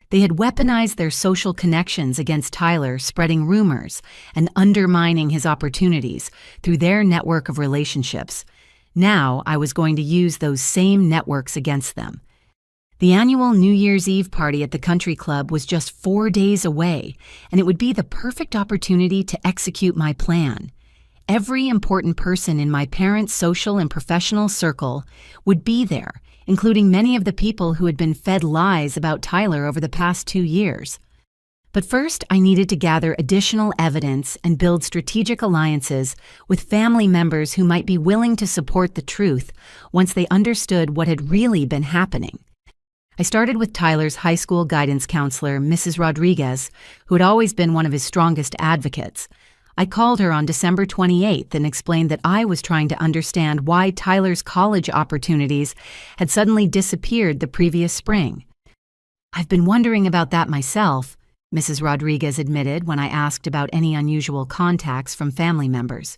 They had weaponized their social connections against Tyler, spreading rumors and undermining his opportunities through their network of relationships. Now I was going to use those same networks against them. The annual New Year's Eve party at the country club was just 4 days away, and it would be the perfect opportunity to execute my plan. Every important person in my parents' social and professional circle would be there, including many of the people who had been fed lies about Tyler over the past 2 years. But first, I needed to gather additional evidence and build strategic alliances with family members who might be willing to support the truth once they understood what had really been happening. I started with Tyler's high school guidance counselor, Mrs. Rodriguez, who had always been one of his strongest advocates. I called her on December 28th and explained that I was trying to understand why Tyler's college opportunities had suddenly disappeared the previous spring. "I've been wondering about that myself," Mrs. Rodriguez admitted when I asked about any unusual contacts from family members.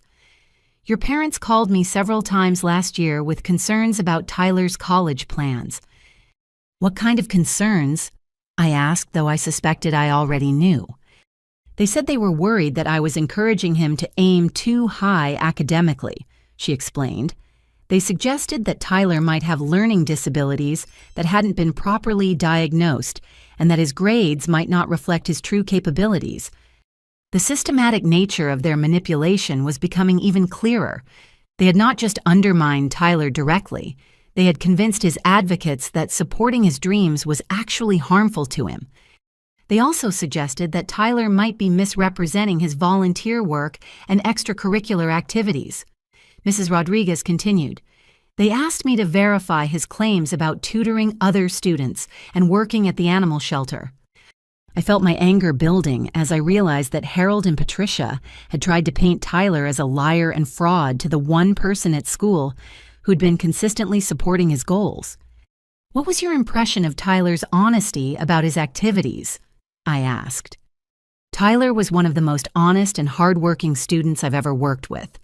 "Your parents called me several times last year with concerns about Tyler's college plans." "What kind of concerns?" I asked, though I suspected I already knew. "They said they were worried that I was encouraging him to aim too high academically," she explained. "They suggested that Tyler might have learning disabilities that hadn't been properly diagnosed and that his grades might not reflect his true capabilities." The systematic nature of their manipulation was becoming even clearer. They had not just undermined Tyler directly, they had convinced his advocates that supporting his dreams was actually harmful to him. They also suggested that Tyler might be misrepresenting his volunteer work and extracurricular activities. Mrs. Rodriguez continued, "They asked me to verify his claims about tutoring other students and working at the animal shelter." I felt my anger building as I realized that Harold and Patricia had tried to paint Tyler as a liar and fraud to the one person at school who'd been consistently supporting his goals. "What was your impression of Tyler's honesty about his activities?" I asked. "Tyler was one of the most honest and hardworking students I've ever worked with,"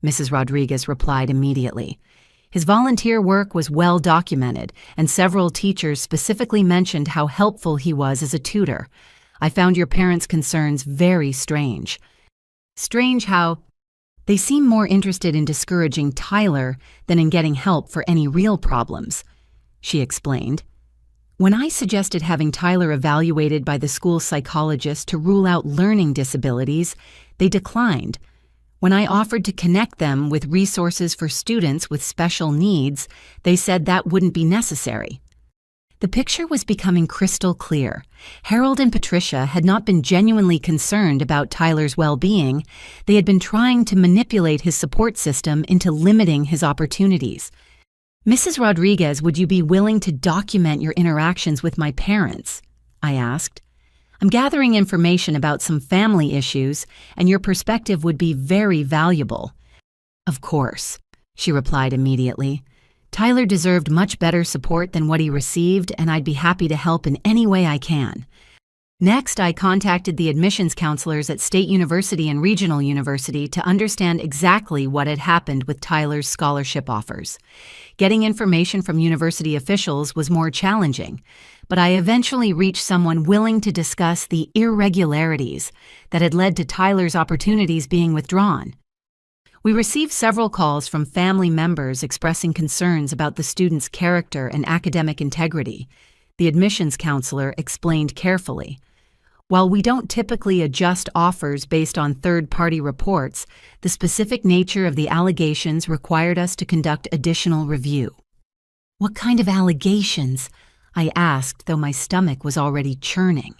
Mrs. Rodriguez replied immediately. "His volunteer work was well documented, and several teachers specifically mentioned how helpful he was as a tutor. I found your parents' concerns very strange." "Strange how?" "They seem more interested in discouraging Tyler than in getting help for any real problems," she explained. "When I suggested having Tyler evaluated by the school psychologist to rule out learning disabilities, they declined. When I offered to connect them with resources for students with special needs, they said that wouldn't be necessary." The picture was becoming crystal clear. Harold and Patricia had not been genuinely concerned about Tyler's well-being. They had been trying to manipulate his support system into limiting his opportunities. "Mrs. Rodriguez, would you be willing to document your interactions with my parents?" I asked. "I'm gathering information about some family issues, and your perspective would be very valuable." "Of course," she replied immediately. "Tyler deserved much better support than what he received, and I'd be happy to help in any way I can." Next, I contacted the admissions counselors at State University and Regional University to understand exactly what had happened with Tyler's scholarship offers. Getting information from university officials was more challenging, but I eventually reached someone willing to discuss the irregularities that had led to Tyler's opportunities being withdrawn. We received several calls from family members expressing concerns about the student's character and academic integrity, the admissions counselor explained carefully. While we don't typically adjust offers based on third-party reports, the specific nature of the allegations required us to conduct additional review. "What kind of allegations?" I asked, though my stomach was already churning.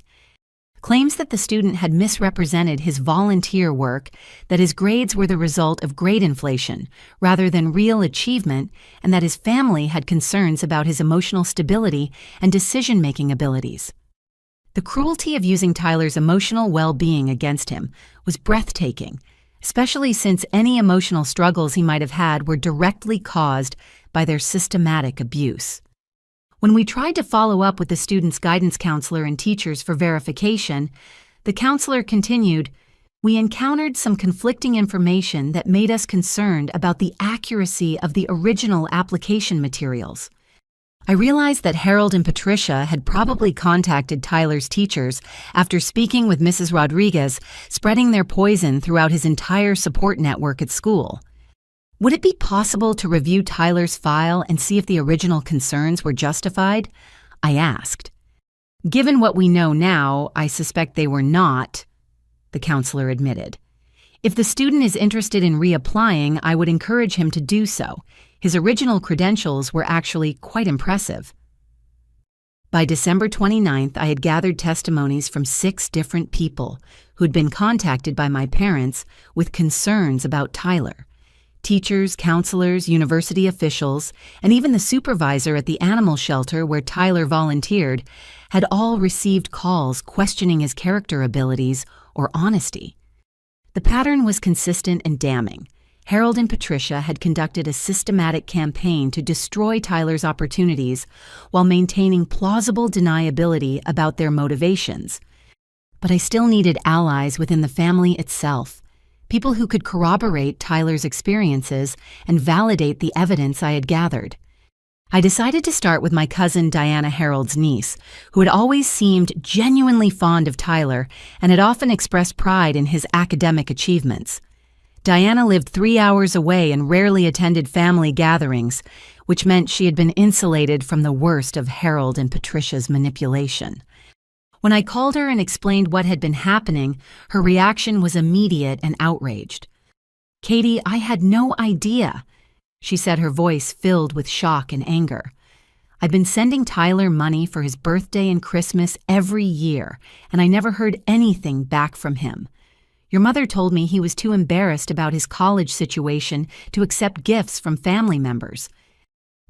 Claims that the student had misrepresented his volunteer work, that his grades were the result of grade inflation rather than real achievement, and that his family had concerns about his emotional stability and decision-making abilities. The cruelty of using Tyler's emotional well-being against him was breathtaking, especially since any emotional struggles he might have had were directly caused by their systematic abuse. When we tried to follow up with the student's guidance counselor and teachers for verification, the counselor continued, "We encountered some conflicting information that made us concerned about the accuracy of the original application materials." I realized that Harold and Patricia had probably contacted Tyler's teachers after speaking with Mrs. Rodriguez, spreading their poison throughout his entire support network at school. Would it be possible to review Tyler's file and see if the original concerns were justified? I asked. "Given what we know now, I suspect they were not," the counselor admitted. "If the student is interested in reapplying, I would encourage him to do so. His original credentials were actually quite impressive." By December 29th, I had gathered testimonies from 6 different people who'd been contacted by my parents with concerns about Tyler. Teachers, counselors, university officials, and even the supervisor at the animal shelter where Tyler volunteered had all received calls questioning his character abilities or honesty. The pattern was consistent and damning. Harold and Patricia had conducted a systematic campaign to destroy Tyler's opportunities while maintaining plausible deniability about their motivations. But I still needed allies within the family itself, people who could corroborate Tyler's experiences and validate the evidence I had gathered. I decided to start with my cousin Diana, Harold's niece, who had always seemed genuinely fond of Tyler and had often expressed pride in his academic achievements. Diana lived 3 hours away and rarely attended family gatherings, which meant she had been insulated from the worst of Harold and Patricia's manipulation. When I called her and explained what had been happening, her reaction was immediate and outraged. "Katie, I had no idea," she said, her voice filled with shock and anger. "I've been sending Tyler money for his birthday and Christmas every year, and I never heard anything back from him. Your mother told me he was too embarrassed about his college situation to accept gifts from family members."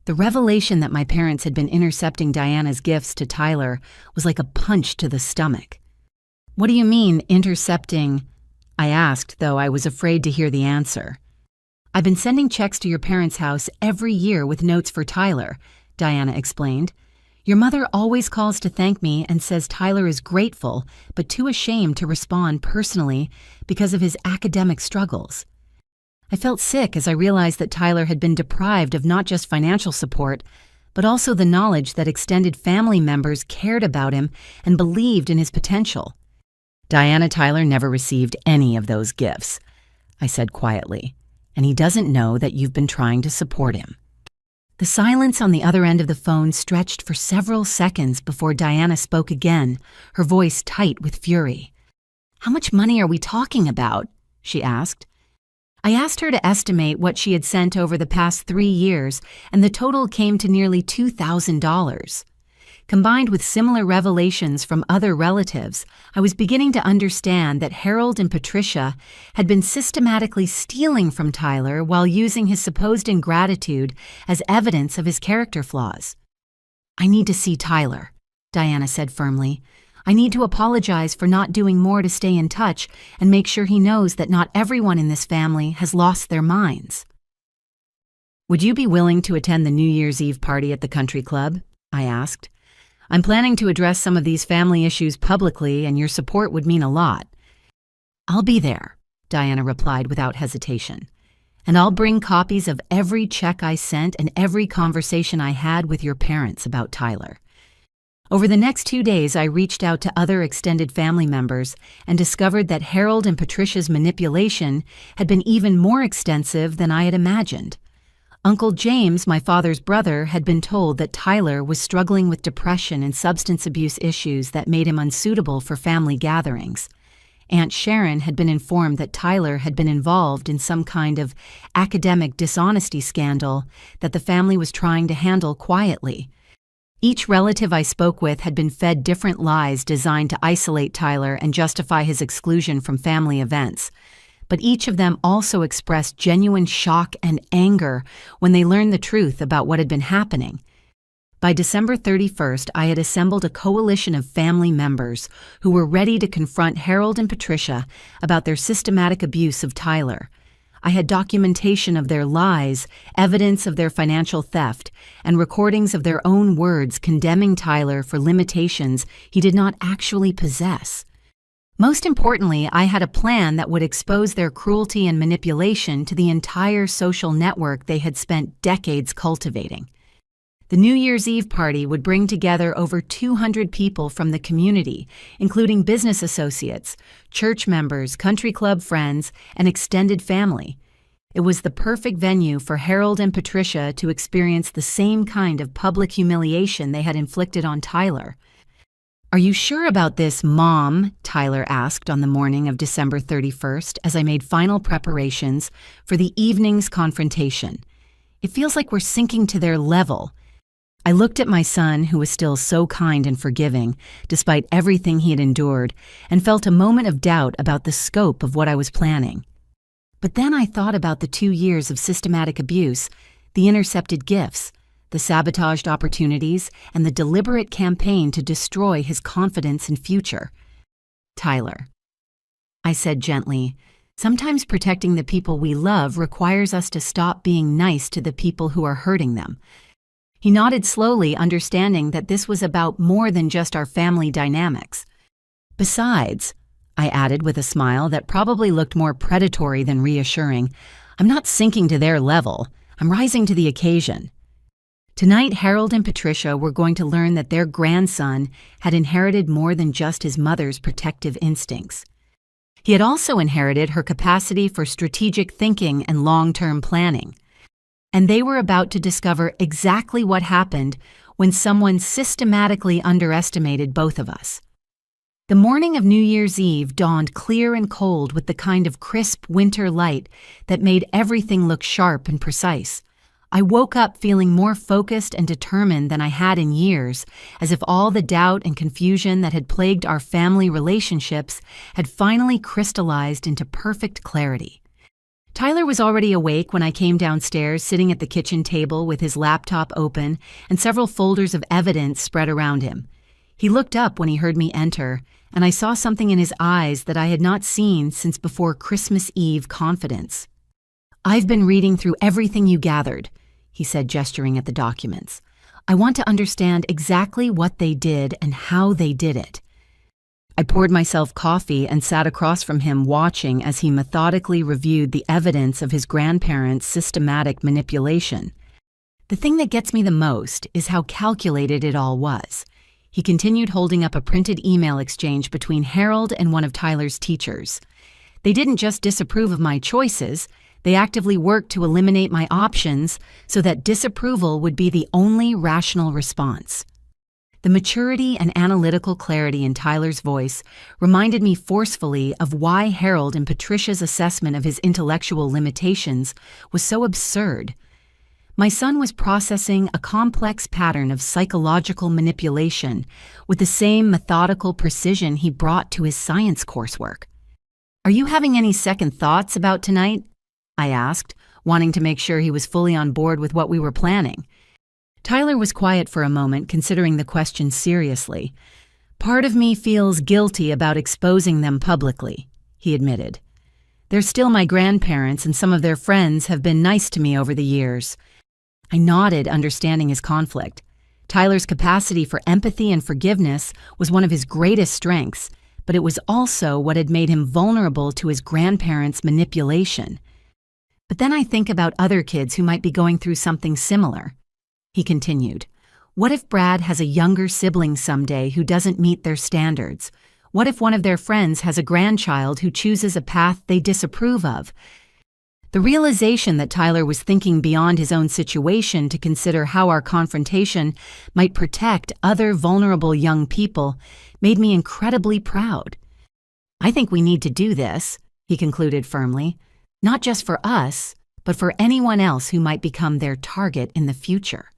The revelation that my parents had been intercepting Diana's gifts to Tyler was like a punch to the stomach. "What do you mean, intercepting?" I asked, though I was afraid to hear the answer. "I've been sending checks to your parents' house every year with notes for Tyler," Diana explained. "Your mother always calls to thank me and says Tyler is grateful, but too ashamed to respond personally because of his academic struggles." I felt sick as I realized that Tyler had been deprived of not just financial support, but also the knowledge that extended family members cared about him and believed in his potential. "Diana, Tyler never received any of those gifts," I said quietly, "and he doesn't know that you've been trying to support him." The silence on the other end of the phone stretched for several seconds before Diana spoke again, her voice tight with fury. "How much money are we talking about?" she asked. I asked her to estimate what she had sent over the past 3 years, and the total came to nearly $2,000. Combined with similar revelations from other relatives, I was beginning to understand that Harold and Patricia had been systematically stealing from Tyler while using his supposed ingratitude as evidence of his character flaws. "I need to see Tyler," Diana said firmly. "I need to apologize for not doing more to stay in touch and make sure he knows that not everyone in this family has lost their minds." "Would you be willing to attend the New Year's Eve party at the country club?" I asked. "I'm planning to address some of these family issues publicly, and your support would mean a lot." "I'll be there," Diana replied without hesitation. "And I'll bring copies of every check I sent and every conversation I had with your parents about Tyler." Over the next 2 days, I reached out to other extended family members and discovered that Harold and Patricia's manipulation had been even more extensive than I had imagined. Uncle James, my father's brother, had been told that Tyler was struggling with depression and substance abuse issues that made him unsuitable for family gatherings. Aunt Sharon had been informed that Tyler had been involved in some kind of academic dishonesty scandal that the family was trying to handle quietly. Each relative I spoke with had been fed different lies designed to isolate Tyler and justify his exclusion from family events. But each of them also expressed genuine shock and anger when they learned the truth about what had been happening. By December 31st, I had assembled a coalition of family members who were ready to confront Harold and Patricia about their systematic abuse of Tyler. I had documentation of their lies, evidence of their financial theft, and recordings of their own words condemning Tyler for limitations he did not actually possess. Most importantly, I had a plan that would expose their cruelty and manipulation to the entire social network they had spent decades cultivating. The New Year's Eve party would bring together over 200 people from the community, including business associates, church members, country club friends, and extended family. It was the perfect venue for Harold and Patricia to experience the same kind of public humiliation they had inflicted on Tyler. "Are you sure about this, Mom?" Tyler asked on the morning of December 31st as I made final preparations for the evening's confrontation. "It feels like we're sinking to their level." I looked at my son, who was still so kind and forgiving, despite everything he had endured, and felt a moment of doubt about the scope of what I was planning. But then I thought about the 2 years of systematic abuse, the intercepted gifts, the sabotaged opportunities, and the deliberate campaign to destroy his confidence and future. "Tyler," I said gently, "sometimes protecting the people we love requires us to stop being nice to the people who are hurting them." He nodded slowly, understanding that this was about more than just our family dynamics. "Besides," I added with a smile that probably looked more predatory than reassuring, "I'm not sinking to their level. I'm rising to the occasion." Tonight, Harold and Patricia were going to learn that their grandson had inherited more than just his mother's protective instincts. He had also inherited her capacity for strategic thinking and long-term planning. And they were about to discover exactly what happened when someone systematically underestimated both of us. The morning of New Year's Eve dawned clear and cold with the kind of crisp winter light that made everything look sharp and precise. I woke up feeling more focused and determined than I had in years, as if all the doubt and confusion that had plagued our family relationships had finally crystallized into perfect clarity. Tyler was already awake when I came downstairs, sitting at the kitchen table with his laptop open and several folders of evidence spread around him. He looked up when he heard me enter, and I saw something in his eyes that I had not seen since before Christmas Eve confidence. "I've been reading through everything you gathered," he said, gesturing at the documents. "I want to understand exactly what they did and how they did it." I poured myself coffee and sat across from him, watching as he methodically reviewed the evidence of his grandparents' systematic manipulation. "The thing that gets me the most is how calculated it all was." He continued, holding up a printed email exchange between Harold and one of Tyler's teachers. "They didn't just disapprove of my choices, they actively worked to eliminate my options so that disapproval would be the only rational response." The maturity and analytical clarity in Tyler's voice reminded me forcefully of why Harold and Patricia's assessment of his intellectual limitations was so absurd. My son was processing a complex pattern of psychological manipulation with the same methodical precision he brought to his science coursework. "Are you having any second thoughts about tonight?" I asked, wanting to make sure he was fully on board with what we were planning. Tyler was quiet for a moment, considering the question seriously. "Part of me feels guilty about exposing them publicly," he admitted. "They're still my grandparents, and some of their friends have been nice to me over the years." I nodded, understanding his conflict. Tyler's capacity for empathy and forgiveness was one of his greatest strengths, but it was also what had made him vulnerable to his grandparents' manipulation. "But then I think about other kids who might be going through something similar," he continued. What if Brad has a younger sibling someday who doesn't meet their standards? What if one of their friends has a grandchild who chooses a path they disapprove of? The realization that Tyler was thinking beyond his own situation to consider how our confrontation might protect other vulnerable young people made me incredibly proud. I think we need to do this, he concluded firmly, not just for us, but for anyone else who might become their target in the future.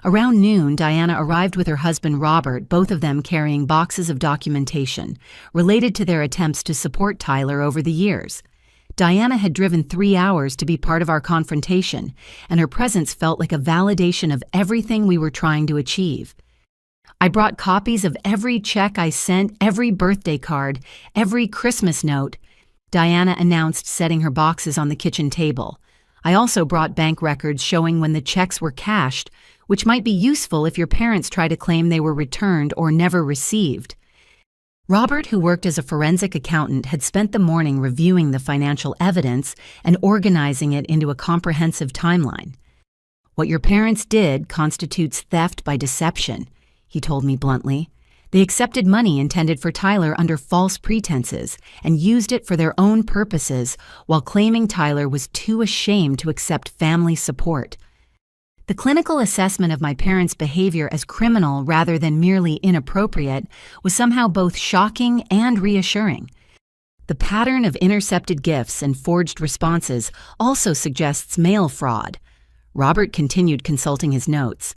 Around noon, Diana arrived with her husband Robert, both of them carrying boxes of documentation related to their attempts to support Tyler over the years. Diana had driven 3 hours to be part of our confrontation, and her presence felt like a validation of everything we were trying to achieve. I brought copies of every check I sent, every birthday card, every Christmas note, Diana announced, setting her boxes on the kitchen table. I also brought bank records showing when the checks were cashed, which might be useful if your parents try to claim they were returned or never received. Robert, who worked as a forensic accountant, had spent the morning reviewing the financial evidence and organizing it into a comprehensive timeline. What your parents did constitutes theft by deception, he told me bluntly. They accepted money intended for Tyler under false pretenses and used it for their own purposes while claiming Tyler was too ashamed to accept family support. The clinical assessment of my parents' behavior as criminal rather than merely inappropriate was somehow both shocking and reassuring. The pattern of intercepted gifts and forged responses also suggests mail fraud. Robert continued consulting his notes.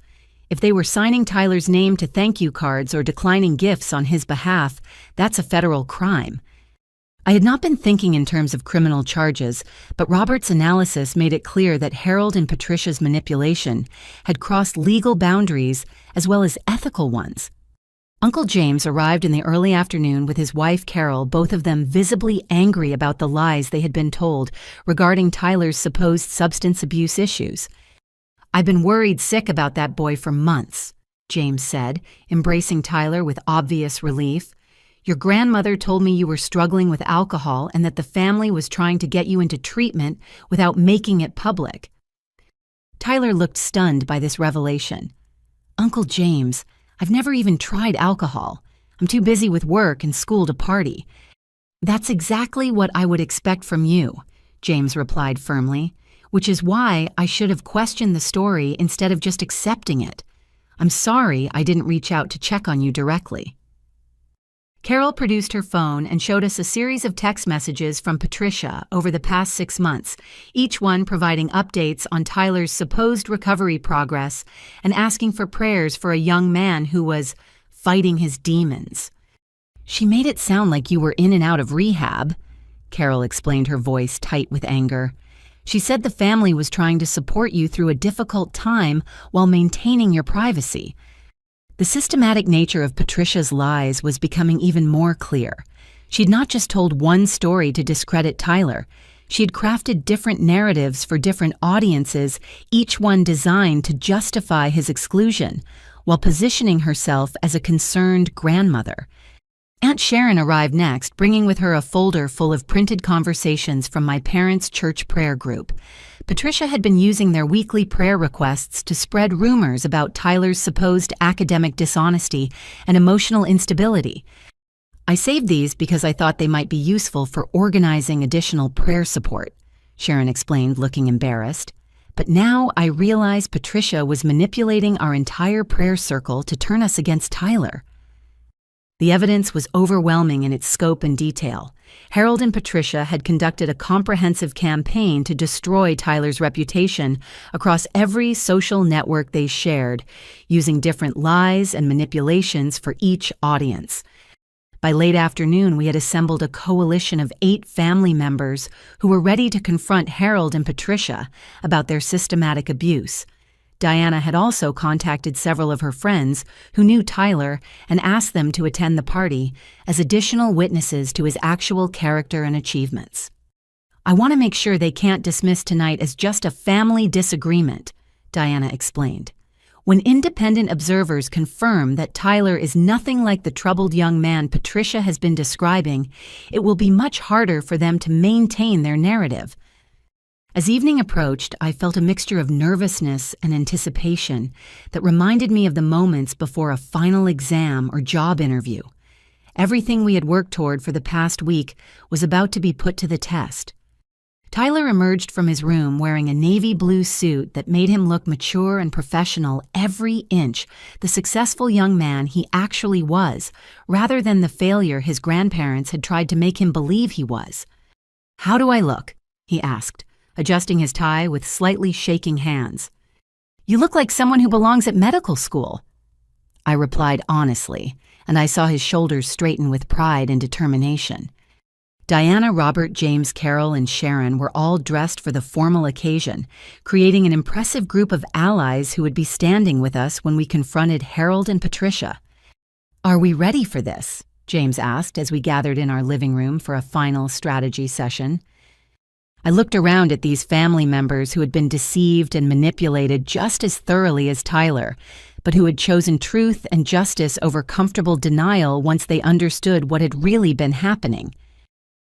If they were signing Tyler's name to thank you cards or declining gifts on his behalf, that's a federal crime. I had not been thinking in terms of criminal charges, but Robert's analysis made it clear that Harold and Patricia's manipulation had crossed legal boundaries as well as ethical ones. Uncle James arrived in the early afternoon with his wife Carol, both of them visibly angry about the lies they had been told regarding Tyler's supposed substance abuse issues. "I've been worried sick about that boy for months," James said, embracing Tyler with obvious relief. "Your grandmother told me you were struggling with alcohol and that the family was trying to get you into treatment without making it public." Tyler looked stunned by this revelation. "Uncle James, I've never even tried alcohol. I'm too busy with work and school to party." "That's exactly what I would expect from you," James replied firmly, "which is why I should have questioned the story instead of just accepting it. I'm sorry I didn't reach out to check on you directly." Carol produced her phone and showed us a series of text messages from Patricia over the past 6 months, each one providing updates on Tyler's supposed recovery progress and asking for prayers for a young man who was fighting his demons. "She made it sound like you were in and out of rehab," Carol explained, her voice tight with anger. "She said the family was trying to support you through a difficult time while maintaining your privacy." The systematic nature of Patricia's lies was becoming even more clear. She'd not just told one story to discredit Tyler. She had crafted different narratives for different audiences, each one designed to justify his exclusion, while positioning herself as a concerned grandmother. Aunt Sharon arrived next, bringing with her a folder full of printed conversations from my parents' church prayer group. Patricia had been using their weekly prayer requests to spread rumors about Tyler's supposed academic dishonesty and emotional instability. "I saved these because I thought they might be useful for organizing additional prayer support," Sharon explained, looking embarrassed. "But now I realize Patricia was manipulating our entire prayer circle to turn us against Tyler." The evidence was overwhelming in its scope and detail. Harold and Patricia had conducted a comprehensive campaign to destroy Tyler's reputation across every social network they shared, using different lies and manipulations for each audience. By late afternoon, we had assembled a coalition of 8 family members who were ready to confront Harold and Patricia about their systematic abuse. Diana had also contacted several of her friends who knew Tyler and asked them to attend the party as additional witnesses to his actual character and achievements. "I want to make sure they can't dismiss tonight as just a family disagreement," Diana explained. "When independent observers confirm that Tyler is nothing like the troubled young man Patricia has been describing, it will be much harder for them to maintain their narrative." As evening approached, I felt a mixture of nervousness and anticipation that reminded me of the moments before a final exam or job interview. Everything we had worked toward for the past week was about to be put to the test. Tyler emerged from his room wearing a navy blue suit that made him look mature and professional every inch, the successful young man he actually was, rather than the failure his grandparents had tried to make him believe he was. "How do I look?" he asked, adjusting his tie with slightly shaking hands. "You look like someone who belongs at medical school." I replied honestly, and I saw his shoulders straighten with pride and determination. Diana, Robert, James, Carol, and Sharon were all dressed for the formal occasion, creating an impressive group of allies who would be standing with us when we confronted Harold and Patricia. "Are we ready for this?" James asked as we gathered in our living room for a final strategy session. I looked around at these family members who had been deceived and manipulated just as thoroughly as Tyler, but who had chosen truth and justice over comfortable denial once they understood what had really been happening.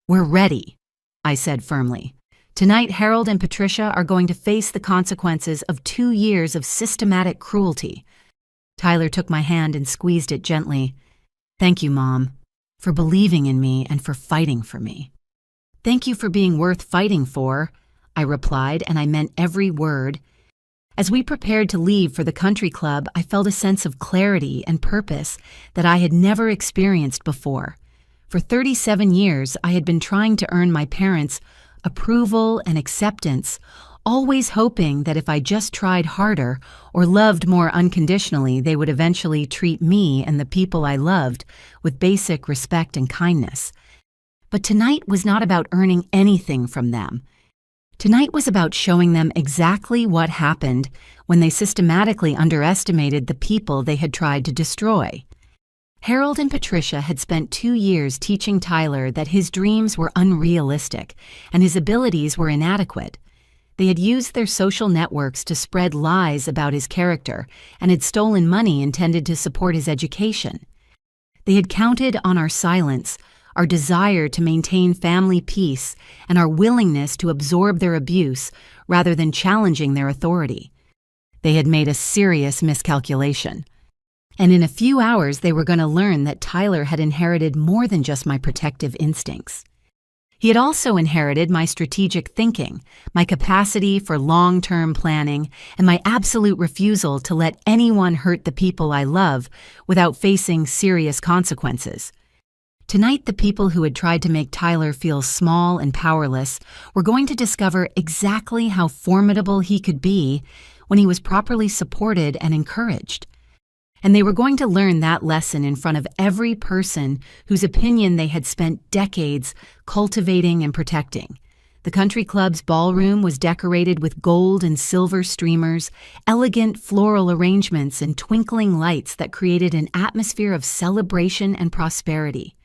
"We're ready," I said firmly. "Tonight, Harold and Patricia are going to face the consequences of 2 years of systematic cruelty." Tyler took my hand and squeezed it gently. "Thank you, Mom, for believing in me and for fighting for me." "Thank you for being worth fighting for," I replied, and I meant every word. As we prepared to leave for the country club, I felt a sense of clarity and purpose that I had never experienced before. For 37 years, I had been trying to earn my parents' approval and acceptance, always hoping that if I just tried harder or loved more unconditionally, they would eventually treat me and the people I loved with basic respect and kindness. But tonight was not about earning anything from them. Tonight was about showing them exactly what happened when they systematically underestimated the people they had tried to destroy. Harold and Patricia had spent 2 years teaching Tyler that his dreams were unrealistic and his abilities were inadequate. They had used their social networks to spread lies about his character and had stolen money intended to support his education. They had counted on our silence, our desire to maintain family peace, and our willingness to absorb their abuse rather than challenging their authority. They had made a serious miscalculation. And in a few hours, they were going to learn that Tyler had inherited more than just my protective instincts. He had also inherited my strategic thinking, my capacity for long-term planning, and my absolute refusal to let anyone hurt the people I love without facing serious consequences. Tonight, the people who had tried to make Tyler feel small and powerless were going to discover exactly how formidable he could be when he was properly supported and encouraged. And they were going to learn that lesson in front of every person whose opinion they had spent decades cultivating and protecting. The country club's ballroom was decorated with gold and silver streamers, elegant floral arrangements, and twinkling lights that created an atmosphere of celebration and prosperity.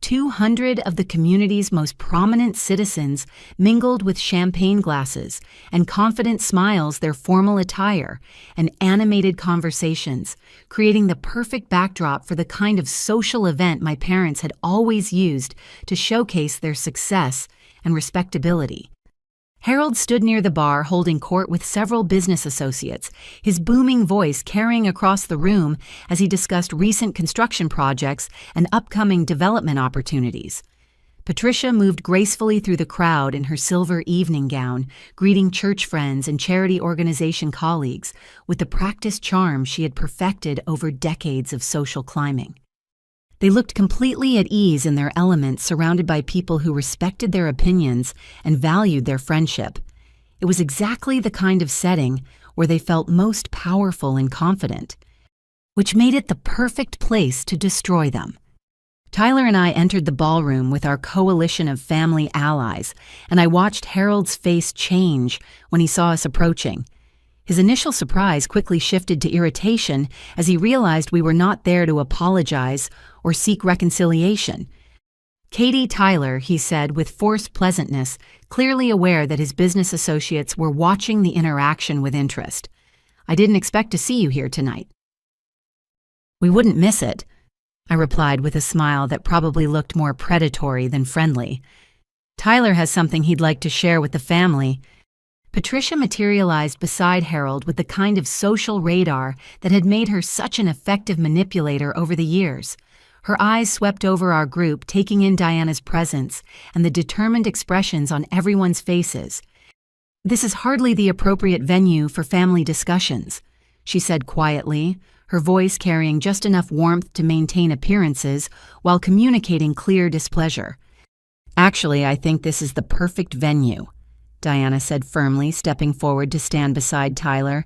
200 of the community's most prominent citizens mingled with champagne glasses and confident smiles their formal attire and animated conversations, creating the perfect backdrop for the kind of social event my parents had always used to showcase their success and respectability. Harold stood near the bar holding court with several business associates, his booming voice carrying across the room as he discussed recent construction projects and upcoming development opportunities. Patricia moved gracefully through the crowd in her silver evening gown, greeting church friends and charity organization colleagues with the practiced charm she had perfected over decades of social climbing. They looked completely at ease in their element, surrounded by people who respected their opinions and valued their friendship. It was exactly the kind of setting where they felt most powerful and confident, which made it the perfect place to destroy them. Tyler and I entered the ballroom with our coalition of family allies, and I watched Harold's face change when he saw us approaching. His initial surprise quickly shifted to irritation as he realized we were not there to apologize or seek reconciliation. "Katie, Tyler," he said with forced pleasantness, clearly aware that his business associates were watching the interaction with interest. "I didn't expect to see you here tonight." "We wouldn't miss it," I replied with a smile that probably looked more predatory than friendly. "Tyler has something he'd like to share with the family. Patricia materialized beside Harold with the kind of social radar that had made her such an effective manipulator over the years. Her eyes swept over our group, taking in Diana's presence and the determined expressions on everyone's faces. "This is hardly the appropriate venue for family discussions," she said quietly, her voice carrying just enough warmth to maintain appearances while communicating clear displeasure. "Actually, I think this is the perfect venue," Diana said firmly, stepping forward to stand beside Tyler.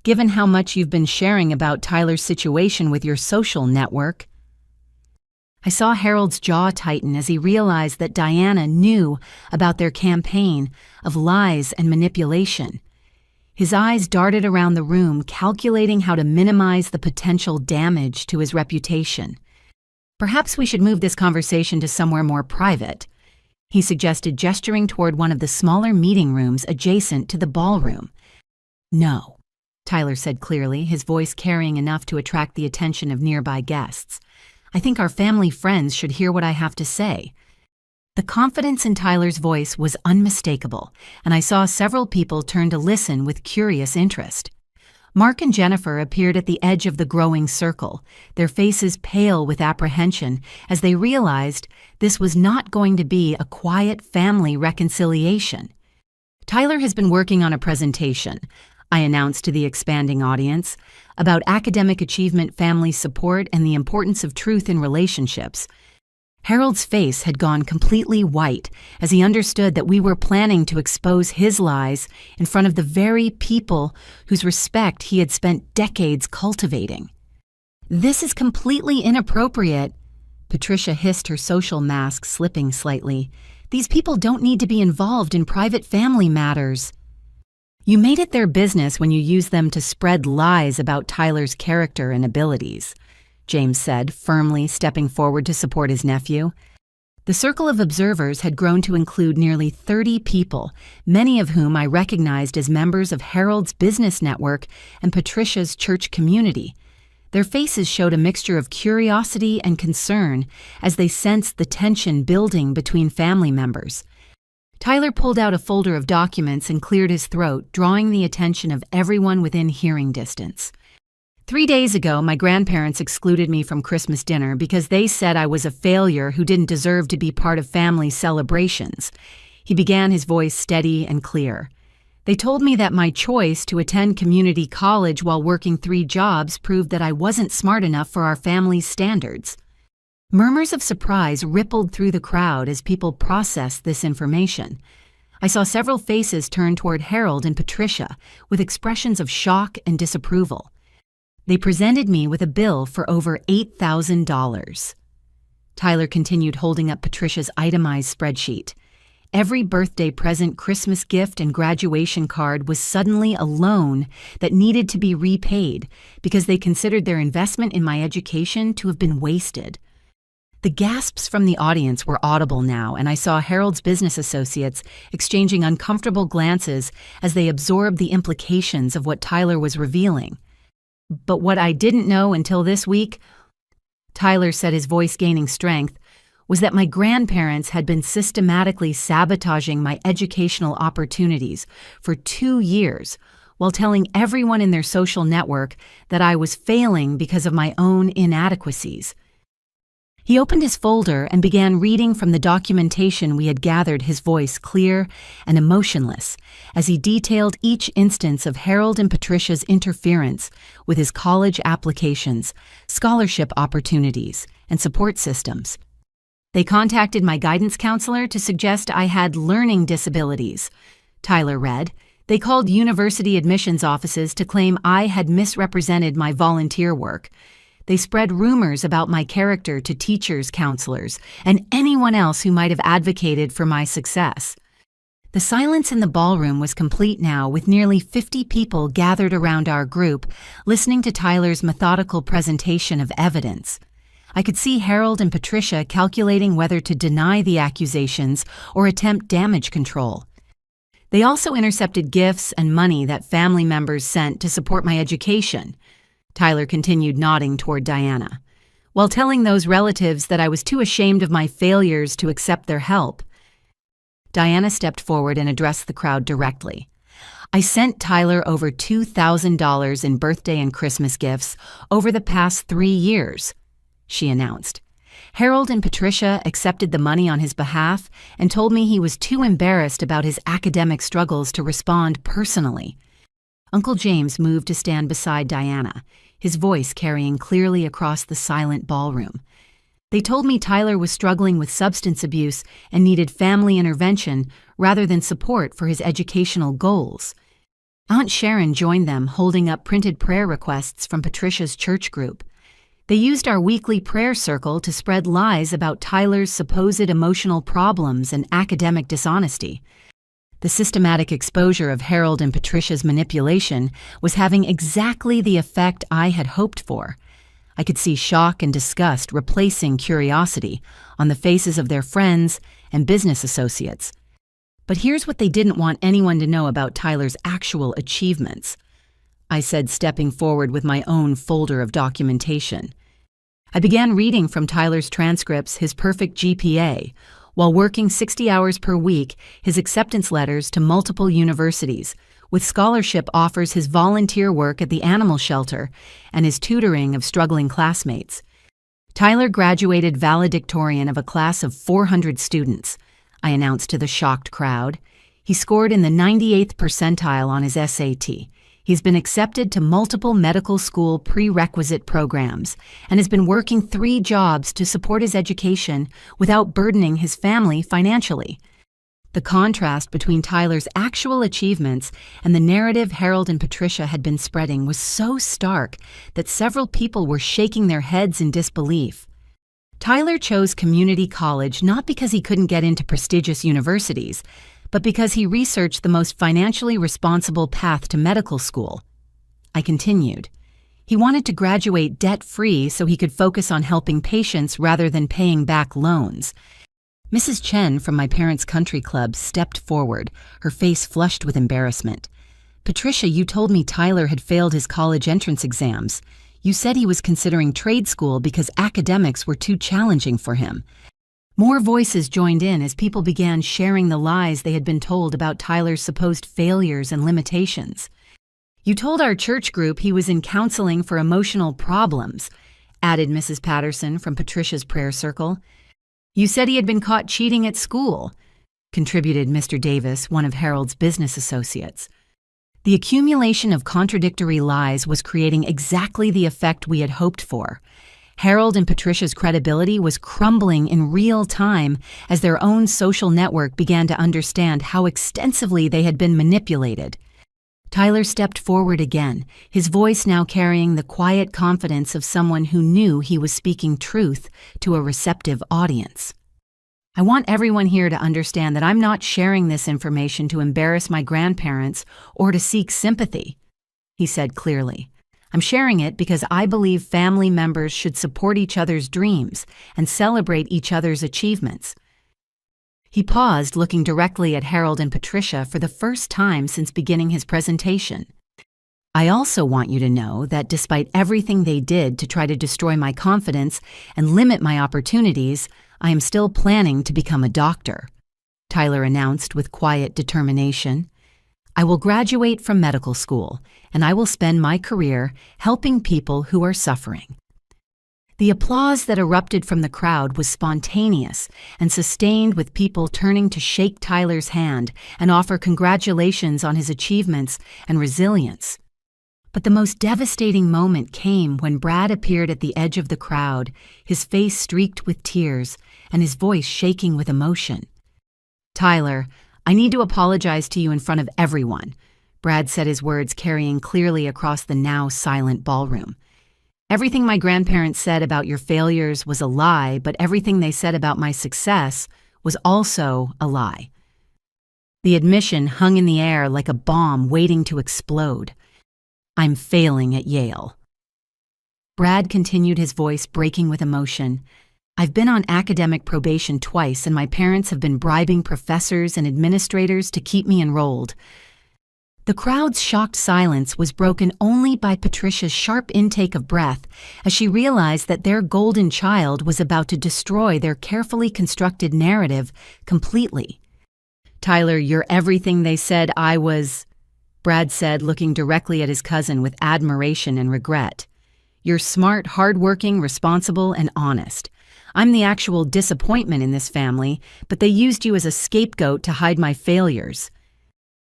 "Given how much you've been sharing about Tyler's situation with your social network." I saw Harold's jaw tighten as he realized that Diana knew about their campaign of lies and manipulation. His eyes darted around the room, calculating how to minimize the potential damage to his reputation. "Perhaps we should move this conversation to somewhere more private," he suggested, gesturing toward one of the smaller meeting rooms adjacent to the ballroom. "No," Tyler said clearly, his voice carrying enough to attract the attention of nearby guests. "I think our family friends should hear what I have to say." The confidence in Tyler's voice was unmistakable, and I saw several people turn to listen with curious interest. Mark and Jennifer appeared at the edge of the growing circle, their faces pale with apprehension as they realized this was not going to be a quiet family reconciliation. "Tyler has been working on a presentation," I announced to the expanding audience, "about academic achievement, family support, and the importance of truth in relationships." Harold's face had gone completely white as he understood that we were planning to expose his lies in front of the very people whose respect he had spent decades cultivating. "This is completely inappropriate," Patricia hissed, her social mask slipping slightly. "These people don't need to be involved in private family matters." "You made it their business when you used them to spread lies about Tyler's character and abilities," James said, firmly stepping forward to support his nephew. The circle of observers had grown to include nearly 30 people, many of whom I recognized as members of Harold's business network and Patricia's church community. Their faces showed a mixture of curiosity and concern as they sensed the tension building between family members. Tyler pulled out a folder of documents and cleared his throat, drawing the attention of everyone within hearing distance. "3 days ago, my grandparents excluded me from Christmas dinner because they said I was a failure who didn't deserve to be part of family celebrations." He began, his voice steady and clear. "They told me that my choice to attend community college while working 3 jobs proved that I wasn't smart enough for our family's standards." Murmurs of surprise rippled through the crowd as people processed this information. I saw several faces turn toward Harold and Patricia with expressions of shock and disapproval. They presented me with a bill for over $8,000. Tyler continued, holding up Patricia's itemized spreadsheet. Every birthday present, Christmas gift, and graduation card was suddenly a loan that needed to be repaid because they considered their investment in my education to have been wasted. The gasps from the audience were audible now, and I saw Harold's business associates exchanging uncomfortable glances as they absorbed the implications of what Tyler was revealing. "But what I didn't know until this week," Tyler said, his voice gaining strength, "was that my grandparents had been systematically sabotaging my educational opportunities for 2 years while telling everyone in their social network that I was failing because of my own inadequacies." He opened his folder and began reading from the documentation we had gathered, his voice clear and emotionless, as he detailed each instance of Harold and Patricia's interference with his college applications, scholarship opportunities, and support systems. "They contacted my guidance counselor to suggest I had learning disabilities," Tyler read. "They called university admissions offices to claim I had misrepresented my volunteer work. They spread rumors about my character to teachers, counselors, and anyone else who might have advocated for my success." The silence in the ballroom was complete now, with nearly 50 people gathered around our group, listening to Tyler's methodical presentation of evidence. I could see Harold and Patricia calculating whether to deny the accusations or attempt damage control. They also intercepted gifts and money that family members sent to support my education. Tyler continued, nodding toward Diana, while telling those relatives that I was too ashamed of my failures to accept their help. Diana stepped forward and addressed the crowd directly. I sent Tyler over $2,000 in birthday and Christmas gifts over the past 3 years, she announced. Harold and Patricia accepted the money on his behalf and told me he was too embarrassed about his academic struggles to respond personally. Uncle James moved to stand beside Diana, his voice carrying clearly across the silent ballroom. They told me Tyler was struggling with substance abuse and needed family intervention rather than support for his educational goals. Aunt Sharon joined them, holding up printed prayer requests from Patricia's church group. They used our weekly prayer circle to spread lies about Tyler's supposed emotional problems and academic dishonesty. The systematic exposure of Harold and Patricia's manipulation was having exactly the effect I had hoped for. I could see shock and disgust replacing curiosity on the faces of their friends and business associates. But here's what they didn't want anyone to know about Tyler's actual achievements, I said, stepping forward with my own folder of documentation. I began reading from Tyler's transcripts his perfect GPA, while working 60 hours per week, his acceptance letters to multiple universities, with scholarship offers, his volunteer work at the animal shelter, and his tutoring of struggling classmates. Tyler graduated valedictorian of a class of 400 students, I announced to the shocked crowd. He scored in the 98th percentile on his SAT. He's been accepted to multiple medical school prerequisite programs and has been working 3 jobs to support his education without burdening his family financially. The contrast between Tyler's actual achievements and the narrative Harold and Patricia had been spreading was so stark that several people were shaking their heads in disbelief. Tyler chose community college not because he couldn't get into prestigious universities, but because he researched the most financially responsible path to medical school. I continued. He wanted to graduate debt-free so he could focus on helping patients rather than paying back loans. Mrs. Chen from my parents' country club stepped forward, her face flushed with embarrassment. Patricia, you told me Tyler had failed his college entrance exams. You said he was considering trade school because academics were too challenging for him. More voices joined in as people began sharing the lies they had been told about Tyler's supposed failures and limitations. You told our church group he was in counseling for emotional problems, added Mrs. Patterson from Patricia's prayer circle. You said he had been caught cheating at school, contributed Mr. Davis, one of Harold's business associates. The accumulation of contradictory lies was creating exactly the effect we had hoped for. Harold and Patricia's credibility was crumbling in real time as their own social network began to understand how extensively they had been manipulated. Tyler stepped forward again, his voice now carrying the quiet confidence of someone who knew he was speaking truth to a receptive audience. I want everyone here to understand that I'm not sharing this information to embarrass my grandparents or to seek sympathy, he said clearly. I'm sharing it because I believe family members should support each other's dreams and celebrate each other's achievements. He paused, looking directly at Harold and Patricia for the first time since beginning his presentation. I also want you to know that despite everything they did to try to destroy my confidence and limit my opportunities, I am still planning to become a doctor, Tyler announced with quiet determination. I will graduate from medical school, and I will spend my career helping people who are suffering. The applause that erupted from the crowd was spontaneous and sustained, with people turning to shake Tyler's hand and offer congratulations on his achievements and resilience. But the most devastating moment came when Brad appeared at the edge of the crowd, his face streaked with tears and his voice shaking with emotion. Tyler, I need to apologize to you in front of everyone, Brad said, his words carrying clearly across the now silent ballroom. Everything my grandparents said about your failures was a lie, but everything they said about my success was also a lie. The admission hung in the air like a bomb waiting to explode. I'm failing at Yale. Brad continued, his voice breaking with emotion. I've been on academic probation twice, and my parents have been bribing professors and administrators to keep me enrolled. The crowd's shocked silence was broken only by Patricia's sharp intake of breath as she realized that their golden child was about to destroy their carefully constructed narrative completely. Tyler, you're everything they said I was, Brad said, looking directly at his cousin with admiration and regret. "You're smart, hardworking, responsible, and honest. I'm the actual disappointment in this family, but they used you as a scapegoat to hide my failures."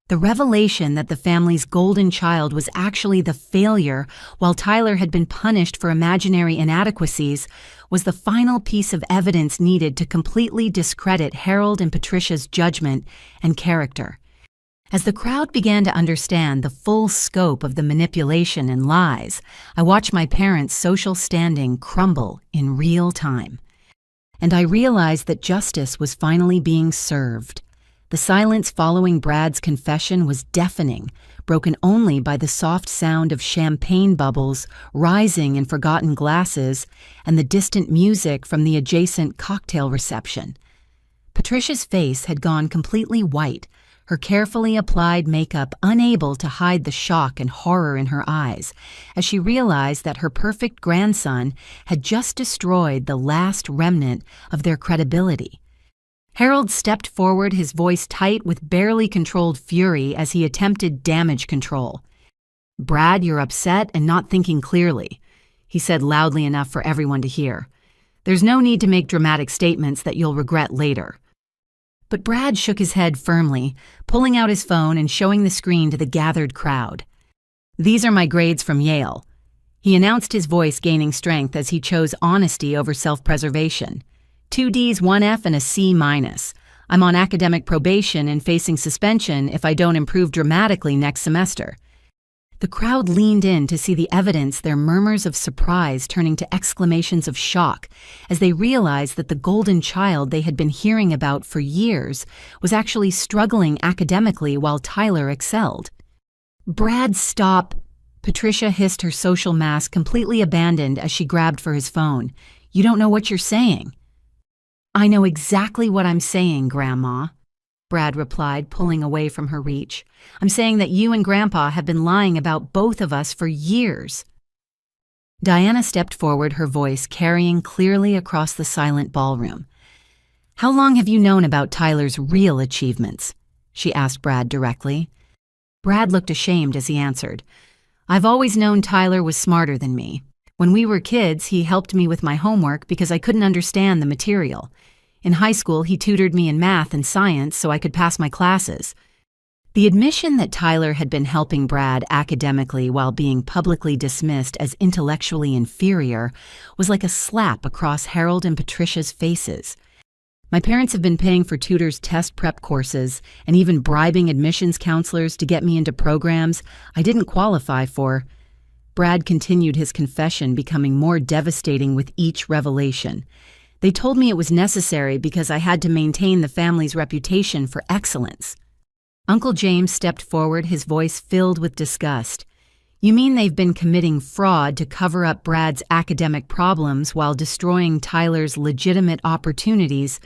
The revelation that the family's golden child was actually the failure, while Tyler had been punished for imaginary inadequacies, was the final piece of evidence needed to completely discredit Harold and Patricia's judgment and character. As the crowd began to understand the full scope of the manipulation and lies, I watched my parents' social standing crumble in real time. And I realized that justice was finally being served. The silence following Brad's confession was deafening, broken only by the soft sound of champagne bubbles rising in forgotten glasses and the distant music from the adjacent cocktail reception. Patricia's face had gone completely white, her carefully applied makeup unable to hide the shock and horror in her eyes, as she realized that her perfect grandson had just destroyed the last remnant of their credibility. Harold stepped forward, his voice tight with barely controlled fury as he attempted damage control. "Brad, you're upset and not thinking clearly," he said loudly enough for everyone to hear. "There's no need to make dramatic statements that you'll regret later." But Brad shook his head firmly, pulling out his phone and showing the screen to the gathered crowd. "These are my grades from Yale." He announced, his voice gaining strength as he chose honesty over self-preservation. 2 Ds, 1 F, and a C-. I'm on academic probation and facing suspension if I don't improve dramatically next semester. The crowd leaned in to see the evidence, their murmurs of surprise turning to exclamations of shock as they realized that the golden child they had been hearing about for years was actually struggling academically while Tyler excelled. "Brad, stop!" Patricia hissed, her social mask completely abandoned as she grabbed for his phone. "You don't know what you're saying." "I know exactly what I'm saying, Grandma," Brad replied, pulling away from her reach. "I'm saying that you and Grandpa have been lying about both of us for years." Diana stepped forward, her voice carrying clearly across the silent ballroom. "How long have you known about Tyler's real achievements?" she asked Brad directly. Brad looked ashamed as he answered, "I've always known Tyler was smarter than me. When we were kids, he helped me with my homework because I couldn't understand the material. In high school, he tutored me in math and science so I could pass my classes." The admission that Tyler had been helping Brad academically while being publicly dismissed as intellectually inferior was like a slap across Harold and Patricia's faces. "My parents have been paying for tutors' test prep courses and even bribing admissions counselors to get me into programs I didn't qualify for." Brad continued, his confession becoming more devastating with each revelation. "They told me it was necessary because I had to maintain the family's reputation for excellence." Uncle James stepped forward, his voice filled with disgust. "You mean they've been committing fraud to cover up Brad's academic problems while destroying Tyler's legitimate opportunities?"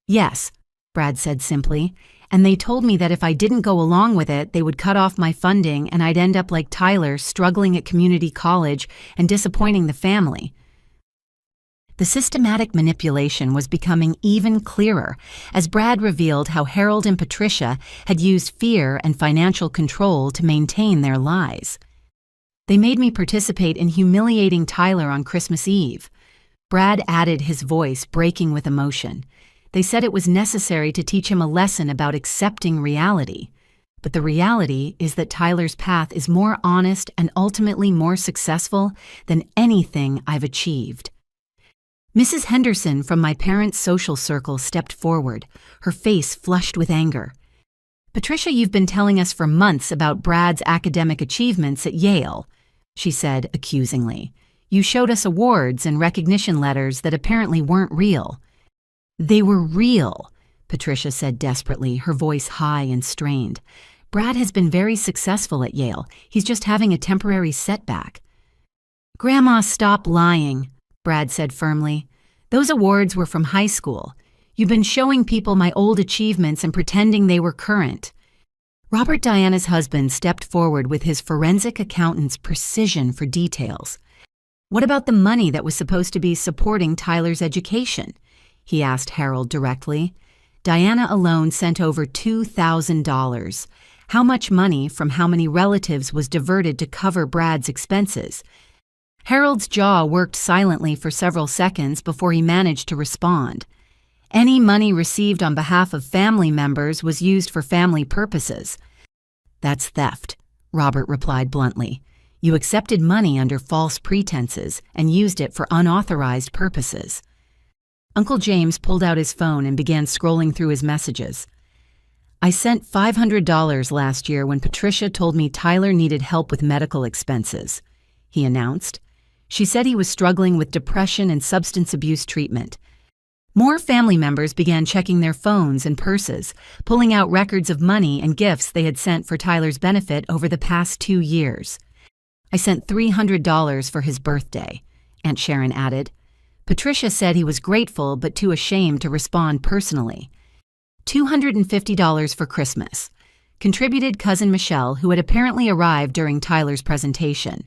"Yes," Brad said simply, "and they told me that if I didn't go along with it, they would cut off my funding and I'd end up like Tyler, struggling at community college and disappointing the family." The systematic manipulation was becoming even clearer as Brad revealed how Harold and Patricia had used fear and financial control to maintain their lies. "They made me participate in humiliating Tyler on Christmas Eve." Brad added, his voice breaking with emotion. "They said it was necessary to teach him a lesson about accepting reality. But the reality is that Tyler's path is more honest and ultimately more successful than anything I've achieved." Mrs. Henderson from my parents' social circle stepped forward, her face flushed with anger. "Patricia, you've been telling us for months about Brad's academic achievements at Yale," she said accusingly. "You showed us awards and recognition letters that apparently weren't real." "They were real," Patricia said desperately, her voice high and strained. "Brad has been very successful at Yale. He's just having a temporary setback." "Grandma, stop lying," Brad said firmly. "Those awards were from high school. You've been showing people my old achievements and pretending they were current." Robert, Diana's husband, stepped forward with his forensic accountant's precision for details. "What about the money that was supposed to be supporting Tyler's education?" he asked Harold directly. "Diana alone sent over $2,000. How much money from how many relatives was diverted to cover Brad's expenses? Harold's jaw worked silently for several seconds before he managed to respond. Any money received on behalf of family members was used for family purposes. That's theft, Robert replied bluntly. You accepted money under false pretenses and used it for unauthorized purposes. Uncle James pulled out his phone and began scrolling through his messages. I sent $500 last year when Patricia told me Tyler needed help with medical expenses, he announced. She said he was struggling with depression and substance abuse treatment. More family members began checking their phones and purses, pulling out records of money and gifts they had sent for Tyler's benefit over the past 2 years. I sent $300 for his birthday, Aunt Sharon added. Patricia said he was grateful but too ashamed to respond personally. $250 for Christmas, contributed Cousin Michelle, who had apparently arrived during Tyler's presentation,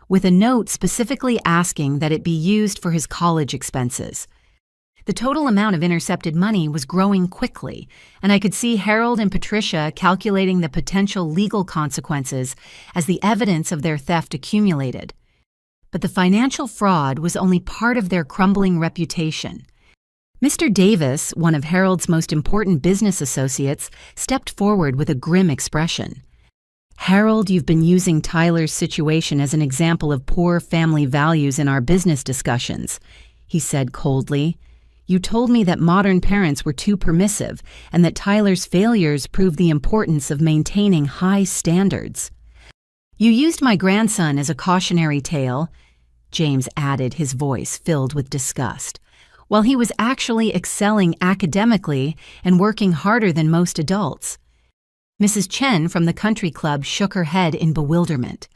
with a note specifically asking that it be used for his college expenses. The total amount of intercepted money was growing quickly, and I could see Harold and Patricia calculating the potential legal consequences as the evidence of their theft accumulated. But the financial fraud was only part of their crumbling reputation. Mr. Davis, one of Harold's most important business associates, stepped forward with a grim expression. Harold, you've been using Tyler's situation as an example of poor family values in our business discussions, he said coldly. You told me that modern parents were too permissive and that Tyler's failures prove the importance of maintaining high standards. You used my grandson as a cautionary tale, James added, his voice filled with disgust, while he was actually excelling academically and working harder than most adults. Mrs. Chen from the country club shook her head in bewilderment.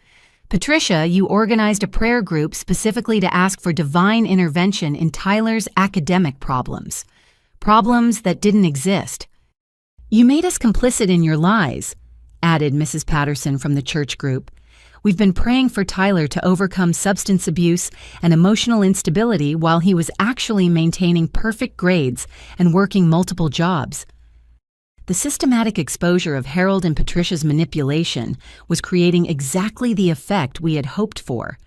Patricia, you organized a prayer group specifically to ask for divine intervention in Tyler's academic problems that didn't exist. You made us complicit in your lies, added Mrs. Patterson from the church group. We've been praying for Tyler to overcome substance abuse and emotional instability while he was actually maintaining perfect grades and working multiple jobs. The systematic exposure of Harold and Patricia's manipulation was creating exactly the effect we had hoped for.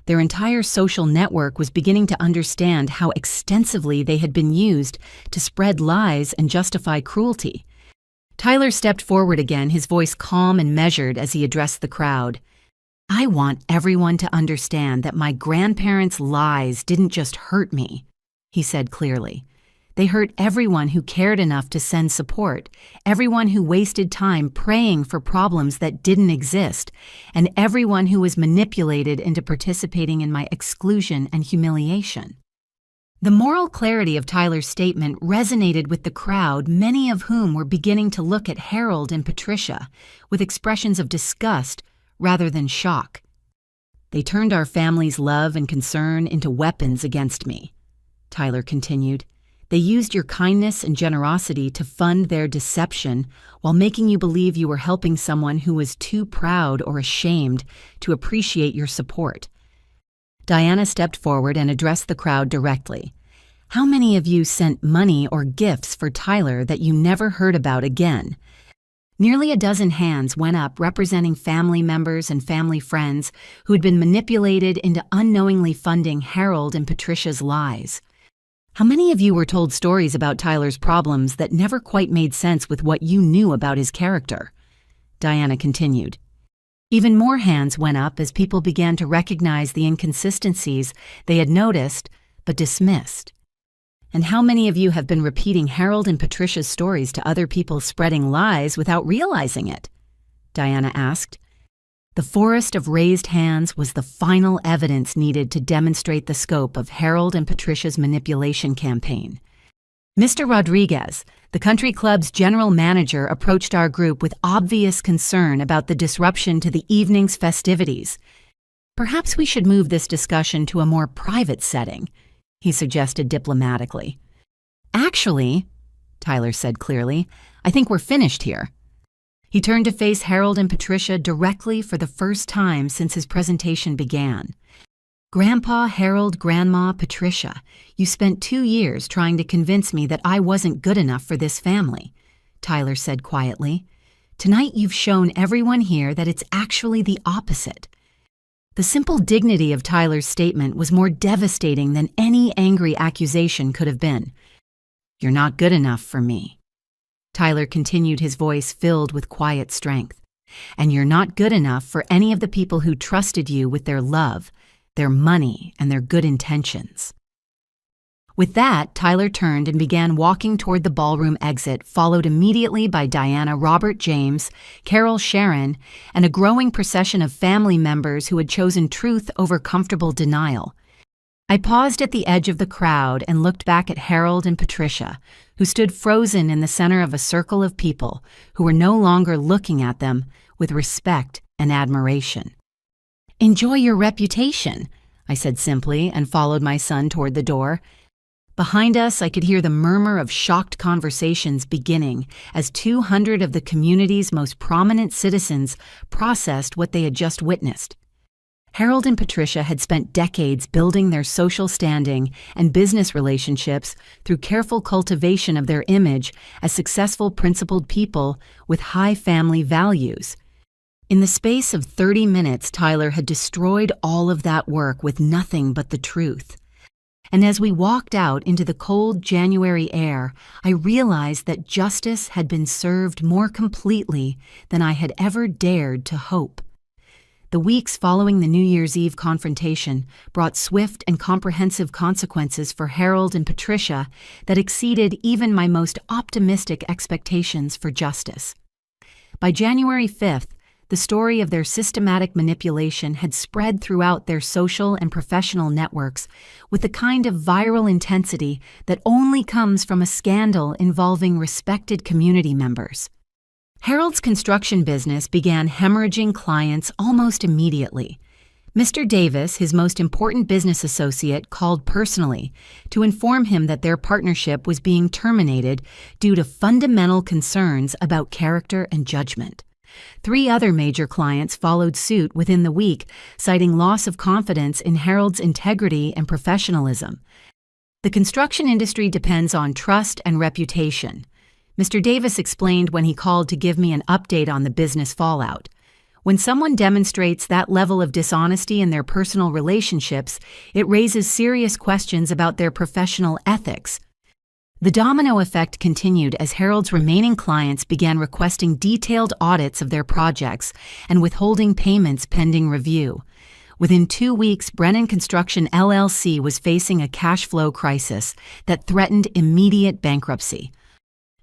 Their entire social network was beginning to understand how extensively they had been used to spread lies and justify cruelty. Tyler stepped forward again, his voice calm and measured as he addressed the crowd. I want everyone to understand that my grandparents' lies didn't just hurt me, he said clearly. They hurt everyone who cared enough to send support, everyone who wasted time praying for problems that didn't exist, and everyone who was manipulated into participating in my exclusion and humiliation. The moral clarity of Tyler's statement resonated with the crowd, many of whom were beginning to look at Harold and Patricia with expressions of disgust rather than shock. They turned our family's love and concern into weapons against me, Tyler continued. They used your kindness and generosity to fund their deception while making you believe you were helping someone who was too proud or ashamed to appreciate your support. Diana stepped forward and addressed the crowd directly. How many of you sent money or gifts for Tyler that you never heard about again? Nearly a dozen hands went up representing family members and family friends who had been manipulated into unknowingly funding Harold and Patricia's lies. How many of you were told stories about Tyler's problems that never quite made sense with what you knew about his character? Diana continued. Even more hands went up as people began to recognize the inconsistencies they had noticed but dismissed. And how many of you have been repeating Harold and Patricia's stories to other people, spreading lies without realizing it? Diana asked. The forest of raised hands was the final evidence needed to demonstrate the scope of Harold and Patricia's manipulation campaign. Mr. Rodriguez, the country club's general manager, approached our group with obvious concern about the disruption to the evening's festivities. Perhaps we should move this discussion to a more private setting, he suggested diplomatically. Actually, Tyler said clearly, I think we're finished here. He turned to face Harold and Patricia directly for the first time since his presentation began. Grandpa, Harold, Grandma, Patricia, you spent 2 years trying to convince me that I wasn't good enough for this family, Tyler said quietly. Tonight you've shown everyone here that it's actually the opposite." The simple dignity of Tyler's statement was more devastating than any angry accusation could have been. "You're not good enough for me." Tyler continued, his voice filled with quiet strength. "And you're not good enough for any of the people who trusted you with their love, their money, and their good intentions." With that, Tyler turned and began walking toward the ballroom exit, followed immediately by Diana, Robert James, Carol Sharon, and a growing procession of family members who had chosen truth over comfortable denial. I paused at the edge of the crowd and looked back at Harold and Patricia, who stood frozen in the center of a circle of people who were no longer looking at them with respect and admiration. "Enjoy your reputation," I said simply and followed my son toward the door. Behind us, I could hear the murmur of shocked conversations beginning as 200 of the community's most prominent citizens processed what they had just witnessed. Harold and Patricia had spent decades building their social standing and business relationships through careful cultivation of their image as successful, principled people with high family values. In the space of 30 minutes, Tyler had destroyed all of that work with nothing but the truth. And as we walked out into the cold January air, I realized that justice had been served more completely than I had ever dared to hope. The weeks following the New Year's Eve confrontation brought swift and comprehensive consequences for Harold and Patricia that exceeded even my most optimistic expectations for justice. By January 5th, the story of their systematic manipulation had spread throughout their social and professional networks with the kind of viral intensity that only comes from a scandal involving respected community members. Harold's construction business began hemorrhaging clients almost immediately. Mr. Davis, his most important business associate, called personally to inform him that their partnership was being terminated due to fundamental concerns about character and judgment. 3 other major clients followed suit within the week, citing loss of confidence in Harold's integrity and professionalism. The construction industry depends on trust and reputation. Mr. Davis explained when he called to give me an update on the business fallout. When someone demonstrates that level of dishonesty in their personal relationships, it raises serious questions about their professional ethics. The domino effect continued as Harold's remaining clients began requesting detailed audits of their projects and withholding payments pending review. Within 2 weeks, Brennan Construction LLC was facing a cash flow crisis that threatened immediate bankruptcy.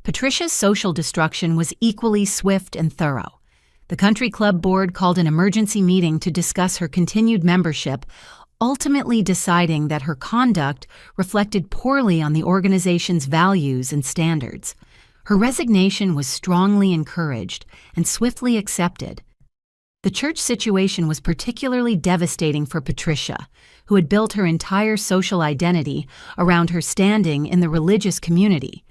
Patricia's social destruction was equally swift and thorough. The country club board called an emergency meeting to discuss her continued membership, ultimately deciding that her conduct reflected poorly on the organization's values and standards. Her resignation was strongly encouraged and swiftly accepted. The church situation was particularly devastating for Patricia, who had built her entire social identity around her standing in the religious community.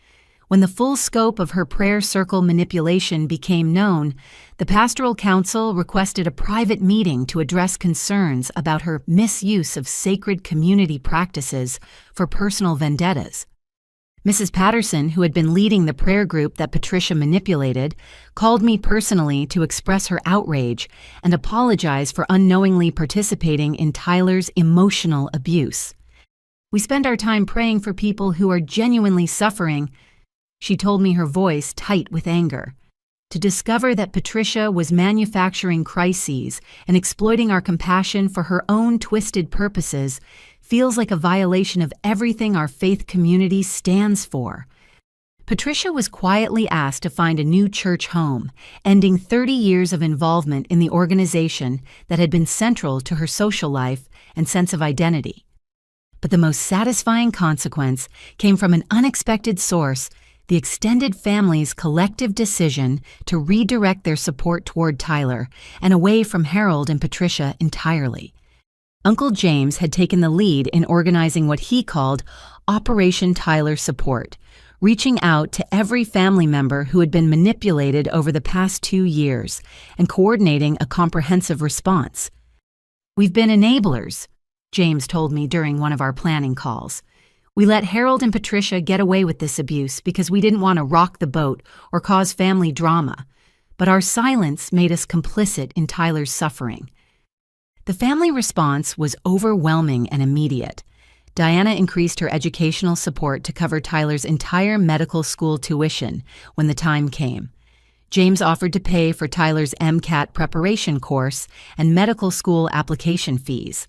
When the full scope of her prayer circle manipulation became known, the pastoral council requested a private meeting to address concerns about her misuse of sacred community practices for personal vendettas. Mrs. Patterson, who had been leading the prayer group that Patricia manipulated, called me personally to express her outrage and apologize for unknowingly participating in Tyler's emotional abuse. "We spend our time praying for people who are genuinely suffering," she told me, her voice tight with anger. To discover that Patricia was manufacturing crises and exploiting our compassion for her own twisted purposes feels like a violation of everything our faith community stands for. Patricia was quietly asked to find a new church home, ending 30 years of involvement in the organization that had been central to her social life and sense of identity. But the most satisfying consequence came from an unexpected source: the extended family's collective decision to redirect their support toward Tyler and away from Harold and Patricia entirely. Uncle James had taken the lead in organizing what he called Operation Tyler Support, reaching out to every family member who had been manipulated over the past 2 years and coordinating a comprehensive response. "We've been enablers," James told me during one of our planning calls. "We let Harold and Patricia get away with this abuse because we didn't want to rock the boat or cause family drama. but our silence made us complicit in Tyler's suffering. The family response was overwhelming and immediate. Diana increased her educational support to cover Tyler's entire medical school tuition when the time came. James offered to pay for Tyler's MCAT preparation course and medical school application fees.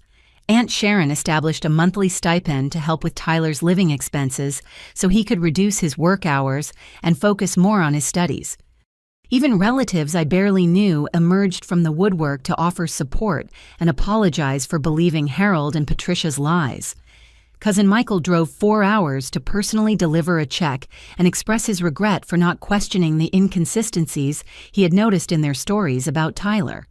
Aunt Sharon established a monthly stipend to help with Tyler's living expenses so he could reduce his work hours and focus more on his studies. Even relatives I barely knew emerged from the woodwork to offer support and apologize for believing Harold and Patricia's lies. Cousin Michael drove 4 hours to personally deliver a check and express his regret for not questioning the inconsistencies he had noticed in their stories about Tyler.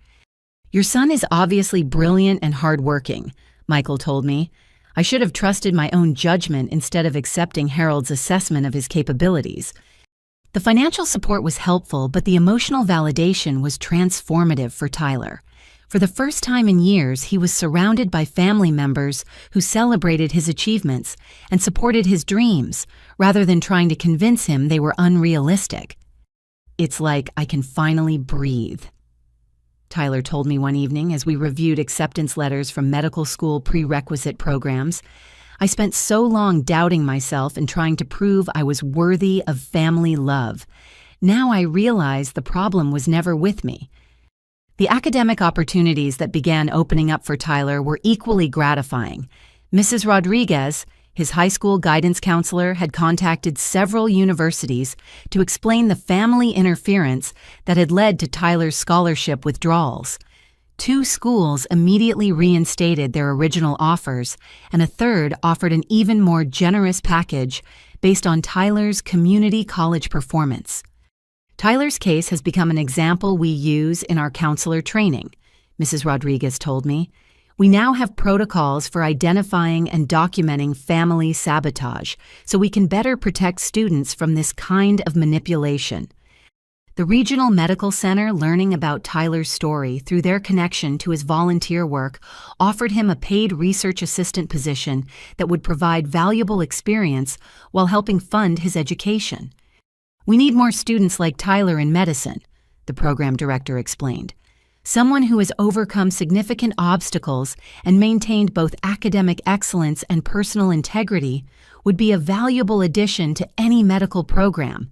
"Your son is obviously brilliant and hardworking," Michael told me. "I should have trusted my own judgment instead of accepting Harold's assessment of his capabilities." The financial support was helpful, but the emotional validation was transformative for Tyler. For the first time in years, he was surrounded by family members who celebrated his achievements and supported his dreams, rather than trying to convince him they were unrealistic. "It's like I can finally breathe," Tyler told me one evening as we reviewed acceptance letters from medical school prerequisite programs. "I spent so long doubting myself and trying to prove I was worthy of family love. Now I realize the problem was never with me." The academic opportunities that began opening up for Tyler were equally gratifying. Mrs. Rodriguez, his high school guidance counselor, had contacted several universities to explain the family interference that had led to Tyler's scholarship withdrawals. 2 schools immediately reinstated their original offers, and a third offered an even more generous package based on Tyler's community college performance. "Tyler's case has become an example we use in our counselor training," Mrs. Rodriguez told me. "We now have protocols for identifying and documenting family sabotage, so we can better protect students from this kind of manipulation." The regional medical center, learning about Tyler's story through their connection to his volunteer work, offered him a paid research assistant position that would provide valuable experience while helping fund his education. "We need more students like Tyler in medicine," the program director explained. "Someone who has overcome significant obstacles and maintained both academic excellence and personal integrity would be a valuable addition to any medical program."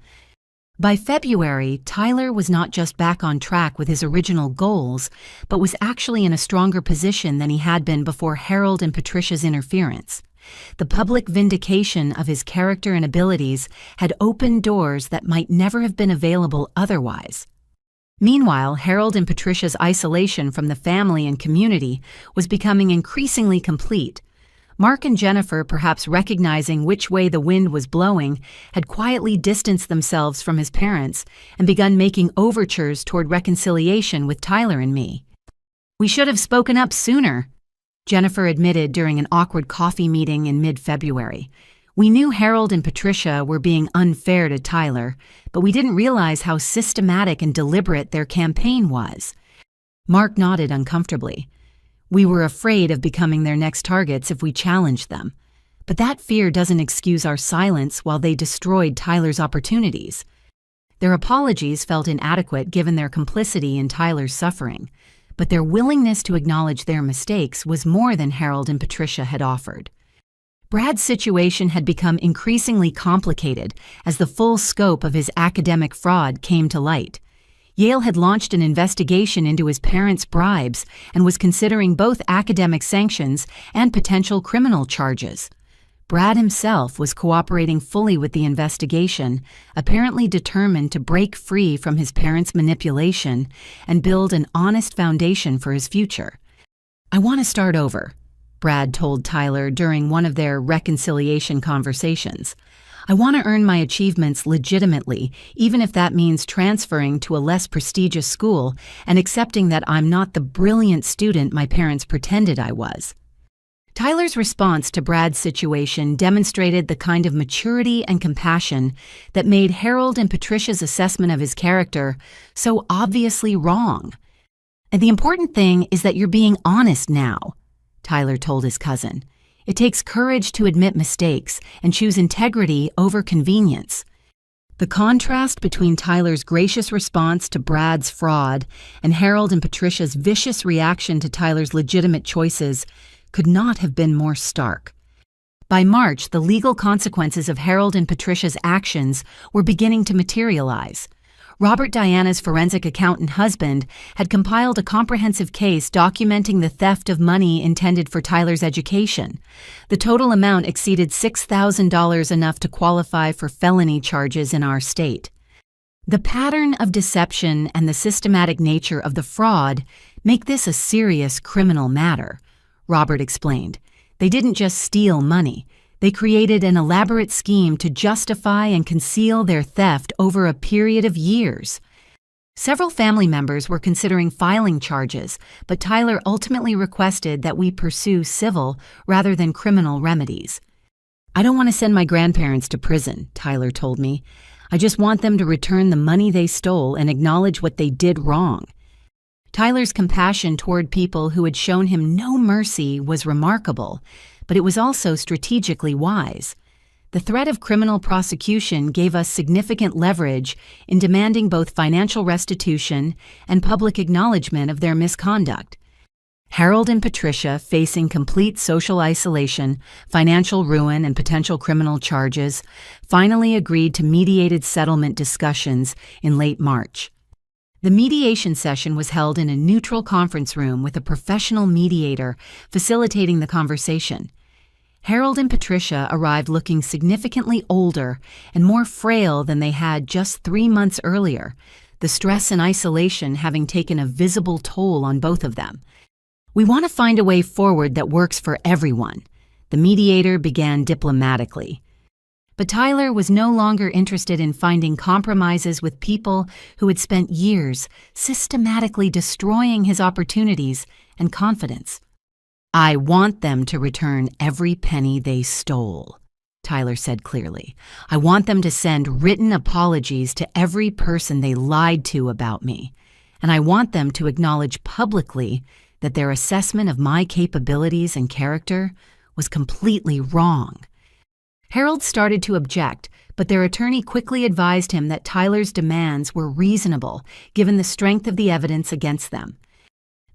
By February, Tyler was not just back on track with his original goals, but was actually in a stronger position than he had been before Harold and Patricia's interference. The public vindication of his character and abilities had opened doors that might never have been available otherwise. Meanwhile, Harold and Patricia's isolation from the family and community was becoming increasingly complete. Mark and Jennifer, perhaps recognizing which way the wind was blowing, had quietly distanced themselves from his parents and begun making overtures toward reconciliation with Tyler and me. "We should have spoken up sooner," Jennifer admitted during an awkward coffee meeting in mid-February. "We knew Harold and Patricia were being unfair to Tyler, but we didn't realize how systematic and deliberate their campaign was." Mark nodded uncomfortably. "We were afraid of becoming their next targets if we challenged them. But that fear doesn't excuse our silence while they destroyed Tyler's opportunities." Their apologies felt inadequate given their complicity in Tyler's suffering, but their willingness to acknowledge their mistakes was more than Harold and Patricia had offered. Brad's situation had become increasingly complicated as the full scope of his academic fraud came to light. Yale had launched an investigation into his parents' bribes and was considering both academic sanctions and potential criminal charges. Brad himself was cooperating fully with the investigation, apparently determined to break free from his parents' manipulation and build an honest foundation for his future. "I want to start over," Brad told Tyler during one of their reconciliation conversations. "I want to earn my achievements legitimately, even if that means transferring to a less prestigious school and accepting that I'm not the brilliant student my parents pretended I was." Tyler's response to Brad's situation demonstrated the kind of maturity and compassion that made Harold and Patricia's assessment of his character so obviously wrong. "And the important thing is that you're being honest now," Tyler told his cousin. "It takes courage to admit mistakes and choose integrity over convenience." The contrast between Tyler's gracious response to Brad's fraud and Harold and Patricia's vicious reaction to Tyler's legitimate choices could not have been more stark. By March, the legal consequences of Harold and Patricia's actions were beginning to materialize. Robert Diana's forensic accountant husband had compiled a comprehensive case documenting the theft of money intended for Tyler's education. The total amount exceeded $6,000, enough to qualify for felony charges in our state. The pattern of deception and the systematic nature of the fraud make this a serious criminal matter, Robert explained. They didn't just steal money. They created an elaborate scheme to justify and conceal their theft over a period of years. Several family members were considering filing charges, but Tyler ultimately requested that we pursue civil rather than criminal remedies. "I don't want to send my grandparents to prison," Tyler told me. "I just want them to return the money they stole and acknowledge what they did wrong." Tyler's compassion toward people who had shown him no mercy was remarkable, but it was also strategically wise. The threat of criminal prosecution gave us significant leverage in demanding both financial restitution and public acknowledgement of their misconduct. Harold and Patricia, facing complete social isolation, financial ruin, and potential criminal charges, finally agreed to mediated settlement discussions in late March. The mediation session was held in a neutral conference room with a professional mediator facilitating the conversation. Harold and Patricia arrived looking significantly older and more frail than they had just 3 months earlier, the stress and isolation having taken a visible toll on both of them. "We want to find a way forward that works for everyone," the mediator began diplomatically. But Tyler was no longer interested in finding compromises with people who had spent years systematically destroying his opportunities and confidence. "I want them to return every penny they stole," Tyler said clearly. "I want them to send written apologies to every person they lied to about me. And I want them to acknowledge publicly that their assessment of my capabilities and character was completely wrong." Harold started to object, but their attorney quickly advised him that Tyler's demands were reasonable, given the strength of the evidence against them.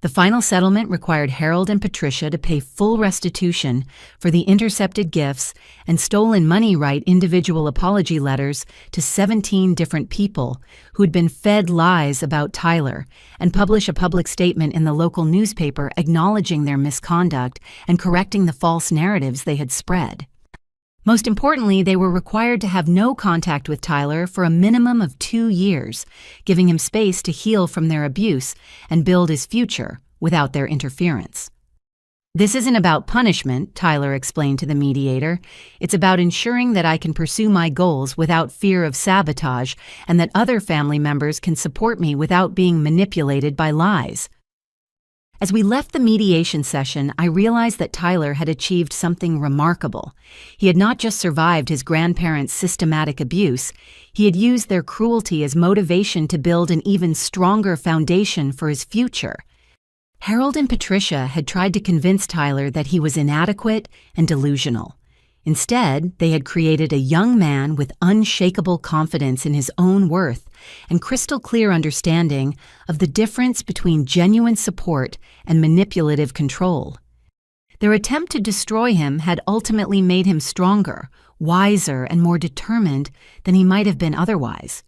The final settlement required Harold and Patricia to pay full restitution for the intercepted gifts and stolen money, write individual apology letters to 17 different people who had been fed lies about Tyler, and publish a public statement in the local newspaper acknowledging their misconduct and correcting the false narratives they had spread. Most importantly, they were required to have no contact with Tyler for a minimum of 2 years, giving him space to heal from their abuse and build his future without their interference. "This isn't about punishment," Tyler explained to the mediator. "It's about ensuring that I can pursue my goals without fear of sabotage and that other family members can support me without being manipulated by lies." As we left the mediation session, I realized that Tyler had achieved something remarkable. He had not just survived his grandparents' systematic abuse, he had used their cruelty as motivation to build an even stronger foundation for his future. Harold and Patricia had tried to convince Tyler that he was inadequate and delusional. Instead, they had created a young man with unshakable confidence in his own worth and crystal clear understanding of the difference between genuine support and manipulative control. Their attempt to destroy him had ultimately made him stronger, wiser, and more determined than he might have been otherwise.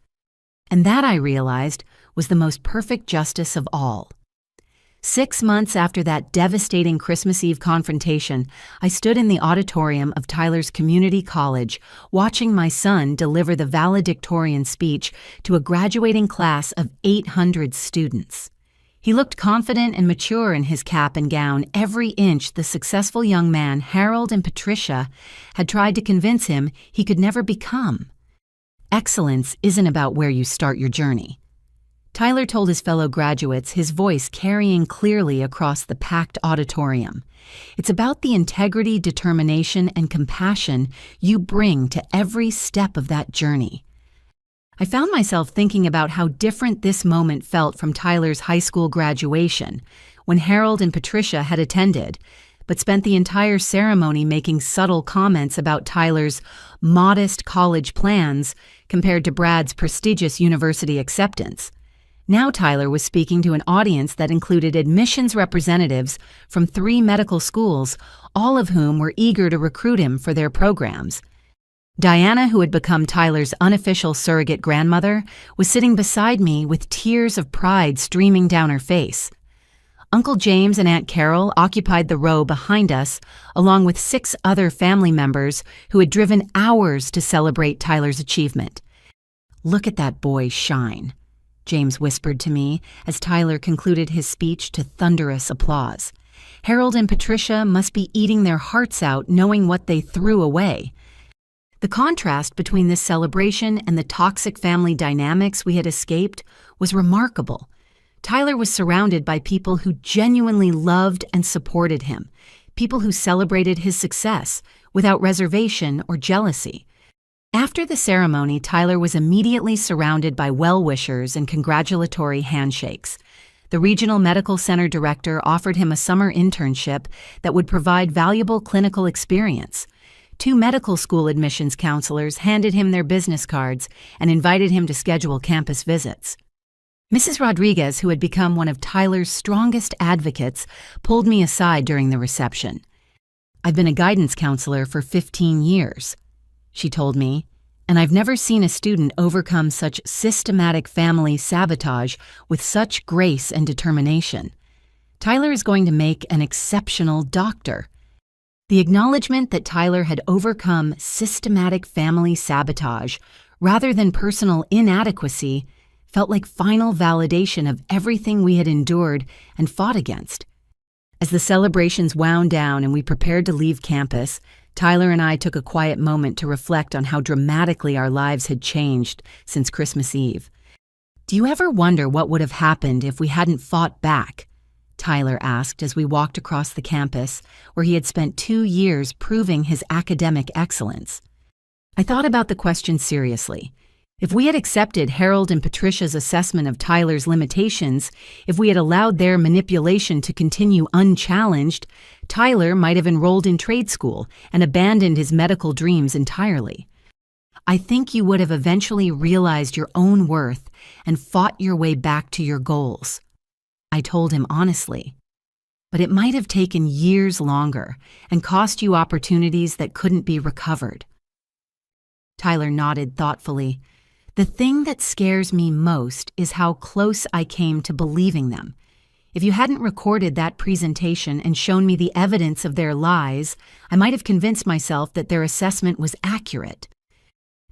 And that, I realized, was the most perfect justice of all. 6 months after that devastating Christmas Eve confrontation, I stood in the auditorium of Tyler's community college, watching my son deliver the valedictorian speech to a graduating class of 800 students. He looked confident and mature in his cap and gown, every inch the successful young man Harold and Patricia had tried to convince him he could never become. Excellence isn't about where you start your journey. Tyler told his fellow graduates, his voice carrying clearly across the packed auditorium. It's about the integrity, determination, and compassion you bring to every step of that journey. I found myself thinking about how different this moment felt from Tyler's high school graduation, when Harold and Patricia had attended, but spent the entire ceremony making subtle comments about Tyler's modest college plans compared to Brad's prestigious university acceptance. Now Tyler was speaking to an audience that included admissions representatives from 3 medical schools, all of whom were eager to recruit him for their programs. Diana, who had become Tyler's unofficial surrogate grandmother, was sitting beside me with tears of pride streaming down her face. Uncle James and Aunt Carol occupied the row behind us, along with 6 other family members who had driven hours to celebrate Tyler's achievement. "Look at that boy shine," James whispered to me as Tyler concluded his speech to thunderous applause. "Harold and Patricia must be eating their hearts out knowing what they threw away." The contrast between this celebration and the toxic family dynamics we had escaped was remarkable. Tyler was surrounded by people who genuinely loved and supported him, people who celebrated his success without reservation or jealousy. After the ceremony, Tyler was immediately surrounded by well-wishers and congratulatory handshakes. The regional medical center director offered him a summer internship that would provide valuable clinical experience. 2 medical school admissions counselors handed him their business cards and invited him to schedule campus visits. Mrs. Rodriguez, who had become one of Tyler's strongest advocates, pulled me aside during the reception. "I've been a guidance counselor for 15 years. She told me, "and I've never seen a student overcome such systematic family sabotage with such grace and determination. Tyler is going to make an exceptional doctor." The acknowledgement that Tyler had overcome systematic family sabotage rather than personal inadequacy felt like final validation of everything we had endured and fought against. As the celebrations wound down and we prepared to leave campus, Tyler and I took a quiet moment to reflect on how dramatically our lives had changed since Christmas Eve. "Do you ever wonder what would have happened if we hadn't fought back?" Tyler asked as we walked across the campus, where he had spent 2 years proving his academic excellence. I thought about the question seriously. If we had accepted Harold and Patricia's assessment of Tyler's limitations, if we had allowed their manipulation to continue unchallenged, Tyler might have enrolled in trade school and abandoned his medical dreams entirely. I think you would have eventually realized your own worth and fought your way back to your goals. I told him honestly. But it might have taken years longer and cost you opportunities that couldn't be recovered. Tyler nodded thoughtfully. "The thing that scares me most is how close I came to believing them. If you hadn't recorded that presentation and shown me the evidence of their lies, I might have convinced myself that their assessment was accurate."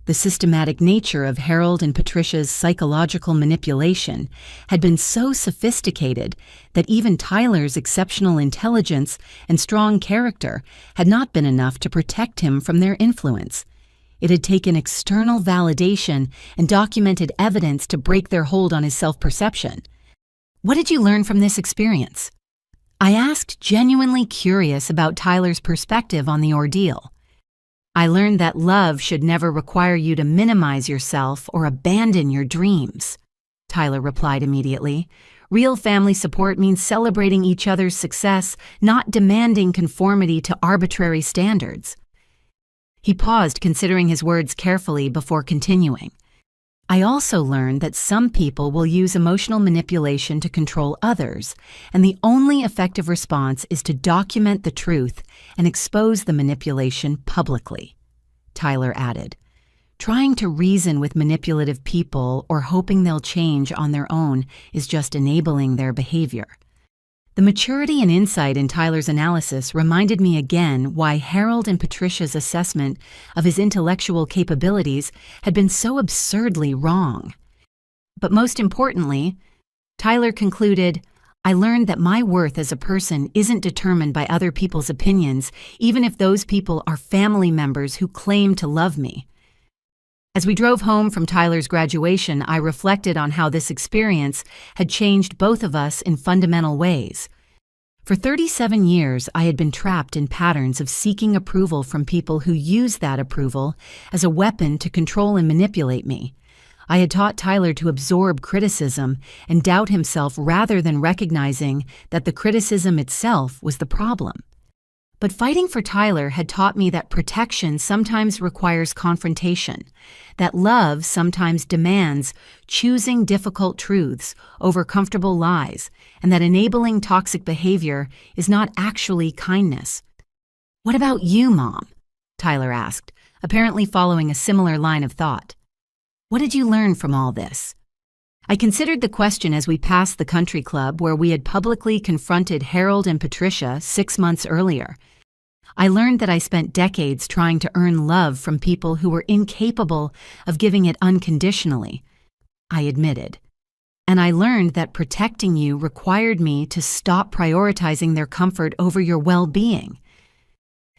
The systematic nature of Harold and Patricia's psychological manipulation had been so sophisticated that even Tyler's exceptional intelligence and strong character had not been enough to protect him from their influence. It had taken external validation and documented evidence to break their hold on his self-perception. "What did you learn from this experience?" I asked, genuinely curious about Tyler's perspective on the ordeal. "I learned that love should never require you to minimize yourself or abandon your dreams," Tyler replied immediately. "Real family support means celebrating each other's success, not demanding conformity to arbitrary standards." He paused, considering his words carefully before continuing. "I also learned that some people will use emotional manipulation to control others, and the only effective response is to document the truth and expose the manipulation publicly," Tyler added. "Trying to reason with manipulative people or hoping they'll change on their own is just enabling their behavior." The maturity and insight in Tyler's analysis reminded me again why Harold and Patricia's assessment of his intellectual capabilities had been so absurdly wrong. But most importantly, Tyler concluded, "I learned that my worth as a person isn't determined by other people's opinions, even if those people are family members who claim to love me." As we drove home from Tyler's graduation, I reflected on how this experience had changed both of us in fundamental ways. For 37 years, I had been trapped in patterns of seeking approval from people who used that approval as a weapon to control and manipulate me. I had taught Tyler to absorb criticism and doubt himself rather than recognizing that the criticism itself was the problem. But fighting for Tyler had taught me that protection sometimes requires confrontation, that love sometimes demands choosing difficult truths over comfortable lies, and that enabling toxic behavior is not actually kindness. "What about you, Mom?" Tyler asked, apparently following a similar line of thought. "What did you learn from all this?" I considered the question as we passed the country club where we had publicly confronted Harold and Patricia 6 months earlier. I learned that I spent decades trying to earn love from people who were incapable of giving it unconditionally, I admitted. And I learned that protecting you required me to stop prioritizing their comfort over your well-being.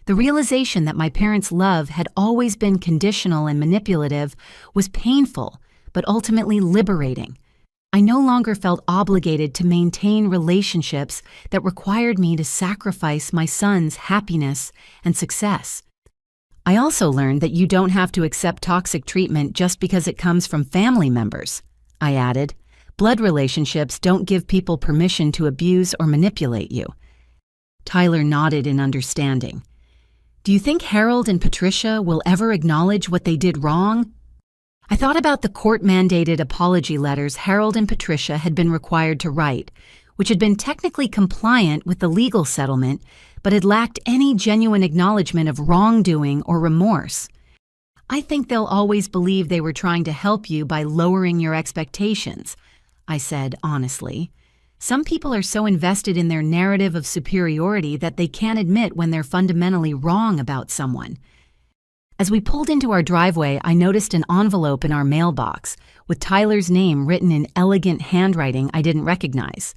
The realization that my parents' love had always been conditional and manipulative was painful, but ultimately liberating. I no longer felt obligated to maintain relationships that required me to sacrifice my son's happiness and success. I also learned that you don't have to accept toxic treatment just because it comes from family members, I added. Blood relationships don't give people permission to abuse or manipulate you. Tyler nodded in understanding. "Do you think Harold and Patricia will ever acknowledge what they did wrong?" I thought about the court-mandated apology letters Harold and Patricia had been required to write, which had been technically compliant with the legal settlement, but had lacked any genuine acknowledgement of wrongdoing or remorse. "I think they'll always believe they were trying to help you by lowering your expectations," I said honestly. "Some people are so invested in their narrative of superiority that they can't admit when they're fundamentally wrong about someone." As we pulled into our driveway, I noticed an envelope in our mailbox with Tyler's name written in elegant handwriting I didn't recognize.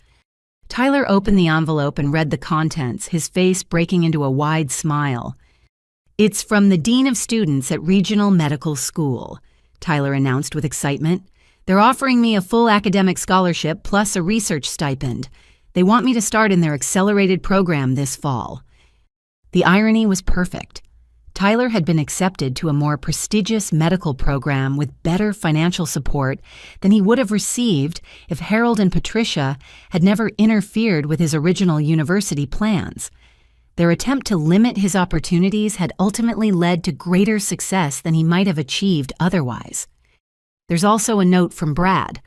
Tyler opened the envelope and read the contents, his face breaking into a wide smile. "It's from the Dean of Students at Regional Medical School," Tyler announced with excitement. "They're offering me a full academic scholarship plus a research stipend. They want me to start in their accelerated program this fall." The irony was perfect. Tyler had been accepted to a more prestigious medical program with better financial support than he would have received if Harold and Patricia had never interfered with his original university plans. Their attempt to limit his opportunities had ultimately led to greater success than he might have achieved otherwise. "There's also a note from Brad,"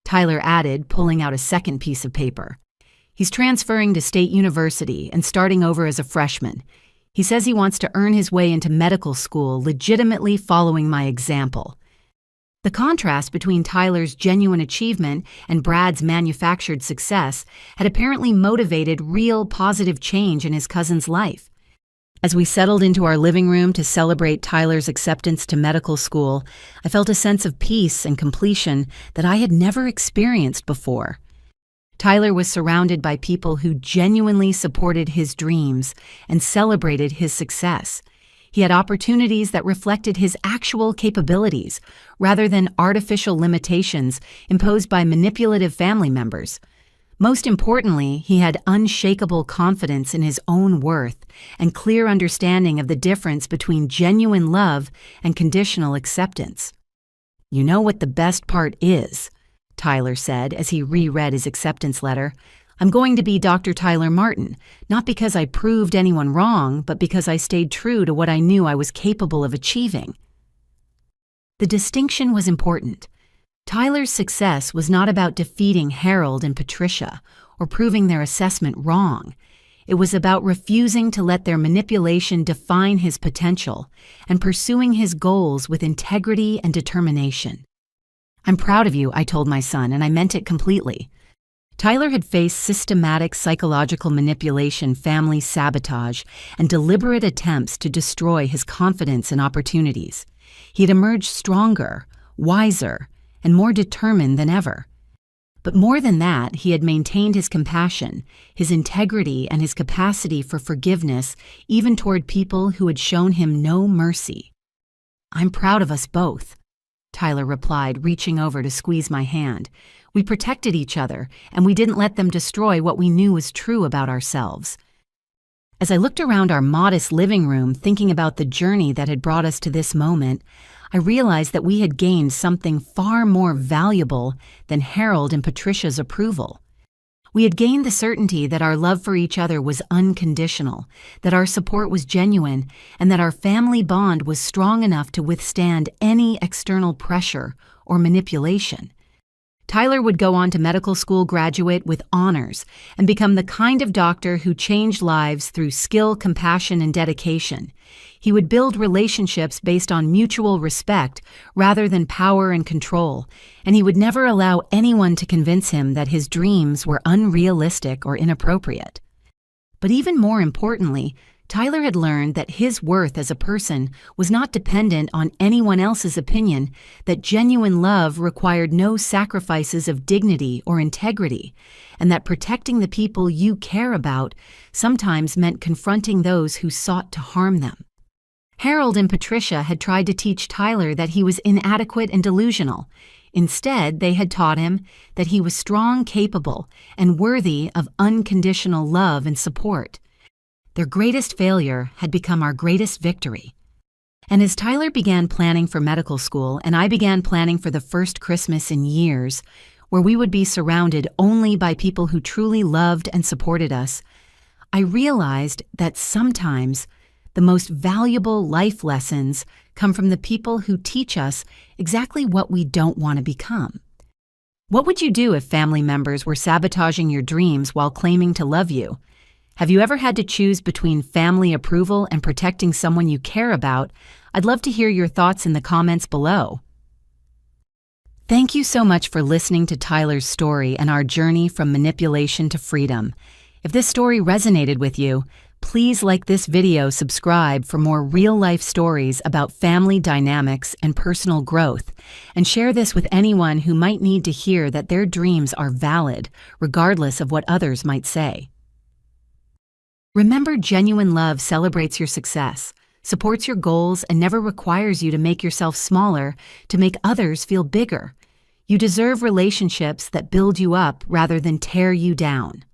Tyler added, pulling out a second piece of paper. "He's transferring to State University and starting over as a freshman. He says he wants to earn his way into medical school, legitimately following my example." The contrast between Tyler's genuine achievement and Brad's manufactured success had apparently motivated real positive change in his cousin's life. As we settled into our living room to celebrate Tyler's acceptance to medical school, I felt a sense of peace and completion that I had never experienced before. Tyler was surrounded by people who genuinely supported his dreams and celebrated his success. He had opportunities that reflected his actual capabilities, rather than artificial limitations imposed by manipulative family members. Most importantly, he had unshakable confidence in his own worth and clear understanding of the difference between genuine love and conditional acceptance. "You know what the best part is," Tyler said as he reread his acceptance letter. "I'm going to be Dr. Tyler Martin, not because I proved anyone wrong, but because I stayed true to what I knew I was capable of achieving." The distinction was important. Tyler's success was not about defeating Harold and Patricia or proving their assessment wrong. It was about refusing to let their manipulation define his potential and pursuing his goals with integrity and determination. "I'm proud of you," I told my son, and I meant it completely. Tyler had faced systematic psychological manipulation, family sabotage, and deliberate attempts to destroy his confidence and opportunities. He had emerged stronger, wiser, and more determined than ever. But more than that, he had maintained his compassion, his integrity, and his capacity for forgiveness, even toward people who had shown him no mercy. "I'm proud of us both," Tyler replied, reaching over to squeeze my hand. "We protected each other, and we didn't let them destroy what we knew was true about ourselves." As I looked around our modest living room, thinking about the journey that had brought us to this moment, I realized that we had gained something far more valuable than Harold and Patricia's approval. We had gained the certainty that our love for each other was unconditional, that our support was genuine, and that our family bond was strong enough to withstand any external pressure or manipulation. Tyler would go on to medical school, graduate with honors, and become the kind of doctor who changed lives through skill, compassion, and dedication. He would build relationships based on mutual respect rather than power and control, and he would never allow anyone to convince him that his dreams were unrealistic or inappropriate. But even more importantly, Tyler had learned that his worth as a person was not dependent on anyone else's opinion, that genuine love required no sacrifices of dignity or integrity, and that protecting the people you care about sometimes meant confronting those who sought to harm them. Harold and Patricia had tried to teach Tyler that he was inadequate and delusional. Instead, they had taught him that he was strong, capable, and worthy of unconditional love and support. Their greatest failure had become our greatest victory. And as Tyler began planning for medical school and I began planning for the first Christmas in years, where we would be surrounded only by people who truly loved and supported us, I realized that sometimes the most valuable life lessons come from the people who teach us exactly what we don't want to become. What would you do if family members were sabotaging your dreams while claiming to love you? Have you ever had to choose between family approval and protecting someone you care about? I'd love to hear your thoughts in the comments below. Thank you so much for listening to Tyler's story and our journey from manipulation to freedom. If this story resonated with you, please like this video, subscribe for more real-life stories about family dynamics and personal growth, and share this with anyone who might need to hear that their dreams are valid, regardless of what others might say. Remember, genuine love celebrates your success, supports your goals, and never requires you to make yourself smaller to make others feel bigger. You deserve relationships that build you up rather than tear you down.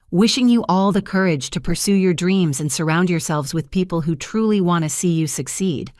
Wishing you all the courage to pursue your dreams and surround yourselves with people who truly want to see you succeed.